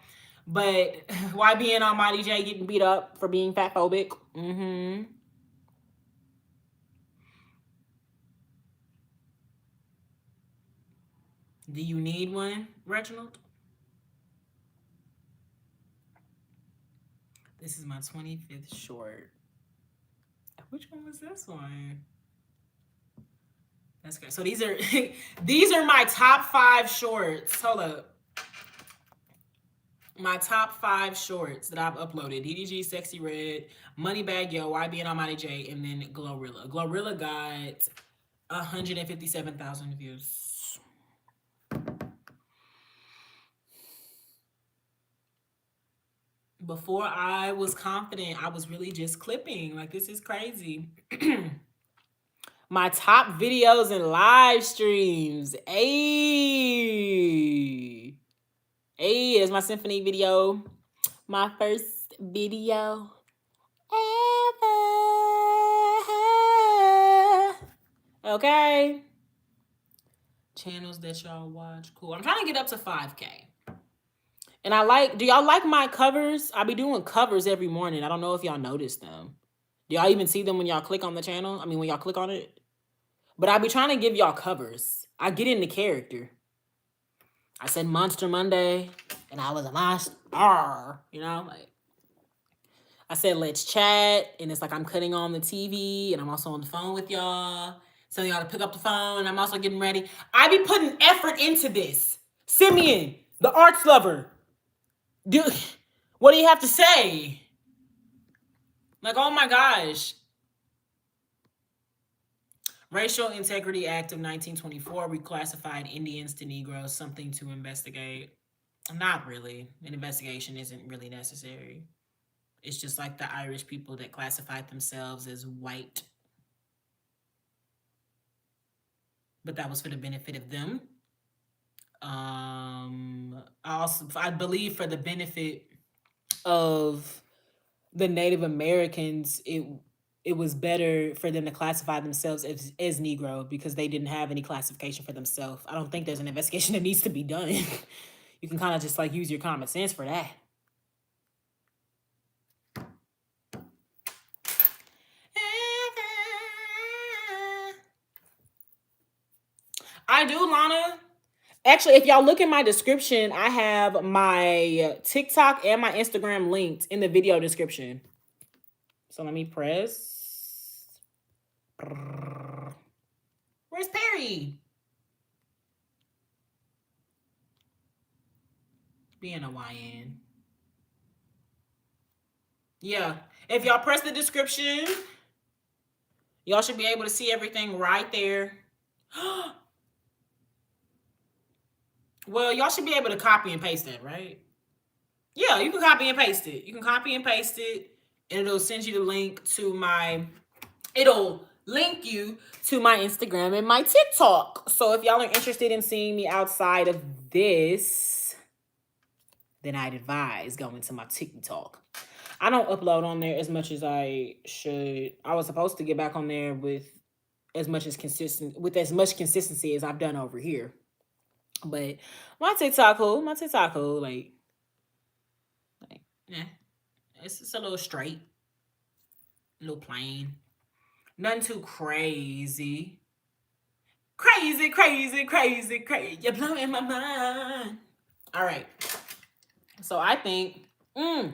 Speaker 1: But YBN Almighty J getting beat up for being fat phobic. Do you need one, Reginald? This is my 25th short. Which one was this one? That's good. So these are my top 5 shorts. Hold up. My top 5 shorts that I've uploaded. DDG, Sexy Red, Moneybag Yo, YBN Almighty J, and then Glorilla. Glorilla got 157,000 views. Before I was confident, I was really just clipping. Like, this is crazy. My top videos and live streams. Hey, there's my symphony video. My first video ever. Okay. Channels that y'all watch. Cool. I'm trying to get up to 5K. And do y'all like my covers? I be doing covers every morning. I don't know if y'all noticed them. Do y'all even see them when y'all click on the channel? I mean, when y'all click on it? But I be trying to give y'all covers. I get into character. I said Monster Monday, and I was a monster. You know, like I said, let's chat, and it's like I'm cutting on the TV, and I'm also on the phone with y'all, telling y'all to pick up the phone. I'm also getting ready. I be putting effort into this. Simeon, the arts lover. Dude, what do you have to say? Like, oh my gosh. Racial Integrity Act of 1924 reclassified Indians to Negroes, something to investigate. Not really. An investigation isn't really necessary. It's just like the Irish people that classified themselves as white. But that was for the benefit of them. I believe for the benefit of the Native Americans, it was better for them to classify themselves as Negro because they didn't have any classification for themselves. I don't think there's an investigation that needs to be done. You can kind of just like use your common sense for that. I do, Lana. Actually, if y'all look in my description, I have my TikTok and my Instagram linked in the video description. So let me press. Where's Perry? Being a YN. Yeah. If y'all press the description, y'all should be able to see everything right there. Well, y'all should be able to copy and paste that, right? Yeah, you can copy and paste it. You can copy and paste it, and it'll send you the link to my. It'll link you to my Instagram and my TikTok. So if y'all are interested in seeing me outside of this, then I'd advise going to my TikTok. I don't upload on there as much as I should. I was supposed to get back on there with as much consistency as I've done over here. But my TikTok cool, like yeah, it's a little straight, a little plain, nothing too crazy. Crazy. You're blowing my mind. All right. So I think I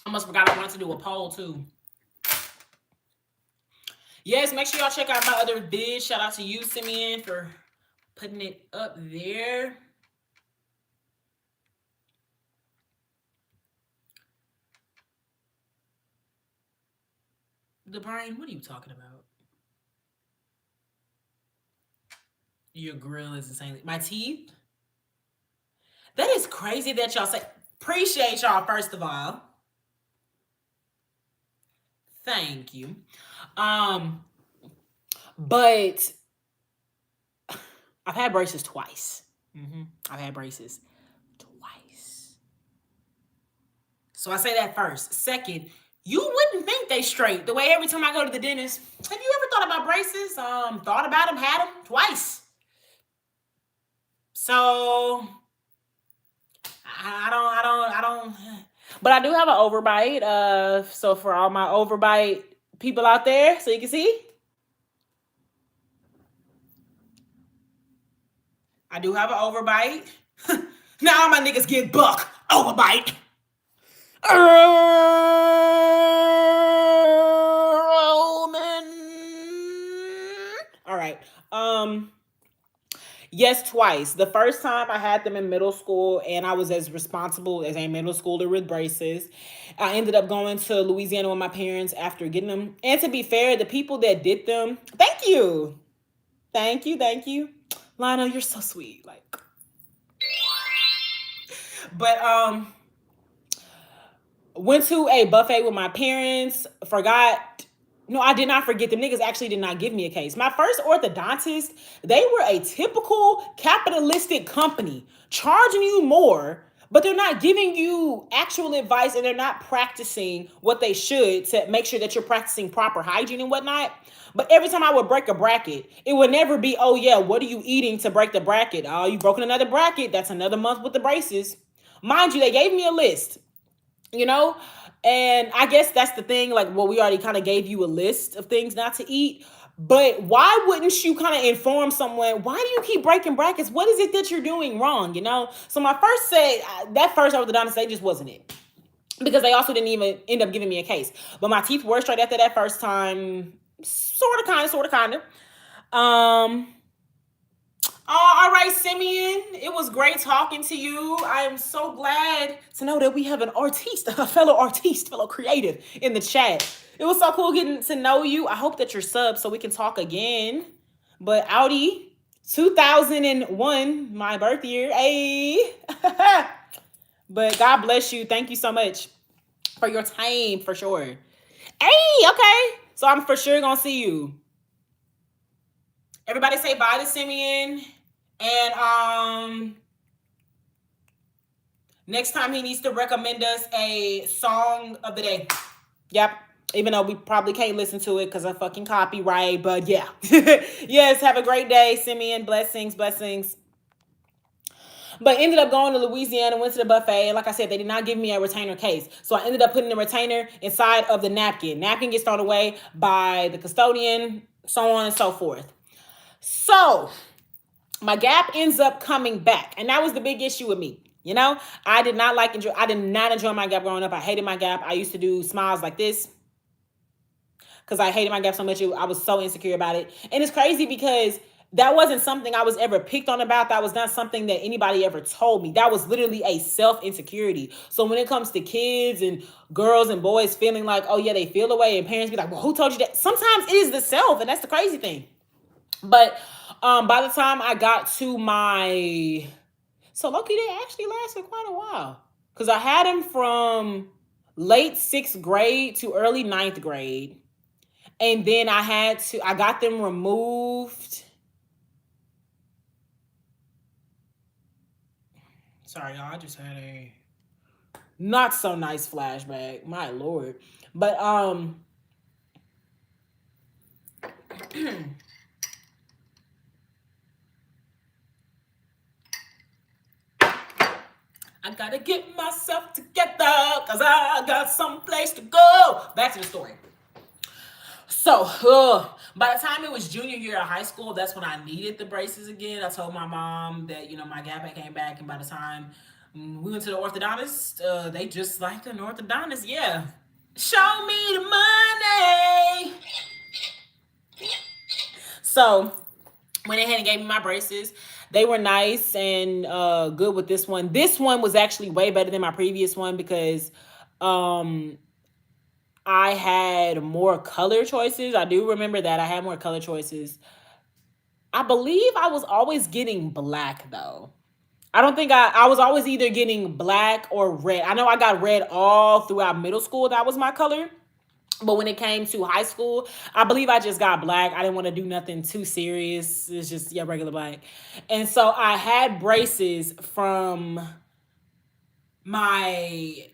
Speaker 1: almost forgot I wanted to do a poll too. Yes, make sure y'all check out my other vid. Shout out to you, Simeon, for putting it up there. The brain, what are you talking about? Your grill is insane. My teeth? That is crazy that y'all say. Appreciate y'all, first of all. Thank you. But I've had braces twice. I've had braces twice. So I say that first. Second, you wouldn't think they straight. The way every time I go to the dentist, have you ever thought about braces? Thought about them, had them twice. So I don't. But I do have an overbite. So for all my overbite people out there, so you can see, I do have an overbite. Now all my niggas get buck overbite. All right. Yes, twice. The first time I had them in middle school, and I was as responsible as a middle schooler with braces. I ended up going to Louisiana with my parents after getting them. And to be fair, the people that did them, thank you. Lionel, you're so sweet. Like, but went to a buffet with my parents, forgot. No, I did not forget. Them niggas actually did not give me a case. My first orthodontist, they were a typical capitalistic company, charging you more, but they're not giving you actual advice and they're not practicing what they should to make sure that you're practicing proper hygiene and whatnot. But every time I would break a bracket, it would never be, oh yeah, what are you eating to break the bracket? Oh, you broken another bracket. That's another month with the braces. Mind you, they gave me a list. You know, and I guess that's the thing, like, well, we already kind of gave you a list of things not to eat, but why wouldn't you kind of inform someone, why do you keep breaking brackets? What is it that you're doing wrong, you know? So my first say, that first orthodontist, they just wasn't it, because they also didn't even end up giving me a case. But my teeth were straight after that first time, sort of kind of. All right, Simeon, it was great talking to you. I am so glad to know that we have an artiste, a fellow artiste, fellow creative in the chat. It was so cool getting to know you. I hope that you're subbed so we can talk again. But Audi, 2001, my birth year. Hey. But God bless you. Thank you so much for your time, for sure. Hey, okay. So I'm for sure going to see you. Everybody say bye to Simeon. And Next time he needs to recommend us a song of the day. Yep. Even though we probably can't listen to it because of fucking copyright. But yeah. Yes, have a great day, Simeon. Blessings, blessings. But ended up going to Louisiana, went to the buffet, and like I said, they did not give me a retainer case. So I ended up putting the retainer inside of the napkin. Napkin gets thrown away by the custodian, so on and so forth. So my gap ends up coming back, and that was the big issue with me. You know, I did not enjoy my gap growing up. I hated my gap. I used to do smiles like this because I hated my gap so much. I was so insecure about it. And it's crazy because that wasn't something I was ever picked on about. That was not something that anybody ever told me. That was literally a self-insecurity. So when it comes to kids and girls and boys feeling like, oh yeah, they feel away, and parents be like, well, who told you that? Sometimes it is the self, and that's the crazy thing. But by the time I got to my... So Loki, they actually lasted quite a while. Because I had him from late 6th grade to early 9th grade. And then I got them removed. Sorry, y'all, I just had a not so nice flashback. My Lord. But I gotta get myself together because I got someplace to go. Back to the story. So, by the time it was junior year of high school, that's when I needed the braces again. I told my mom that, my gap had came back, and by the time we went to the orthodontist, they just like an orthodontist. Yeah. Show me the money. So, went ahead and gave me my braces. They were nice and good with this one. This one was actually way better than my previous one because I had more color choices. I do remember that I had more color choices. I believe I was always getting black though. I don't think I was always either getting black or red. I know I got red all throughout middle school. That was my color. But when it came to high school, I believe I just got black. I didn't want to do nothing too serious. It's just, yeah, regular black. And so I had braces from my...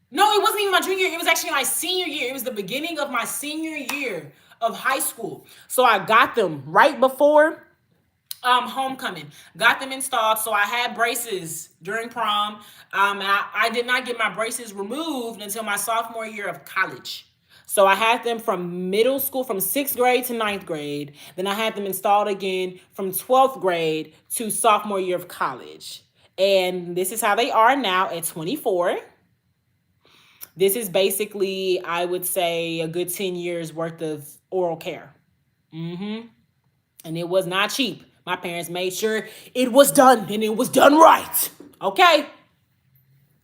Speaker 1: No, it wasn't even my junior year. It was actually my senior year. It was the beginning of my senior year of high school. So I got them right before homecoming. Got them installed. So I had braces during prom. I did not get my braces removed until my sophomore year of college. So I had them from middle school, from 6th grade to 9th grade. Then I had them installed again from 12th grade to sophomore year of college. And this is how they are now at 24. This is basically, I would say, a good 10 years worth of oral care. And it was not cheap. My parents made sure it was done, and it was done right. Okay?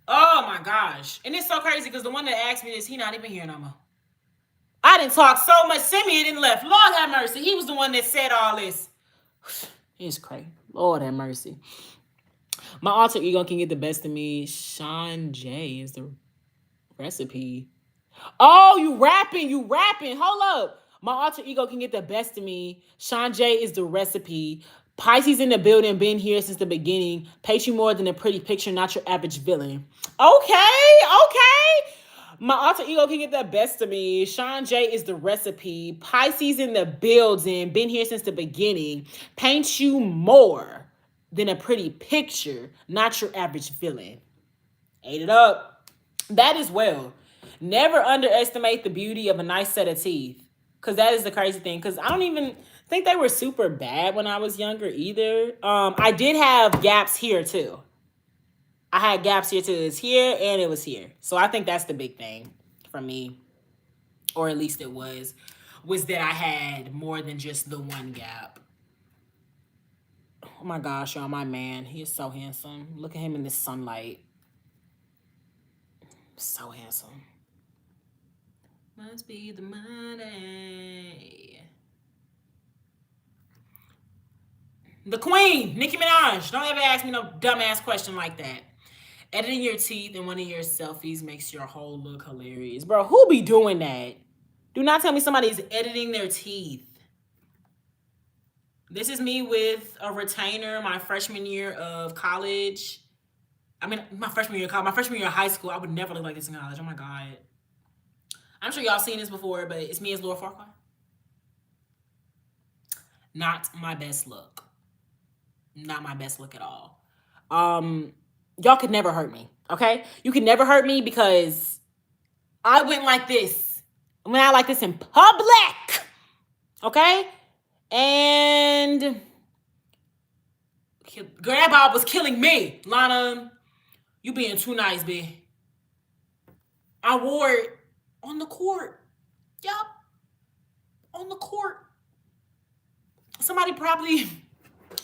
Speaker 1: Oh my gosh. And it's so crazy because the one that asked me this, he not even here no more. I didn't talk so much. Simeon didn't left. Lord have mercy. He was the one that said all this. It's crazy. Lord have mercy. My alter ego can get the best of me. Sean J is the recipe. Oh, you rapping. Hold up. My alter ego can get the best of me. Sean J is the recipe. Pisces in the building, been here since the beginning. Paint you more than a pretty picture, not your average villain. Okay. My alter ego can get the best of me. Sean J is the recipe. Pisces in the building, been here since the beginning. Paint you more than a pretty picture, not your average villain. Ate it up. That as well. Never underestimate the beauty of a nice set of teeth. Because that is the crazy thing. Because I don't even think they were super bad when I was younger either. I did have gaps here too. I had gaps here too. It's here and it was here. So I think that's the big thing for me. Or at least it was that I had more than just the one gap. Oh my gosh, y'all, my man. He is so handsome. Look at him in the sunlight. So handsome. Must be the money. The queen, Nicki Minaj. Don't ever ask me no dumbass question like that. Editing your teeth in one of your selfies makes your whole look hilarious. Bro, who be doing that? Do not tell me somebody's editing their teeth. This is me with a retainer my freshman year of college. I mean, my freshman year of college, my freshman year of high school, I would never look like this in college. Oh my God. I'm sure y'all seen this before, but it's me as Laura Farquhar. Not my best look. Not my best look at all. Y'all could never hurt me, okay? You could never hurt me because I went like this. I went out like this in public, okay? And Grab Bob was killing me. Lana, you being too nice, B. I wore it on the court. Yup. On the court. Somebody probably,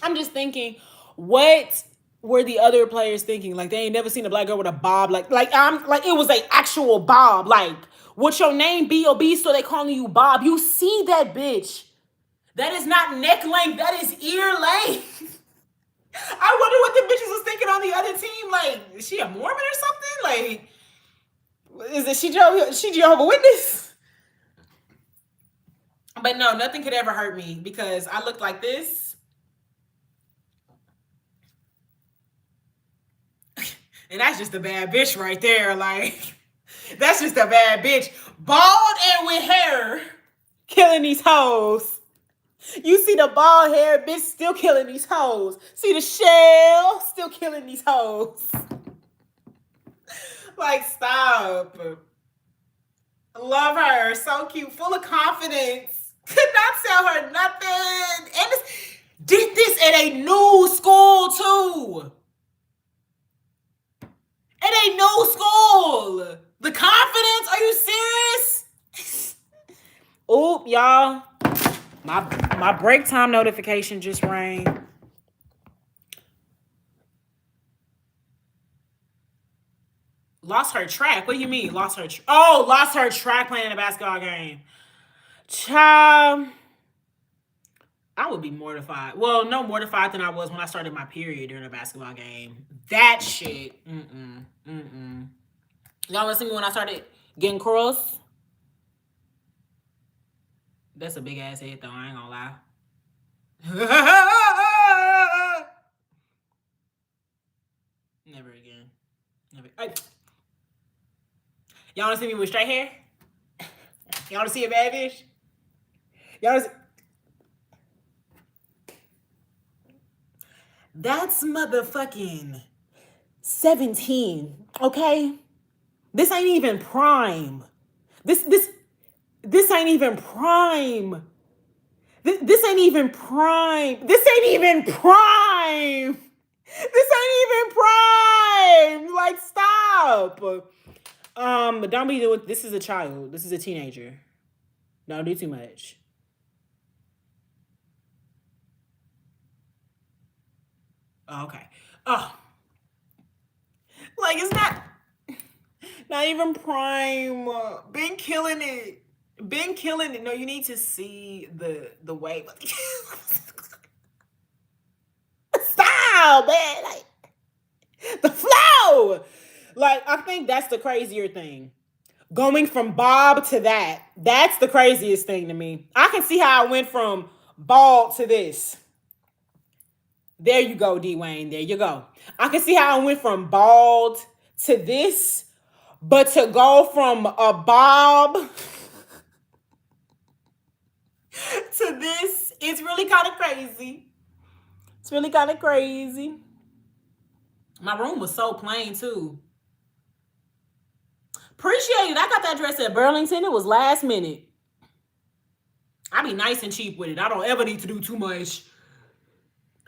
Speaker 1: I'm just thinking, what were the other players thinking? Like, they ain't never seen a black girl with a bob. Like I'm like, it was an actual bob. Like, what's your name, B.O.B., so they calling you Bob. You see that bitch. That is not neck length. That is ear length. I wonder what the bitches was thinking on the other team. Like, is she a Mormon or something? Like, is it she Jehovah's Witness? But no, nothing could ever hurt me because I looked like this. And that's just a bad bitch right there. Like, that's just a bad bitch. Bald and with hair. Killing these hoes. You see the bald hair bitch still killing these hoes. See the shell still killing these hoes. Like, stop. Love her. So cute. Full of confidence. Could not tell her nothing. And did this at a new school, too. At a new school. The confidence? Are you serious? Oop, y'all. My break time notification just rang. Lost her track. What do you mean? Lost her track playing in a basketball game. Child, I would be mortified. Well, no mortified than I was when I started my period during a basketball game. That shit. Y'all want to see me when I started getting cross? That's a big ass head though. I ain't gonna lie. Never again. Never. Y'all want to see me with straight hair? Y'all want to see a bad bitch? Y'all want to see... That's motherfucking 17, okay? This ain't even prime. This ain't even prime. This ain't even prime. This ain't even prime. This ain't even prime. Like, stop. But don't be doing. This is a child. This is a teenager. Don't do too much. Oh, okay. Oh, like, it's not even prime. Been killing it. Been killing it. No, you need to see the way. Stop, man. Like, the flow. Like, I think that's the crazier thing. Going from Bob to that. That's the craziest thing to me. I can see how I went from bald to this. There you go, D-Wayne. There you go. I can see how I went from bald to this, but to go from a bob to this, it's really kind of crazy. It's really kind of crazy. My room was so plain, too. Appreciate it. I got that dress at Burlington. It was last minute. I be nice and cheap with it. I don't ever need to do too much.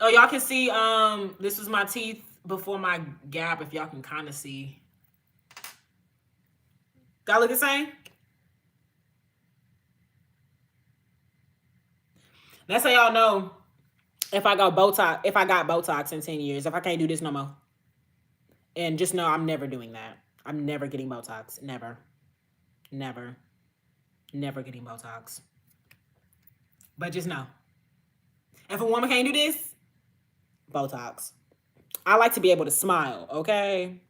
Speaker 1: Oh, y'all can see, this was my teeth before my gap, if y'all can kind of see. Do I look the same? That's how y'all know if I got Botox in 10 years, if I can't do this no more. And just know I'm never doing that. I'm never getting Botox. Never. Never. Never getting Botox. But just know, if a woman can't do this, Botox. I like to be able to smile, okay?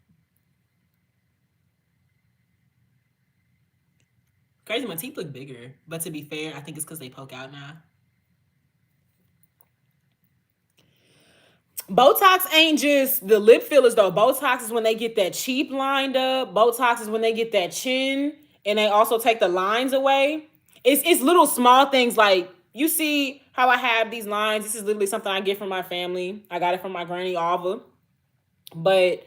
Speaker 1: Crazy, my teeth look bigger. But to be fair, I think it's because they poke out now. Botox ain't just the lip fillers though. Botox is when they get that cheek lined up. Botox is when they get that chin and they also take the lines away. It's little small things like you see how I have these lines. This is literally something I get from my family. I got it from my granny Alva. But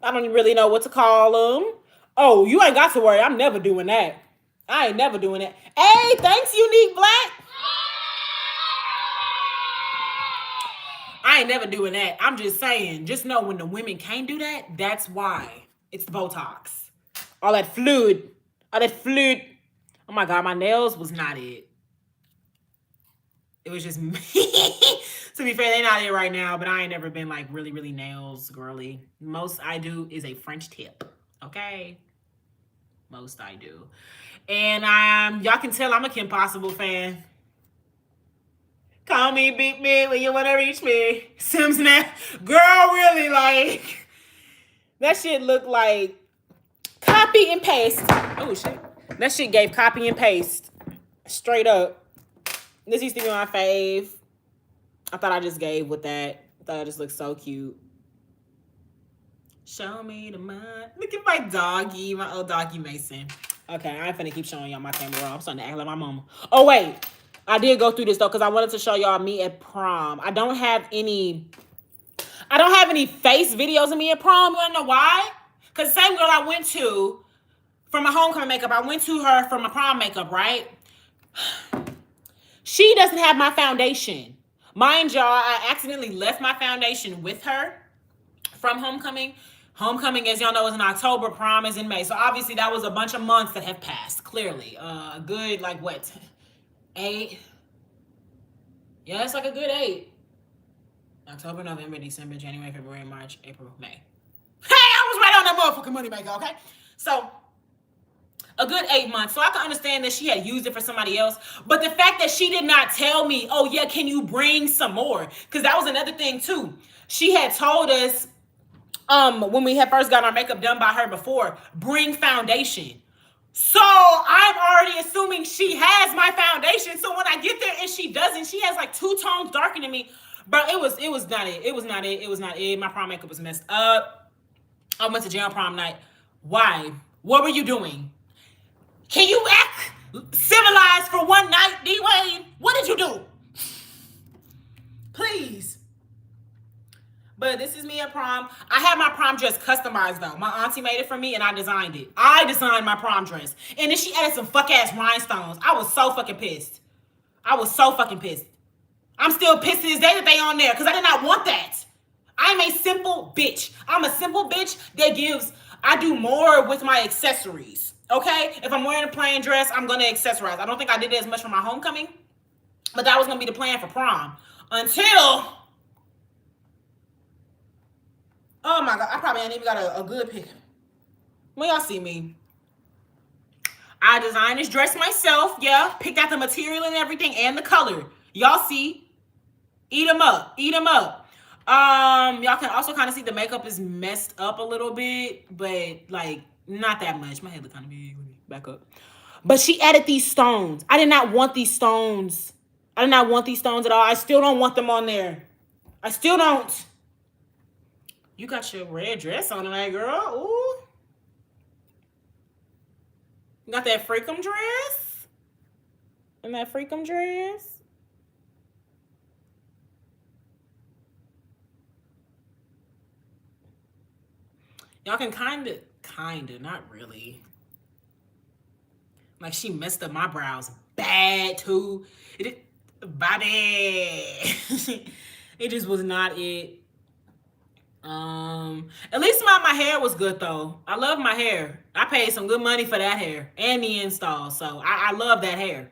Speaker 1: I don't really know what to call them. Oh, you ain't got to worry. I'm never doing that. I ain't never doing that. Hey, thanks, Unique Black. I ain't never doing that. I'm just saying, just know when the women can't do that, that's why. It's Botox. All that fluid. All that fluid. Oh my God, my nails was not it. It was just me. To be fair, they're not it right now, but I ain't never been like really, really nails girly. Most I do is a French tip. Okay? Most I do. And y'all can tell I'm a Kim Possible fan. Call me, beat me when you want to reach me. Sims now. Girl, really, like, that shit looked like copy and paste. Oh, shit. That shit gave copy and paste. Straight up. This used to be my fave. I thought I just gave with that. I thought it just looked so cute. Show me the mind. Look at my doggy, my old doggy Mason. Okay, I ain't finna keep showing y'all my camera roll. I'm starting to act like my mama. Oh, wait. I did go through this, though, because I wanted to show y'all me at prom. I don't have any face videos of me at prom. You wanna know why? Because the same girl I went to for my homecoming makeup, I went to her for my prom makeup, right? She doesn't have my foundation. Mind y'all, I accidentally left my foundation with her from homecoming. Homecoming, as y'all know, is in October. Prom is in May. So obviously that was a bunch of months that have passed, clearly. Good, like what? 8? Yeah, it's like a good 8. October, November, December, January, February, March, April, May. Hey, I was right on that motherfucking money maker, okay? So, a good 8 months. So I can understand that she had used it for somebody else. But the fact that she did not tell me, oh yeah, can you bring some more? Because that was another thing too. She had told us, when we had first gotten our makeup done by her before, bring foundation. So I'm already assuming she has my foundation. So when I get there and she doesn't, she has like 2 tones darker than me. But it was not it. It was not it. It was not it. My prom makeup was messed up. I went to jail prom night. Why? What were you doing? Can you act civilized for one night, D-Wayne? What did you do? Please. But this is me at prom. I had my prom dress customized, though. My auntie made it for me, and I designed it. I designed my prom dress. And then she added some fuck-ass rhinestones. I was so fucking pissed. I'm still pissed to this day that they on there, because I did not want that. I'm a simple bitch. I'm a simple bitch that I do more with my accessories. Okay? If I'm wearing a plain dress, I'm going to accessorize. I don't think I did it as much for my homecoming, but that was going to be the plan for prom. Until... Oh my God, I probably ain't even got a good pick. Well, y'all see me. I designed this dress myself, yeah. Picked out the material and everything and the color. Y'all see. Eat them up. Eat them up. Y'all can also kind of see the makeup is messed up a little bit, but like not that much. My head look kind of big. Back up. But she added these stones. I did not want these stones. I did not want these stones at all. I still don't want them on there. I still don't. You got your red dress on tonight, girl. Ooh. You got that freakum dress? And that freakum dress? Y'all can kinda, not really. Like she messed up my brows bad too. Body. It just was not it. At least my hair was good though. I love my hair. I paid some good money for that hair and the install, so I love that hair.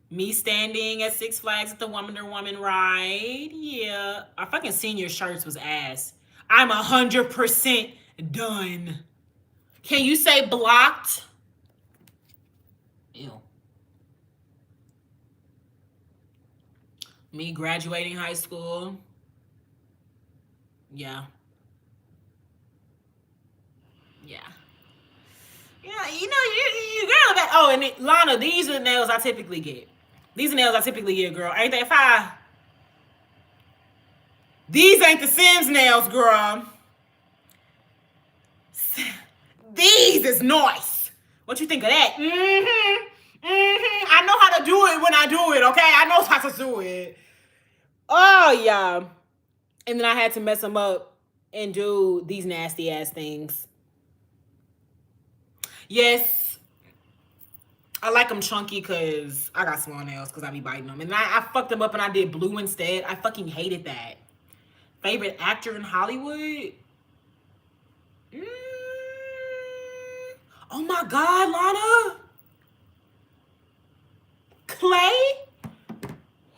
Speaker 1: Me standing at Six Flags at the Wonder Woman ride. Yeah, our fucking senior shirts was ass. I'm 100% done. Can you say blocked? Ew. Me graduating high school. Yeah. Yeah. Yeah, you girl that. Oh, and Lana, these are the nails I typically get. These are nails I typically get, girl. Ain't they fire? These ain't the Sims nails, girl. These is nice. What you think of that? I know how to do it when I do it, okay? I know how to do it. Oh, yeah. And then I had to mess them up and do these nasty ass things. Yes, I like them chunky because I got small nails because I be biting them. And I fucked them up and I did blue instead. I fucking hated that. Favorite actor in Hollywood? Oh my God, Lana. Clay?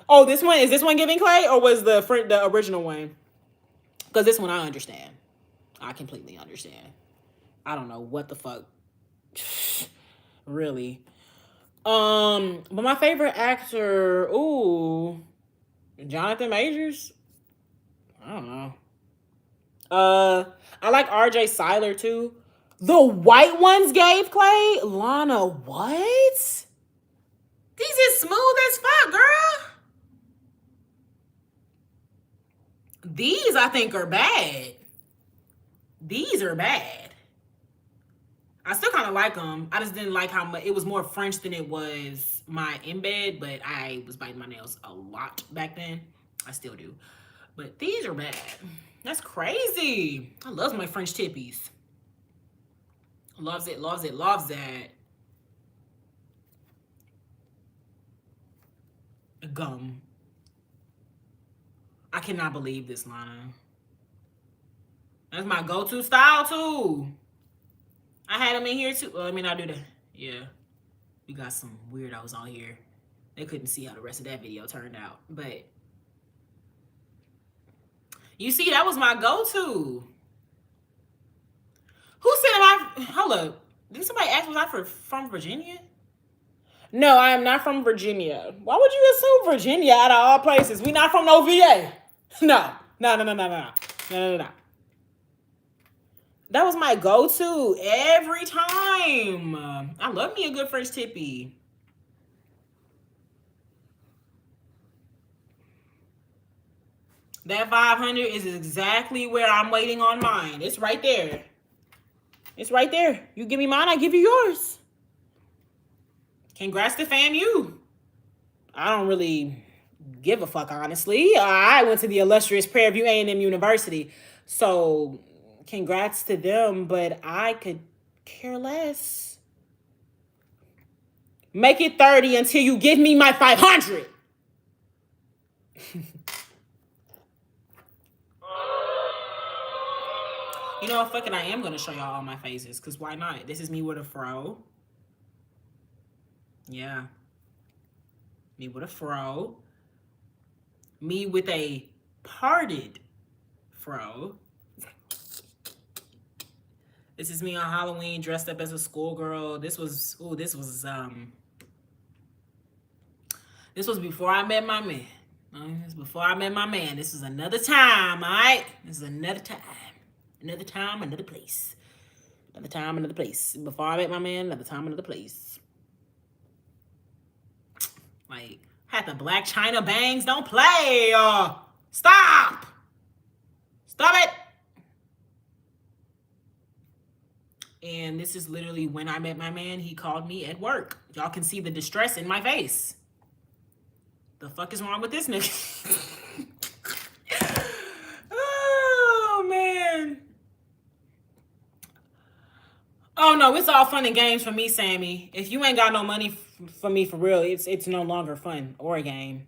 Speaker 1: Oh, this one, is this one giving Clay or was the original one? Because this one I understand. I completely understand. I don't know what the fuck. Really. But my favorite actor, Jonathan Majors. I don't know. I like RJ Cyler too. The white ones gave Clay. Lana, what? These is smooth as fuck, girl. These I think are bad. These are bad. I still kind of like them. I just didn't like how much it was more French than it was my embed, but I was biting my nails a lot back then. I still do. But these are bad. That's crazy. I love my French tippies. Loves it, loves it, loves that. Gum. I cannot believe this, Lana. That's my go-to style, too. I had them in here, too. Well, let me not do that. Yeah. We got some weirdos on here. They couldn't see how the rest of that video turned out. But you see, that was my go-to. Who said hold up. Did somebody ask was I from Virginia? No, I am not from Virginia. Why would you assume Virginia out of all places? We not from no VA. No. That was my go-to every time. I love me a good French tippy. That 500 is exactly where I'm waiting on mine. It's right there. It's right there. You give me mine, I give you yours. Congrats to FAMU. I don't really give a fuck, honestly. I went to the illustrious Prairie View A&M University. So, congrats to them, but I could care less. Make it 30 until you give me my 500. You know what, fuck it, I am going to show y'all all my phases, because why not? This is me with a fro. Yeah. Me with a fro. Me with a parted fro. This is me on Halloween dressed up as a schoolgirl. This was before I met my man. This was before I met my man. This is another time, all right? This is another time. Another time, another place. Another time, another place. Before I met my man, another time, another place. Like, had the Black China bangs. Don't play. Stop. Stop it. And this is literally when I met my man. He called me at work. Y'all can see the distress in my face. The fuck is wrong with this nigga? Oh, man. Oh, no, it's all fun and games for me, Sammy. If you ain't got no money for me for real, it's no longer fun or a game.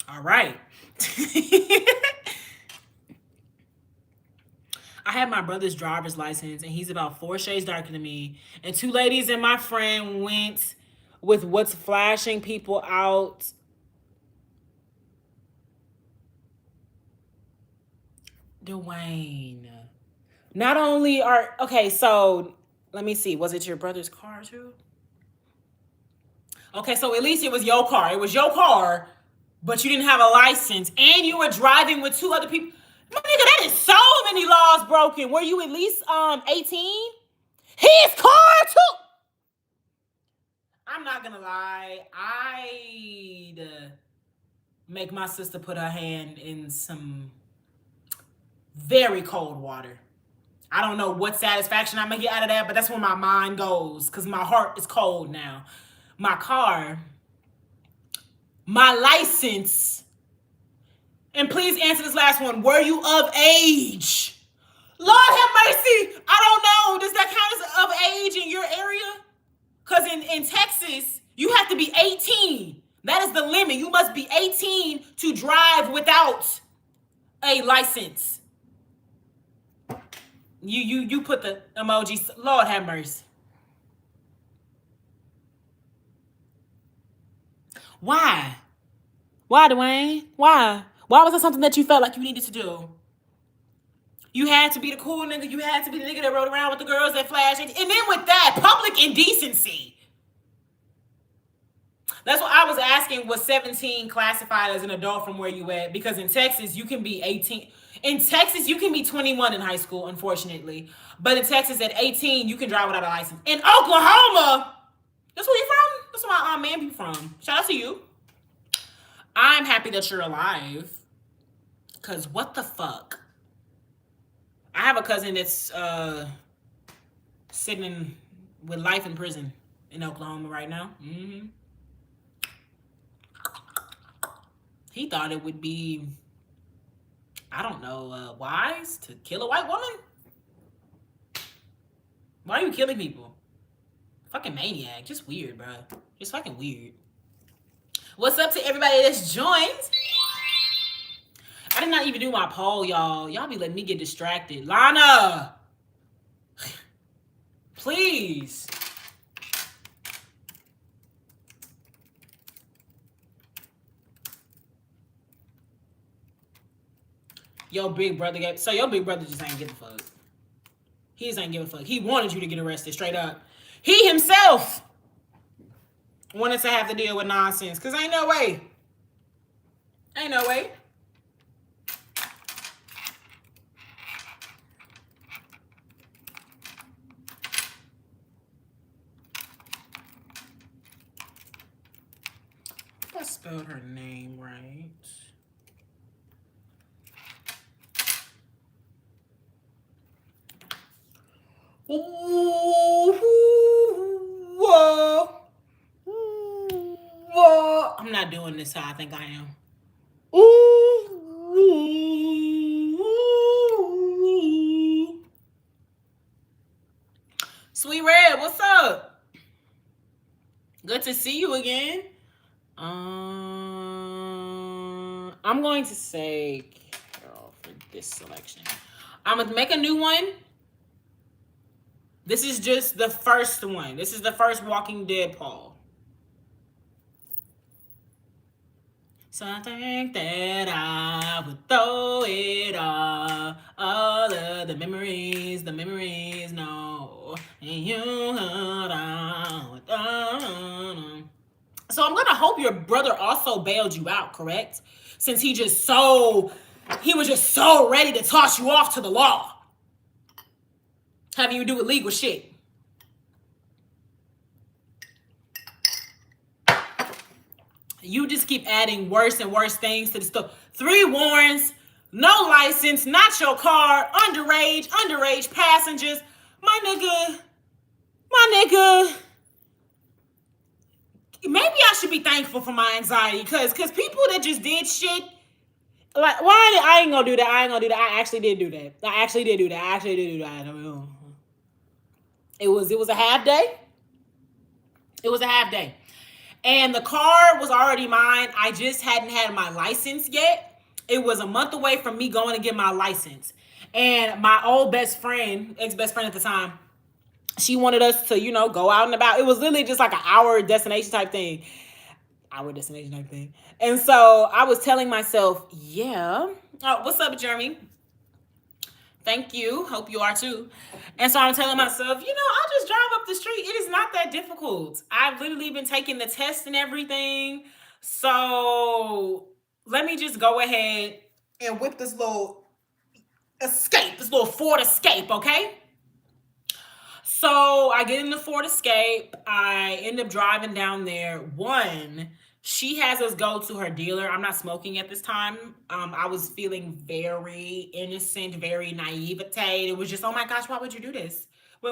Speaker 1: All right. I have my brother's driver's license, and he's about 4 shades darker than me. And 2 ladies and my friend went with what's flashing people out. Dwayne. Not only are... Okay, so let me see. Was it your brother's car, too? Okay, so at least it was your car. It was your car, but you didn't have a license, and you were driving with 2 other people. My nigga, that is so many laws broken. Were you at least 18? His car too. I'm not gonna lie. I'd make my sister put her hand in some very cold water. I don't know what satisfaction I'm gonna get out of that, but that's where my mind goes because my heart is cold now. My car, my license, and please answer this last one. Were you of age? Lord have mercy. I don't know. Does that count as of age in your area? Because in Texas, you have to be 18. That is the limit. You must be 18 to drive without a license. You put the emojis. Lord have mercy. Why? Why, Dwayne? Why? Why was it something that you felt like you needed to do? You had to be the cool nigga. You had to be the nigga that rode around with the girls that flash. And then with that, public indecency. That's what I was asking. Was 17 classified as an adult from where you at? Because in Texas, you can be 18. In Texas, you can be 21 in high school, unfortunately. But in Texas, at 18, you can drive without a license. In Oklahoma, that's where you from? That's where my aunt man be from. Shout out to you. I'm happy that you're alive. Because what the fuck? I have a cousin that's sitting with life in prison in Oklahoma right now. Mm-hmm. He thought it would be, I don't know, wise to kill a white woman? Why are you killing people? Fucking maniac. Just weird, bro. Just fucking weird. What's up to everybody that's joined? I did not even do my poll, y'all. Y'all be letting me get distracted. Lana! Please. Your big brother so your big brother just ain't give a fuck. He just ain't give a fuck. He wanted you to get arrested, straight up. He himself wanted to have to deal with nonsense. Cause ain't no way. Ain't no way. I spelled her name right. Ooh, whoa. Whoa. I'm not doing this how I think I am. Ooh. Sweet Red, what's up? Good to see you again. I'm going to say Carol for this selection. I'm going to make a new one. This is just the first one. This is the first Walking Dead poll. So I think that I would throw it all of the memories, no. And you So I'm gonna hope your brother also bailed you out, correct? Since he was just so ready to toss you off to the law. Having you do illegal shit. You just keep adding worse and worse things to the stuff. 3 warrants, no license, not your car, underage passengers. My nigga. Maybe I should be thankful for my anxiety, cause people that just did shit, like, why I ain't gonna do that. I actually did do that. It was a half day. And the car was already mine. I just hadn't had my license yet. It was a month away from me going to get my license. And my old best friend, ex-best friend at the time, she wanted us to, go out and about. It was literally just like an hour destination type thing. And so I was telling myself, yeah. Oh, what's up, Jeremy? Thank you. Hope you are too. And so I'm telling myself, I'll just drive up the street. It is not that difficult. I've literally been taking the test and everything. So let me just go ahead and whip this little Ford Escape, okay? So I get in the Ford Escape. I end up driving down there. One, she has us go to her dealer. I'm not smoking at this time. I was feeling very innocent, very naivete. It was just, oh my gosh, why would you do this? We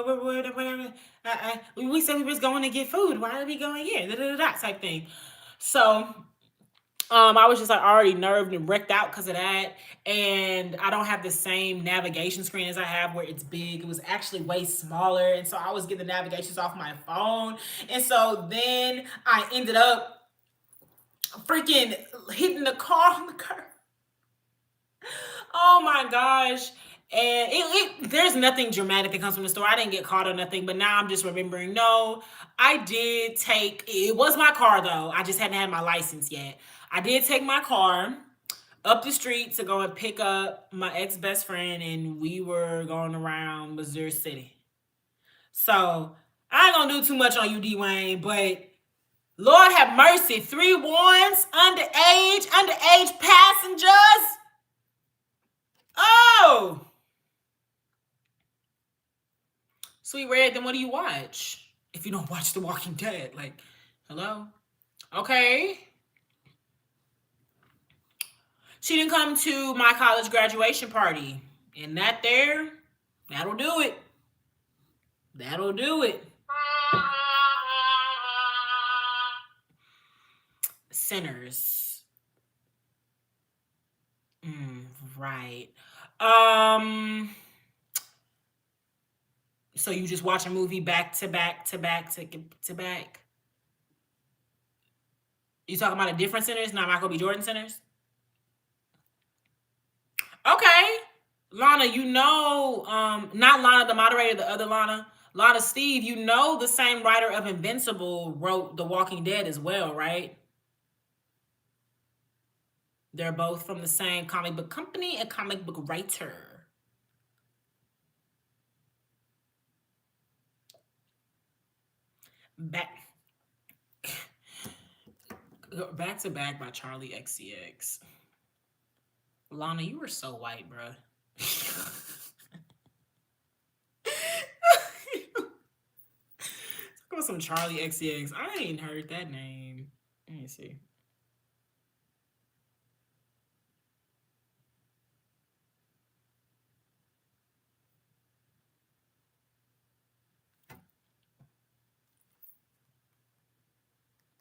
Speaker 1: said we was going to get food. Why are we going here? Da, da, da, da, type thing. So I was just like already nerved and wrecked out because of that. And I don't have the same navigation screen as I have where it's big. It was actually way smaller. And so I was getting the navigations off my phone. And so then I ended up freaking hitting the car on the curb. Oh my gosh. And there's nothing dramatic that comes from the store. I didn't get caught or nothing, but now I'm just remembering. No, I did take it was my car though. I just hadn't had my license yet. I did take my car up the street to go and pick up my ex best friend, and we were going around Missouri City. So I ain't gonna do too much on you, Dwayne, but Lord have mercy, 3 ones, underage passengers. Oh, Sweet Red, then what do you watch? If you don't watch The Walking Dead, like, hello? Okay. She didn't come to my college graduation party. And that'll do it. That'll do it. Sinners. Right. So you just watch a movie back to back to back to back? You talking about a different Sinners, not Michael B. Jordan Sinners? Okay. Lana, not Lana, the moderator, the other Lana. Lana Steve, the same writer of Invincible wrote The Walking Dead as well, right? They're both from the same comic book company and comic book writer. Back to Back by Charlie XCX. Lana, you were so white, bruh. Talk about some Charlie XCX. I ain't heard that name. Let me see.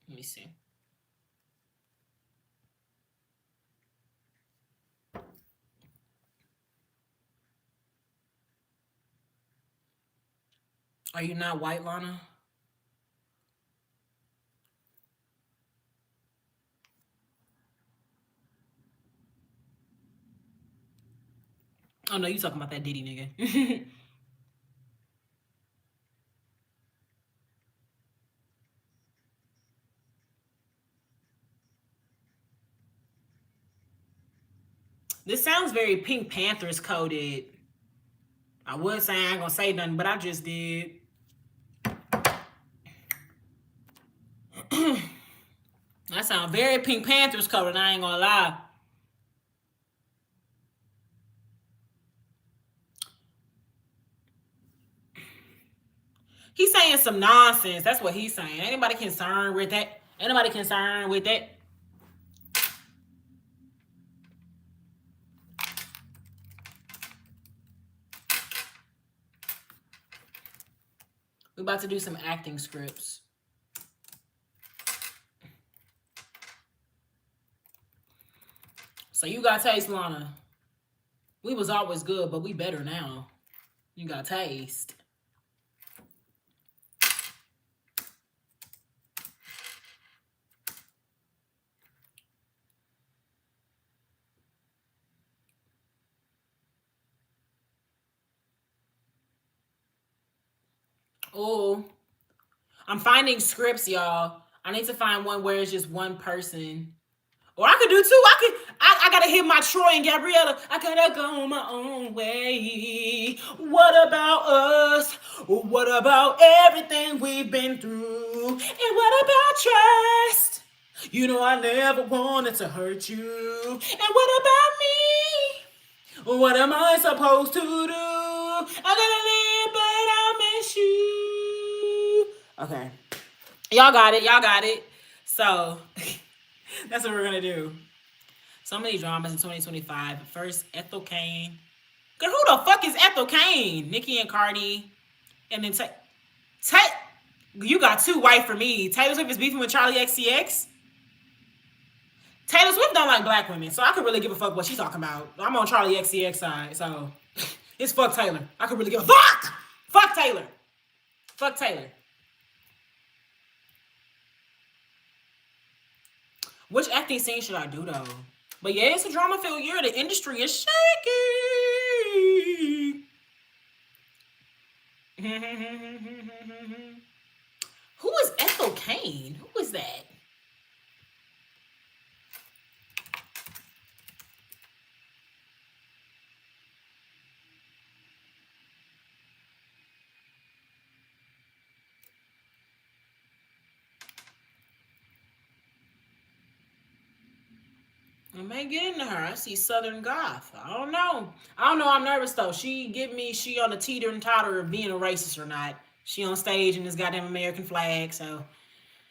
Speaker 1: Let me see. Are you not white, Lana? Oh no, you talking about that Diddy nigga. This sounds very Pink Panthers coded. I would say I ain't gonna say nothing, but I just did. That sounds very Pink Panthers coded, I ain't gonna lie. He's saying some nonsense. That's what he's saying. Anybody concerned with that? Anybody concerned with that? We're about to do some acting scripts. So you got taste, Lana. We was always good, but we better now. You got taste. Oh, I'm finding scripts, y'all. I need to find one where it's just one person. Or I could do two. I gotta hit my Troy and Gabriella. I gotta go my own way. What about us? What about everything we've been through? And what about trust? I never wanted to hurt you. And what about me? What am I supposed to do? I gotta live, but I'll miss get you. Okay. Y'all got it. Y'all got it. So that's what we're gonna do. So many dramas in 2025. First, Ethel Kane. Girl, who the fuck is Ethel Kane? Nicki and Cardi. And then you got too white for me. Taylor Swift is beefing with Charlie XCX. Taylor Swift don't like black women, so I could really give a fuck what she's talking about. I'm on Charlie XCX side, so it's fuck Taylor. I could really give a fuck. Fuck Taylor. Fuck Taylor. Which acting scene should I do though? But yeah, it's a drama-filled year. The industry is shaking. Who is Ethel Kane? Who is that? I may get into her. I see Southern Goth. I don't know. I'm nervous though. She on the teeter and totter of being a racist or not. She on stage in this goddamn American flag, so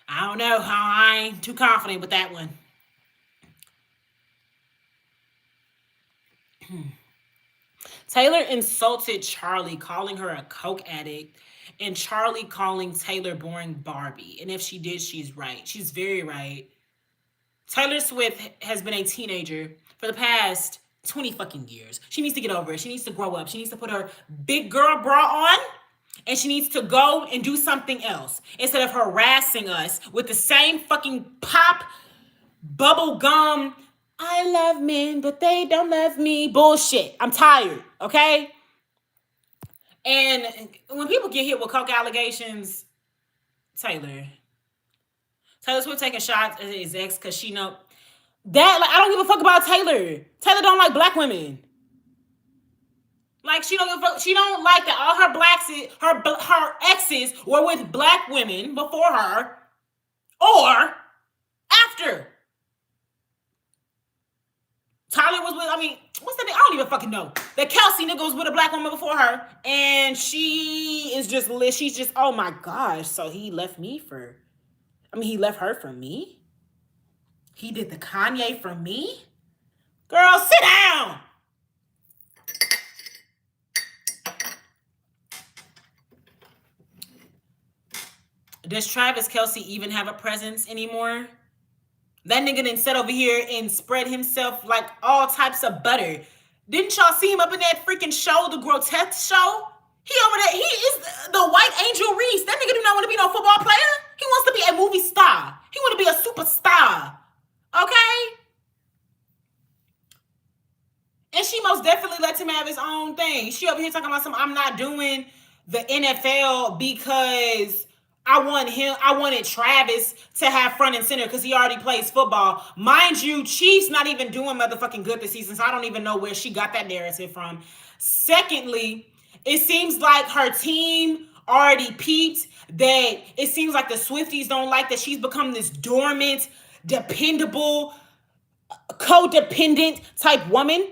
Speaker 1: I don't know. I ain't too confident with that one. Taylor insulted Charlie, calling her a coke addict, and Charlie calling Taylor boring Barbie. And if she did, she's right. She's very right. Taylor Swift has been a teenager for the past 20 fucking years. She needs to get over it. She needs to grow up. She needs to put her big girl bra on, and she needs to go and do something else instead of harassing us with the same fucking pop, bubble gum, I love men, but they don't love me bullshit. I'm tired, okay? And when people get hit with coke allegations, Taylor Swift taking shots at his ex because she know that, like, I don't give a fuck about Taylor. Taylor don't like black women. Like, she don't give a fuck. She don't like that all her exes were with black women before her or after. Tyler was with, what's that name? I don't even fucking know. That Kelsey nigga was with a black woman before her, and she's just, oh my gosh, so he left her for me? He did the Kanye for me? Girl, sit down! Does Travis Kelce even have a presence anymore? That nigga done sat over here and spread himself like all types of butter. Didn't y'all see him up in that freaking show, the Grotesque show? He over there, he is the white Angel Reese. That nigga do not want to be no football player. He wants to be a movie star. He want to be a superstar. Okay? And she most definitely lets him have his own thing. She over here talking about I'm not doing the NFL because I wanted Travis to have front and center because he already plays football. Mind you, Chiefs not even doing motherfucking good this season, so I don't even know where she got that narrative from. Secondly, it seems like her team already peeped that it seems like the Swifties don't like that she's become this dormant, dependable, codependent type woman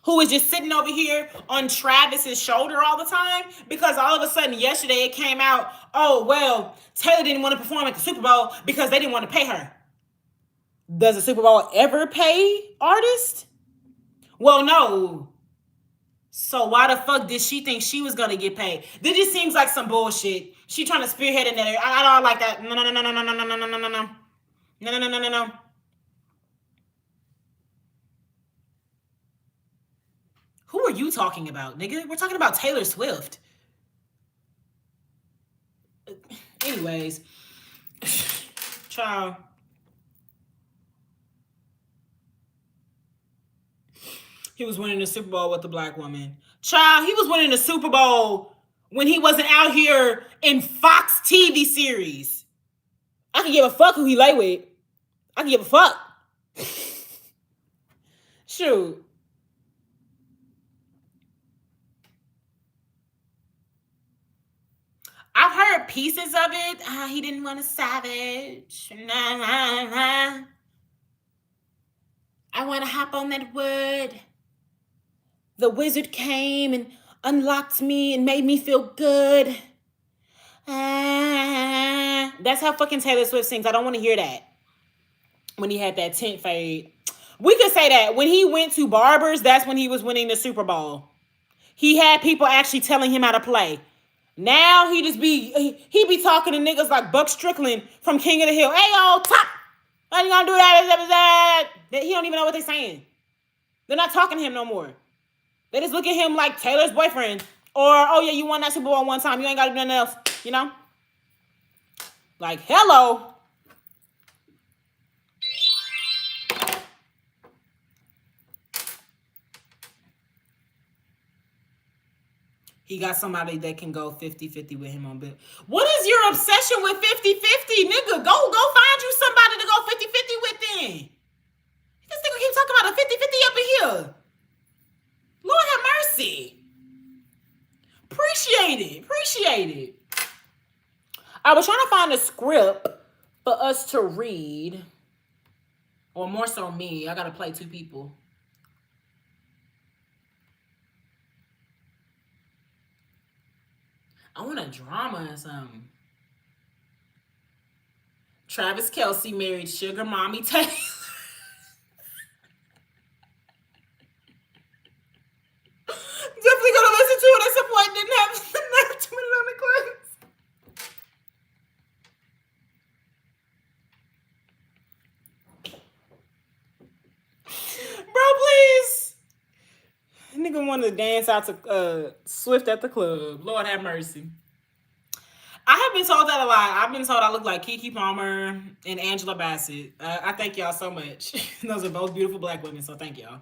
Speaker 1: who is just sitting over here on Travis's shoulder all the time, because all of a sudden yesterday it came out, oh, well, Taylor didn't want to perform at the Super Bowl because they didn't want to pay her. Does the Super Bowl ever pay artists? Well, no. So why the fuck did she think she was going to get paid? This just seems like some bullshit. She trying to spearhead in there. I don't like that. No. Who are you talking about, nigga? We're talking about Taylor Swift. Anyways, child. He was winning the Super Bowl with the black woman. Child, he was winning the Super Bowl when he wasn't out here in Fox TV series. I can give a fuck who he lay with. I can give a fuck. Shoot. I've heard pieces of it. He didn't want a savage. I want to hop on that wood. The wizard came and unlocked me and made me feel good. That's how fucking Taylor Swift sings. I don't want to hear that. When he had that tint fade. We could say that when he went to barbers, that's when he was winning the Super Bowl. He had people actually telling him how to play. Now he just be talking to niggas like Buck Strickland from King of the Hill. Hey, yo, top. How you gonna do that? He don't even know what they're saying. They're not talking to him no more. They just look at him like Taylor's boyfriend. Or, oh yeah, you won that Super Bowl one time. You ain't got to do nothing else. You know? Like, hello. He got somebody that can go 50-50 with him on bill. What is your obsession with 50-50, nigga? Go find you somebody to go 50-50 with then. This nigga keep talking about a 50-50 up in here. Lord have mercy. Appreciate it. I was trying to find a script for us to read. Or more so me. I gotta play two people. I want a drama or something. Travis Kelce married Sugar Mommy Taylor. Definitely gonna listen to it at some point. Didn't have the nerve to put it on the class. Bro, please. Nigga wanted to dance out to Swift at the club. Lord have mercy. I have been told that a lot. I've been told I look like Keke Palmer and Angela Bassett. I thank y'all so much. Those are both beautiful black women, so thank y'all.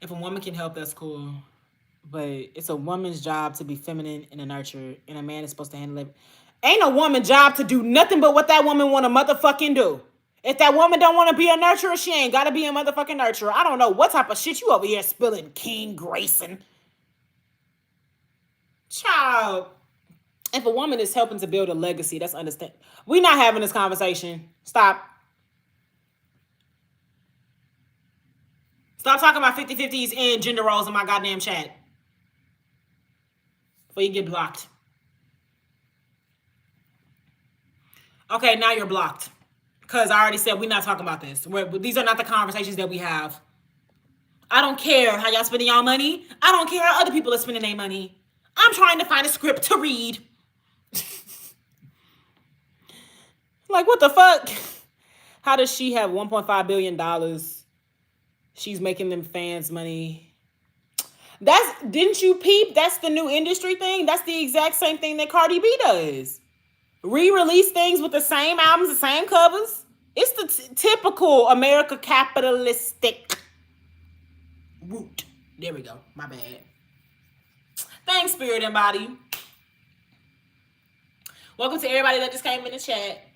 Speaker 1: If a woman can help, that's cool. But it's a woman's job to be feminine and a nurturer, and a man is supposed to handle it. Ain't a woman's job to do nothing but what that woman want to motherfucking do. If that woman don't want to be a nurturer, she ain't got to be a motherfucking nurturer. I don't know what type of shit you over here spilling, King Grayson. Child. If a woman is helping to build a legacy, that's understand. We not having this conversation. Stop. Stop talking about 50-50s and gender roles in my goddamn chat. Before you get blocked. Okay, now you're blocked. Because I already said we're not talking about this. These are not the conversations that we have. I don't care how y'all spending y'all money. I don't care how other people are spending their money. I'm trying to find a script to read. Like, what the fuck? How does she have $1.5 billion? She's making them fans money. Didn't you peep? That's the new industry thing. That's the exact same thing that Cardi B does. Re-release things with the same albums, the same covers. It's the typical America capitalistic root. There we go. My bad. Thanks, Spirit and Body. Welcome to everybody that just came in the chat.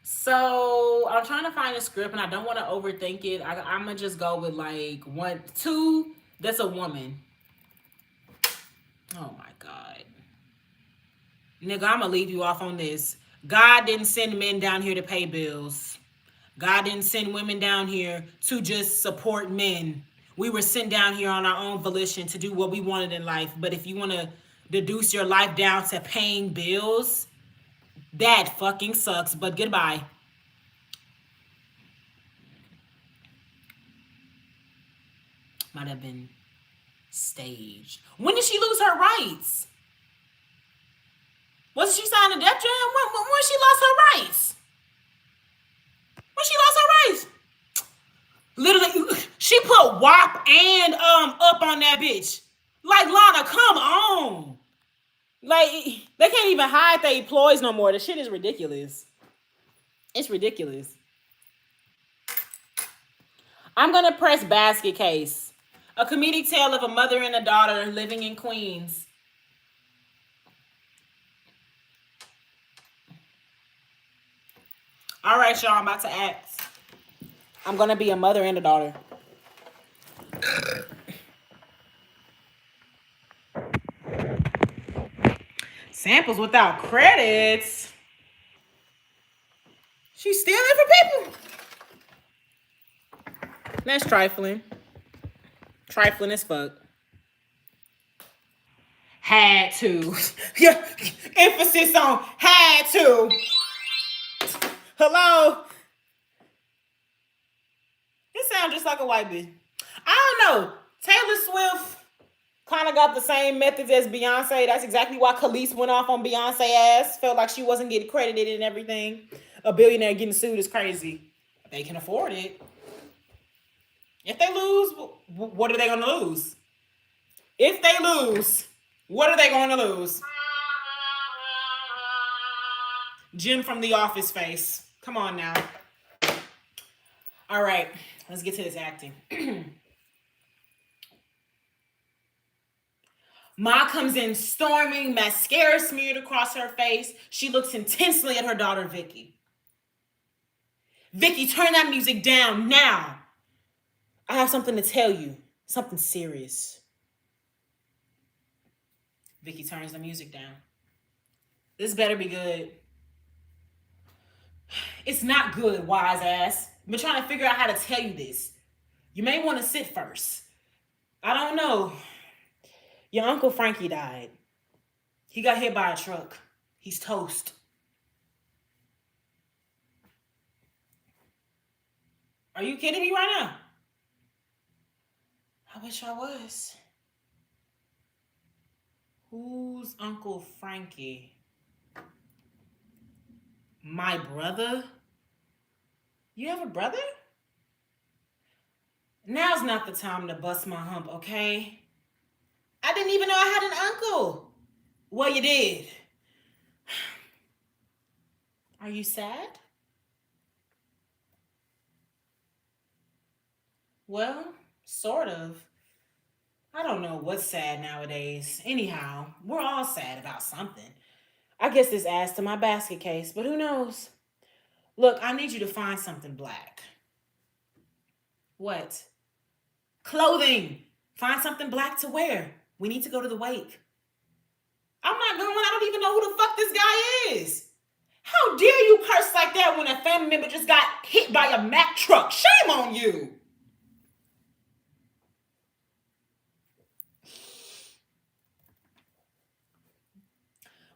Speaker 1: So I'm trying to find a script, and I don't want to overthink it. I'm gonna just go with like 1, 2. That's a woman. Oh my God, nigga, I'm gonna leave you off on this. God didn't send men down here to pay bills. God didn't send women down here to just support men. We were sent down here on our own volition to do what we wanted in life. But if you want to deduce your life down to paying bills, that fucking sucks, but goodbye. Might have been staged. When did she lose her rights? Wasn't she signed to Def Jam? When she lost her rights? When she lost her rights? Literally, she put WAP and up on that bitch. Like, Lana, come on. Like, they can't even hide their employees no more. The shit is ridiculous. It's ridiculous. I'm going to press Basket Case. A comedic tale of a mother and a daughter living in Queens. All right, y'all, I'm about to act. I'm going to be a mother and a daughter. Samples without credits. She's stealing from people. That's trifling. Trifling as fuck. Had to. Yeah, emphasis on had to. Hello? It sounds just like a white bitch. I don't know. Taylor Swift kind of got the same methods as Beyonce. That's exactly why Khalees went off on Beyonce ass. Felt like she wasn't getting credited and everything. A billionaire getting sued is crazy. They can afford it. If they lose, what are they going to lose? If they lose, what are they going to lose? Jim from The Office face. Come on now. All right, let's get to this acting. Ma comes in storming, mascara smeared across her face. She looks intensely at her daughter, Vicky. Vicky, turn that music down now. I have something to tell you. Something serious. Vicky turns the music down. This better be good. It's not good, wise ass. I've been trying to figure out how to tell you this. You may want to sit first. I don't know. Your Uncle Frankie died. He got hit by a truck. He's toast. Are you kidding me right now? I wish I was. Who's Uncle Frankie? My brother? You have a brother? Now's not the time to bust my hump, okay? I didn't even know I had an uncle. Well, you did. Are you sad? Well, sort of. I don't know what's sad nowadays. Anyhow, we're all sad about something. I guess this adds to my basket case, but who knows? Look, I need you to find something black. What? Clothing. Find something black to wear. We need to go to the wake. I'm not going. I don't even know who the fuck this guy is. How dare you curse like that when a family member just got hit by a Mack truck? Shame on you.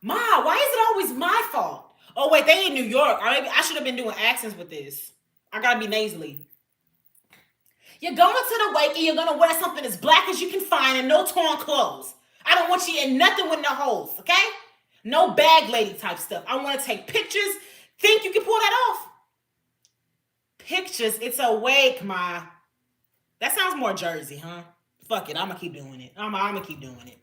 Speaker 1: Ma, why is it always my fault? Oh, wait, they in New York. I should have been doing accents with this. I gotta be nasally. You're going to the wake and you're gonna wear something as black as you can find and no torn clothes. I don't want you in nothing with no holes, okay? No bag lady type stuff. I want to take pictures. Think you can pull that off? Pictures, it's a wake, Ma. That sounds more Jersey, huh? Fuck it, I'm gonna keep doing it. I'm gonna keep doing it.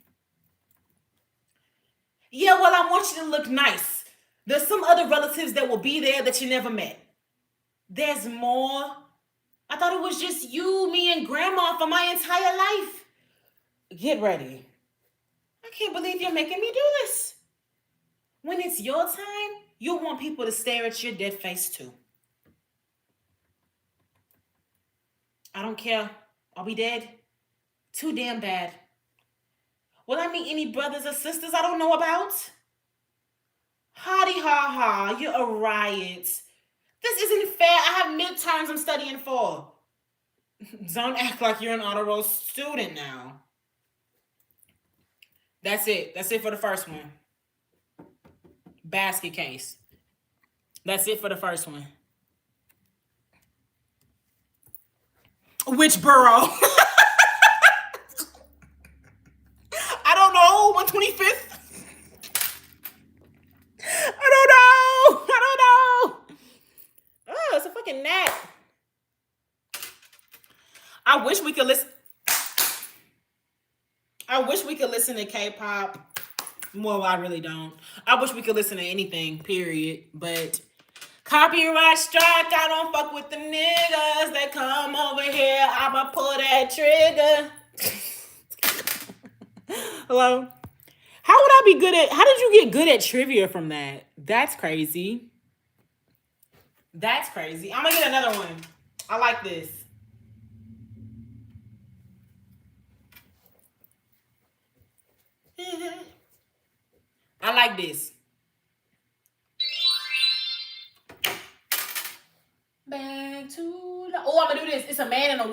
Speaker 1: Yeah, well, I want you to look nice. There's some other relatives that will be there that you never met. There's more. I thought it was just you, me, and Grandma for my entire life. Get ready. I can't believe you're making me do this. When it's your time, you'll want people to stare at your dead face too. I don't care. Are we dead? Too damn bad. Will I meet any brothers or sisters I don't know about? Hotty ha ha, you're a riot. This isn't fair. I have midterms I'm studying for. Don't act like you're an honor roll student now. That's it. That's it for the first one. Basket case. That's it for the first one. Which borough? I don't know. 125th? I don't know. Oh, it's a fucking gnat. I wish we could listen to K-pop. Well, I really don't. I wish we could listen to anything, period. But copyright strike, I don't fuck with the niggas that come over here. I'ma pull that trigger. Hello? How did you get good at trivia from that? That's crazy. That's crazy. I'm gonna get another one. I like this. I like this. Back to the... Oh, I'm gonna do this. It's a man and a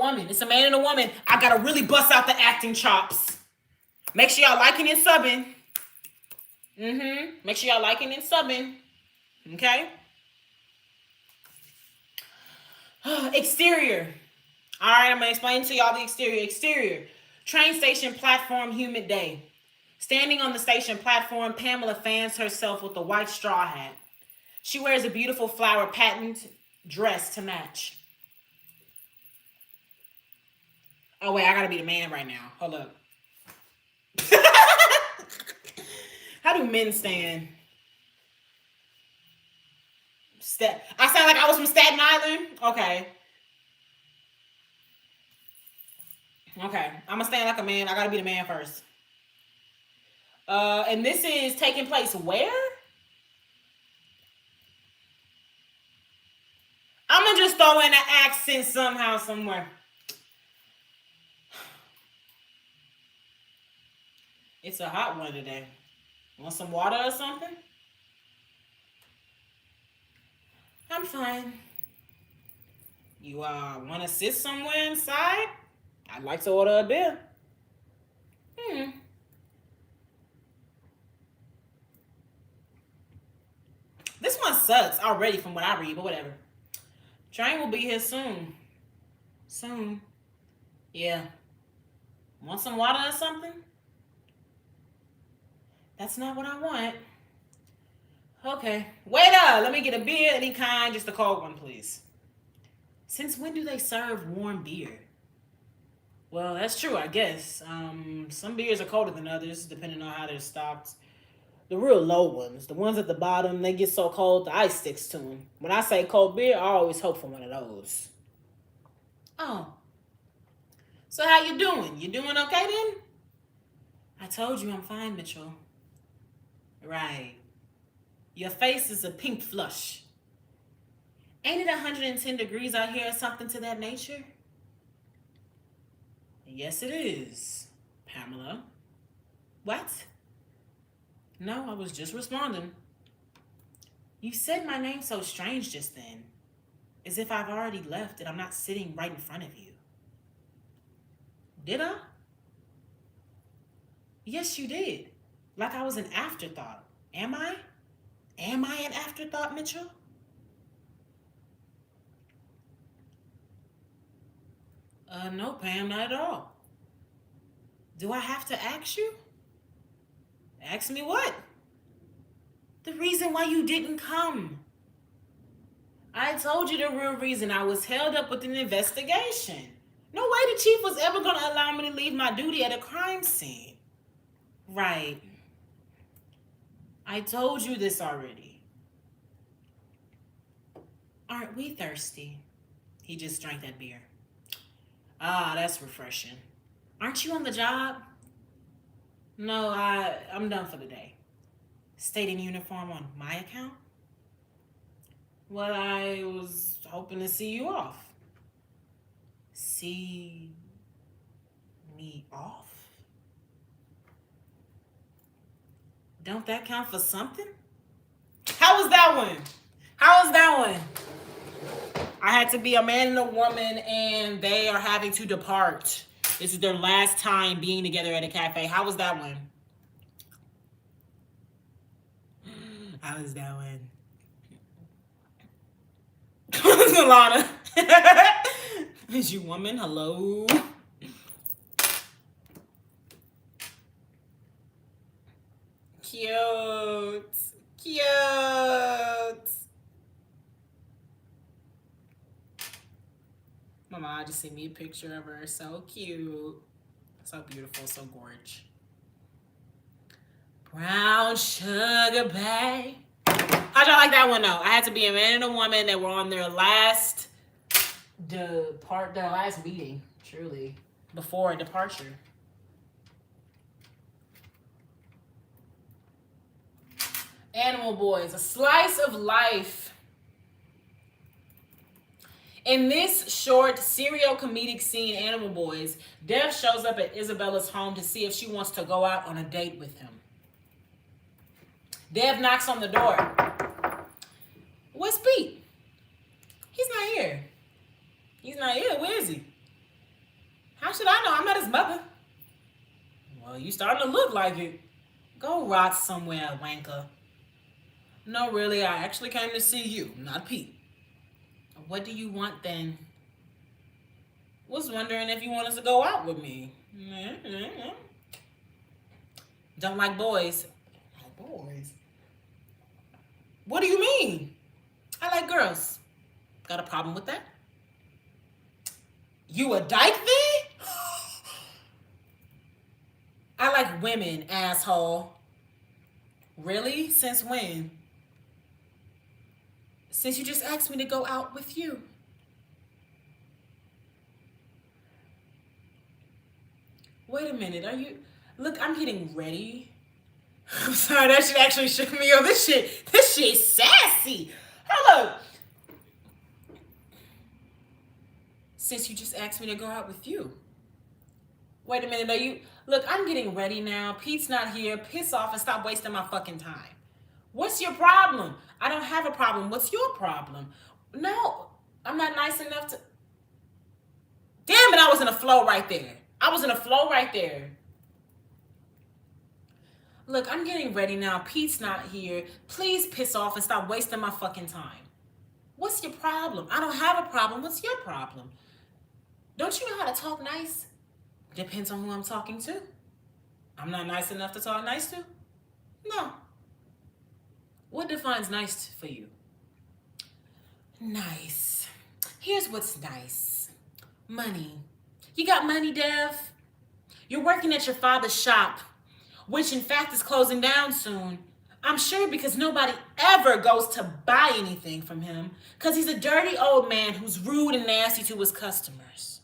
Speaker 1: woman. I gotta really bust out the acting chops. Make sure y'all liking and subbing. Make sure y'all liking and subbing. Okay. Exterior. All right, I'm going to explain to y'all the exterior. Exterior. Train station platform, humid day. Standing on the station platform, Pamela fans herself with a white straw hat. She wears a beautiful flower patterned dress to match. Oh, wait, I got to be the man right now. Hold up. How do men stand? I sound like I was from Staten Island? Okay. Okay. I'm going to stand like a man. I got to be the man first. And this is taking place where? I'm going to just throw in an accent somehow, somewhere. It's a hot one today. Want some water or something? I'm fine. You want to sit somewhere inside? I'd like to order a beer. This one sucks already from what I read, but whatever. Train will be here soon. Soon. Yeah. Want some water or something? That's not what I want. Okay. Waiter, let me get a beer, any kind, just a cold one, please. Since when do they serve warm beer? Well, that's true, I guess. Some beers are colder than others, depending on how they're stocked. The real low ones, the ones at the bottom, they get so cold the ice sticks to them. When I say cold beer, I always hope for one of those. Oh. So how you doing? You doing okay then? I told you I'm fine, Mitchell. Right. Your face is a pink flush. Ain't it 110 degrees out here or something to that nature? Yes, it is, Pamela. What? No, I was just responding. You said my name so strange just then, as if I've already left and I'm not sitting right in front of you. Did I? Yes, you did. Like I was an afterthought. Am I? Am I an afterthought, Mitchell? No, Pam, not at all. Do I have to ask you? Ask me what? The reason why you didn't come. I told you the real reason. I was held up with an investigation. No way the chief was ever going to allow me to leave my duty at a crime scene. Right. I told you this already. Aren't we thirsty? He just drank that beer. Ah, that's refreshing. Aren't you on the job? No, I'm done for the day. Stayed in uniform on my account? Well, I was hoping to see you off. See me off? Don't that count for something? How was that one? How was that one? I had to be a man and a woman, and they are having to depart. This is their last time being together at a cafe. How was that one? How was that one? Alana. Is you woman? Hello? Cute. Cute. My mom just sent me a picture of her. So cute. So beautiful. So gorgeous. Brown sugar, babe. How'd y'all like that one, though? I had to be a man and a woman that were on their last meeting, truly, before departure. Animal Boys, a slice of life. In this short serial comedic scene, Animal Boys, Dev shows up at Isabella's home to see if she wants to go out on a date with him. Dev knocks on the door. Where's Pete? He's not here. He's not here. Where is he? How should I know? I'm not his mother. Oh, you starting to look like it. Go rot somewhere, wanker. No, really, I actually came to see you, not Pete. What do you want then? Was wondering if you wanted to go out with me. Don't like boys. Like boys? What do you mean? I like girls. Got a problem with that? You a dyke then? I like women, asshole. Really? Since when? Since you just asked me to go out with you. Wait a minute, are you... Look, I'm getting ready. I'm sorry, that shit actually shook me up. This shit's sassy. Hold up. Since you just asked me to go out with you. Wait a minute, are you... Look, I'm getting ready now. Pete's not here. Piss off and stop wasting my fucking time. What's your problem? I don't have a problem. What's your problem? No, I'm not nice enough to... Damn it, I was in a flow right there. Look, I'm getting ready now. Pete's not here. Please piss off and stop wasting my fucking time. What's your problem? I don't have a problem. What's your problem? Don't you know how to talk nice? Depends on who I'm talking to. I'm not nice enough to talk nice to? No. What defines nice for you? Nice. Here's what's nice. Money. You got money, Dev? You're working at your father's shop, which in fact is closing down soon. I'm sure because nobody ever goes to buy anything from him because he's a dirty old man who's rude and nasty to his customers.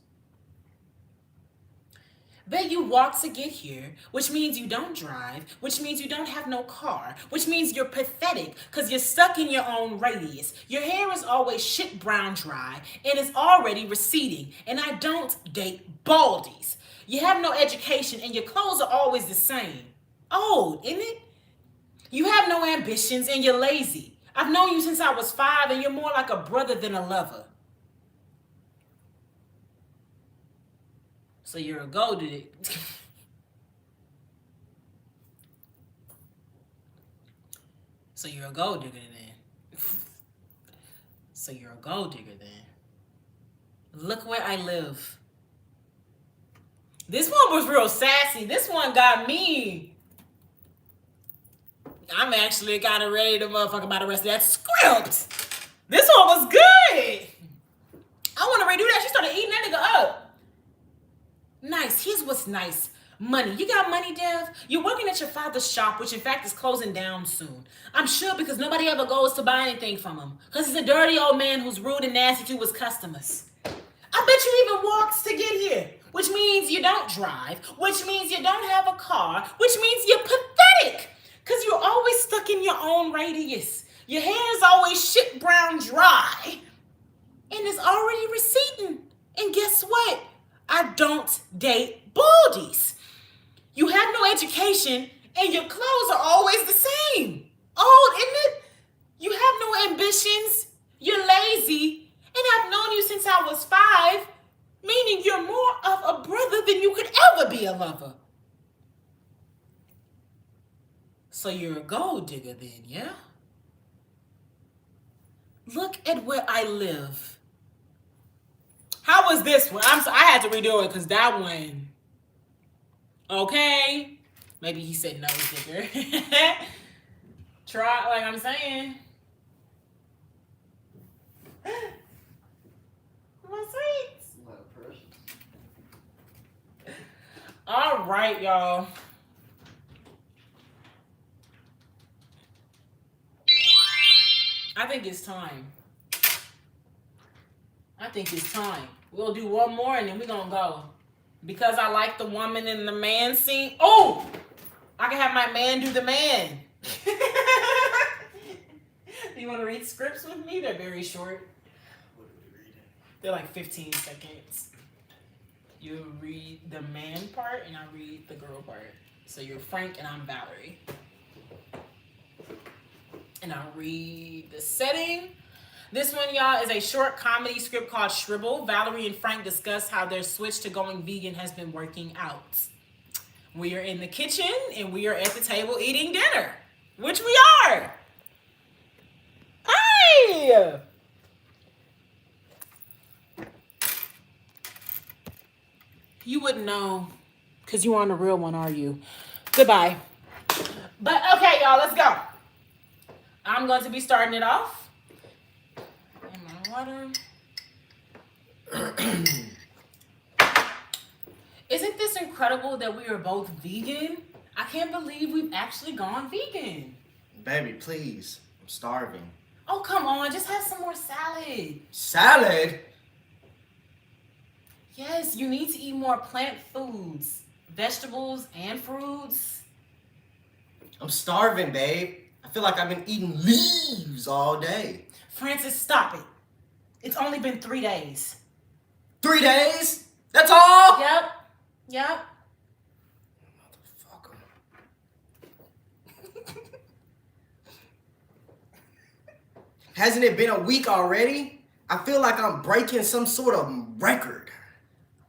Speaker 1: Bet you walk to get here, which means you don't drive, which means you don't have no car, which means you're pathetic because you're stuck in your own radius. Your hair is always shit brown dry and is already receding, and I don't date baldies. You have no education and your clothes are always the same. Old, isn't it? You have no ambitions and you're lazy. I've known you since I was 5 and you're more like a brother than a lover. So you're a gold digger. So you're a gold digger then. So you're a gold digger then. Look where I live. This one was real sassy. This one got me. I'm actually kind of ready to motherfuck about the rest of that script. This one was good. I want to redo that. She started eating that nigga up. Nice. Here's what's nice. Money. You got money, Dev? You're working at your father's shop, which in fact is closing down soon. I'm sure because nobody ever goes to buy anything from him. Because he's a dirty old man who's rude and nasty to his customers. I bet you even walks to get here. Which means you don't drive. Which means you don't have a car. Which means you're pathetic. Because you're always stuck in your own radius. Your hair is always shit brown dry. And it's already receding. And guess what? I don't date baldies. You have no education and your clothes are always the same. Old, isn't it? You have no ambitions. You're lazy. And I've known you since I was 5, meaning you're more of a brother than you could ever be a lover. So you're a gold digger then, yeah? Look at where I live. How was this one? I had to redo it because that one. Okay. Maybe he said no digger. Try, like I'm saying. My sweets. All right, y'all. I think it's time. We'll do one more and then we're going to go. Because I like the woman and the man scene. Oh! I can have my man do the man. Do you want to read scripts with me? They're very short. What are we reading? They're like 15 seconds. You read the man part and I read the girl part. So you're Frank and I'm Valerie. And I'll read the setting. This one, y'all, is a short comedy script called Shribble. Valerie and Frank discuss how their switch to going vegan has been working out. We are in the kitchen and we are at the table eating dinner, which we are. Hey! You wouldn't know because you aren't a real one, are you? Goodbye. But okay, y'all, let's go. I'm going to be starting it off. And my water. Isn't this incredible that we are both vegan? I can't believe we've actually gone vegan.
Speaker 2: Baby, please. I'm starving.
Speaker 1: Oh, come on. Just have some more salad.
Speaker 2: Salad?
Speaker 1: Yes, you need to eat more plant foods, vegetables, and fruits.
Speaker 2: I'm starving, babe. I feel like I've been eating leaves all day.
Speaker 1: Francis, stop it. It's only been 3 days.
Speaker 2: 3 days? That's all?
Speaker 1: Yep.
Speaker 2: Motherfucker. Hasn't it been a week already? I feel like I'm breaking some sort of record.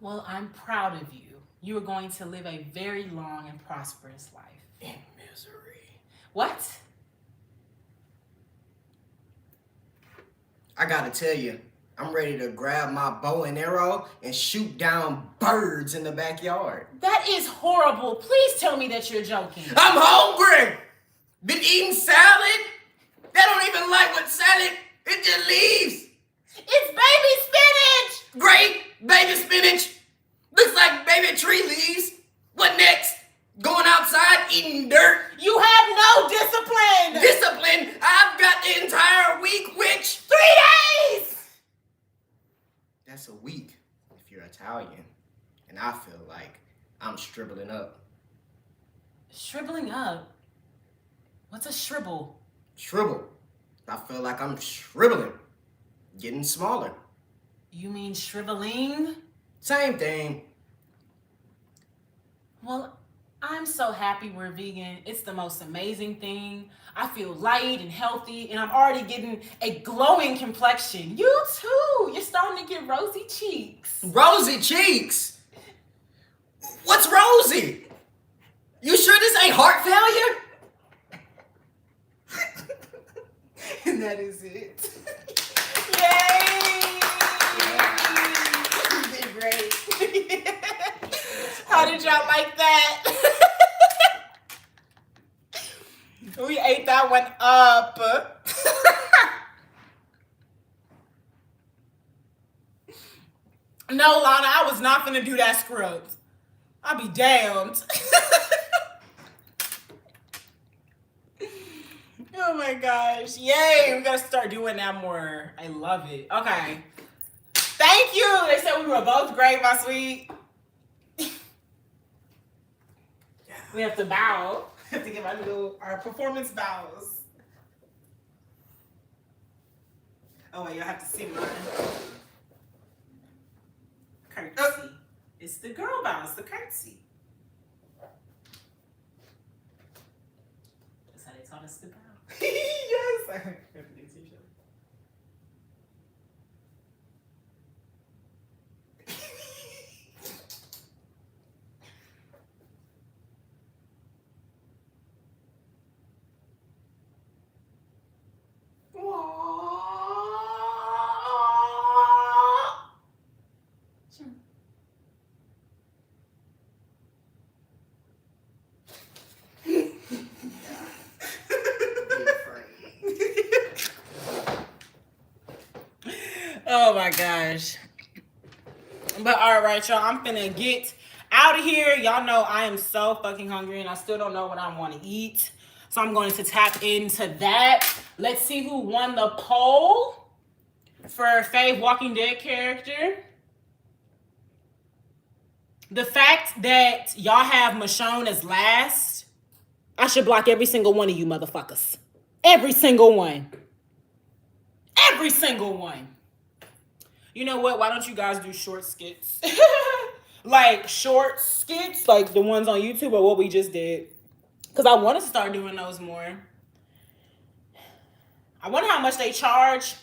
Speaker 1: Well, I'm proud of you. You are going to live a very long and prosperous life.
Speaker 2: In misery.
Speaker 1: What?
Speaker 2: I gotta tell you, I'm ready to grab my bow and arrow and shoot down birds in the backyard.
Speaker 1: That is horrible. Please tell me that you're joking.
Speaker 2: I'm hungry! Been eating salad? They don't even like what salad, it just leaves.
Speaker 1: It's baby spinach!
Speaker 2: Great, baby spinach. Looks like baby tree leaves. What next? Going outside eating dirt?
Speaker 1: You have no discipline!
Speaker 2: Discipline? I've got the entire week, witch.
Speaker 1: 3 days!
Speaker 2: That's a week if you're Italian. And I feel like I'm shriveling up.
Speaker 1: Shriveling up? What's a shrivel?
Speaker 2: Shrivel. I feel like I'm shriveling. Getting smaller.
Speaker 1: You mean shriveling?
Speaker 2: Same thing.
Speaker 1: Well, I'm so happy we're vegan. It's the most amazing thing. I feel light and healthy, and I'm already getting a glowing complexion. You too. You're starting to get rosy cheeks.
Speaker 2: Rosy cheeks? What's rosy? You sure this ain't heart failure?
Speaker 1: And that is it. Yay! You did great. How did y'all like that? We ate that one up. No, Lana, I was not finna do that script. I'll be damned. Oh my gosh. Yay, we gotta start doing that more. I love it. Okay. Thank you. They said we were both great, my sweet. We have to bow. We have to give our performance bows. Oh wait, you'll have to see mine. Curtsy. It's the girl bow, it's the curtsy. That's how they taught us to bow. Yes. Oh my gosh. But all right, y'all, I'm finna get out of here. Y'all know I am so fucking hungry and I still don't know what I want to eat. So I'm going to tap into that. Let's see who won the poll for fave Walking Dead character. The fact that y'all have Michonne as last, I should block every single one of you motherfuckers. Every single one. Every single one. You know what? Why don't you guys do short skits? Like short skits, like the ones on YouTube or what we just did. Because I want to start doing those more. I wonder how much they charge,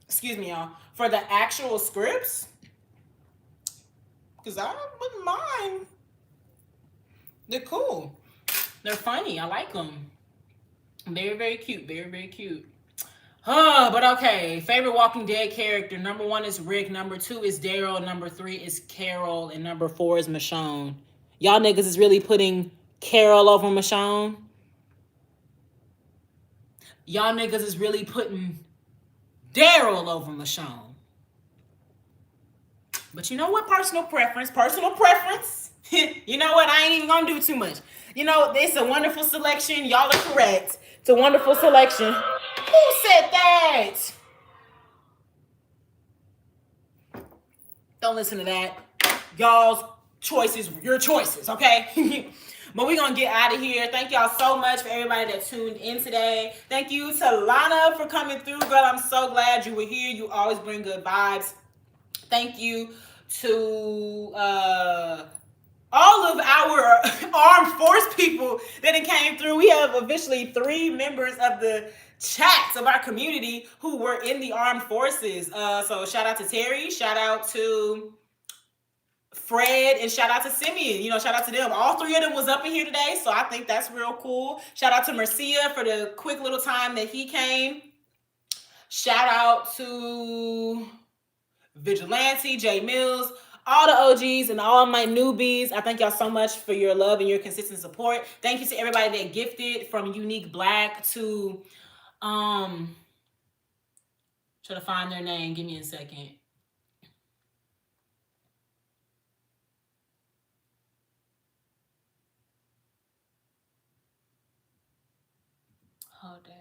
Speaker 1: excuse me, y'all, for the actual scripts. Because I wouldn't mind. They're cool. They're funny. I like them. Very, very cute. Very, very cute. But okay. Favorite Walking Dead character. Number 1 is Rick. Number 2 is Daryl. Number 3 is Carol. And number 4 is Michonne. Y'all niggas is really putting Carol over Michonne. Y'all niggas is really putting Daryl over Michonne. But you know what? Personal preference. Personal preference. You know what? I ain't even gonna do too much. You know, it's a wonderful selection. Y'all are correct. It's a wonderful selection. Who said that? Don't listen to that. Y'all's choices, your choices, okay? But we're going to get out of here. Thank y'all so much for everybody that tuned in today. Thank you to Lana for coming through. Girl, I'm so glad you were here. You always bring good vibes. Thank you to all of our armed force people that came through. We have officially 3 members of the chats of our community who were in the armed forces. So shout out to Terry, shout out to Fred, and shout out to Simeon. You know, shout out to them. All 3 of them was up in here today, so I think that's real cool. Shout out to Mercia for the quick little time that he came. Shout out to Vigilante, Jay Mills, all the OGs and all my newbies. I thank y'all so much for your love and your consistent support. Thank you to everybody that gifted, from Unique Black to try to find their name. Give me a second. Oh, damn.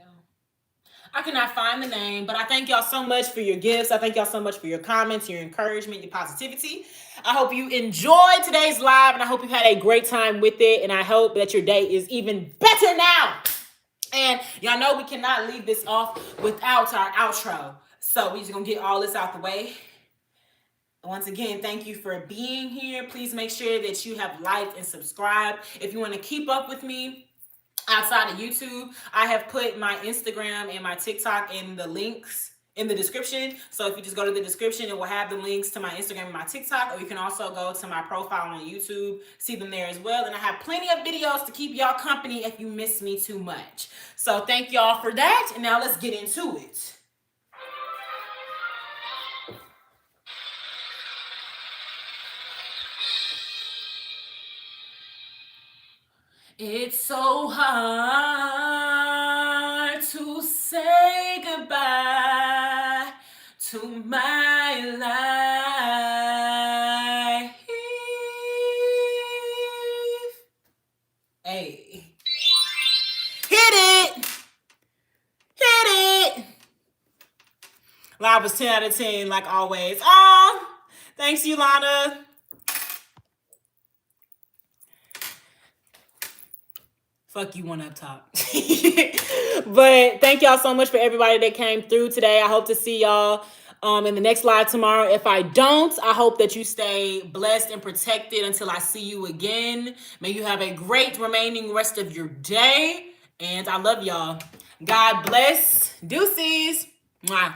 Speaker 1: I cannot find the name, but I thank y'all so much for your gifts. I thank y'all so much for your comments, your encouragement, your positivity. I hope you enjoyed today's live, and I hope you had a great time with it, and I hope that your day is even better now. And y'all know we cannot leave this off without our outro. So we're just going to get all this out the way. Once again, thank you for being here. Please make sure that you have liked and subscribed. If you want to keep up with me outside of YouTube, I have put my Instagram and my TikTok in the links in the description. So if you just go to the description, it will have the links to my Instagram and my TikTok, or you can also go to my profile on YouTube, see them there as well. And I have plenty of videos to keep y'all company if you miss me too much. So thank y'all for that. And now let's get into it. It's so hard to say goodbye to my life. Hey. Hit it! Hit it! Live was 10 out of 10, like always. Oh, thanks, Yolanda. Fuck you, one up top. But thank y'all so much for everybody that came through today. I hope to see y'all in the next live tomorrow. If I don't, I hope that you stay blessed and protected until I see you again. May you have a great remaining rest of your day. And I love y'all. God bless. Deuces. Mwah.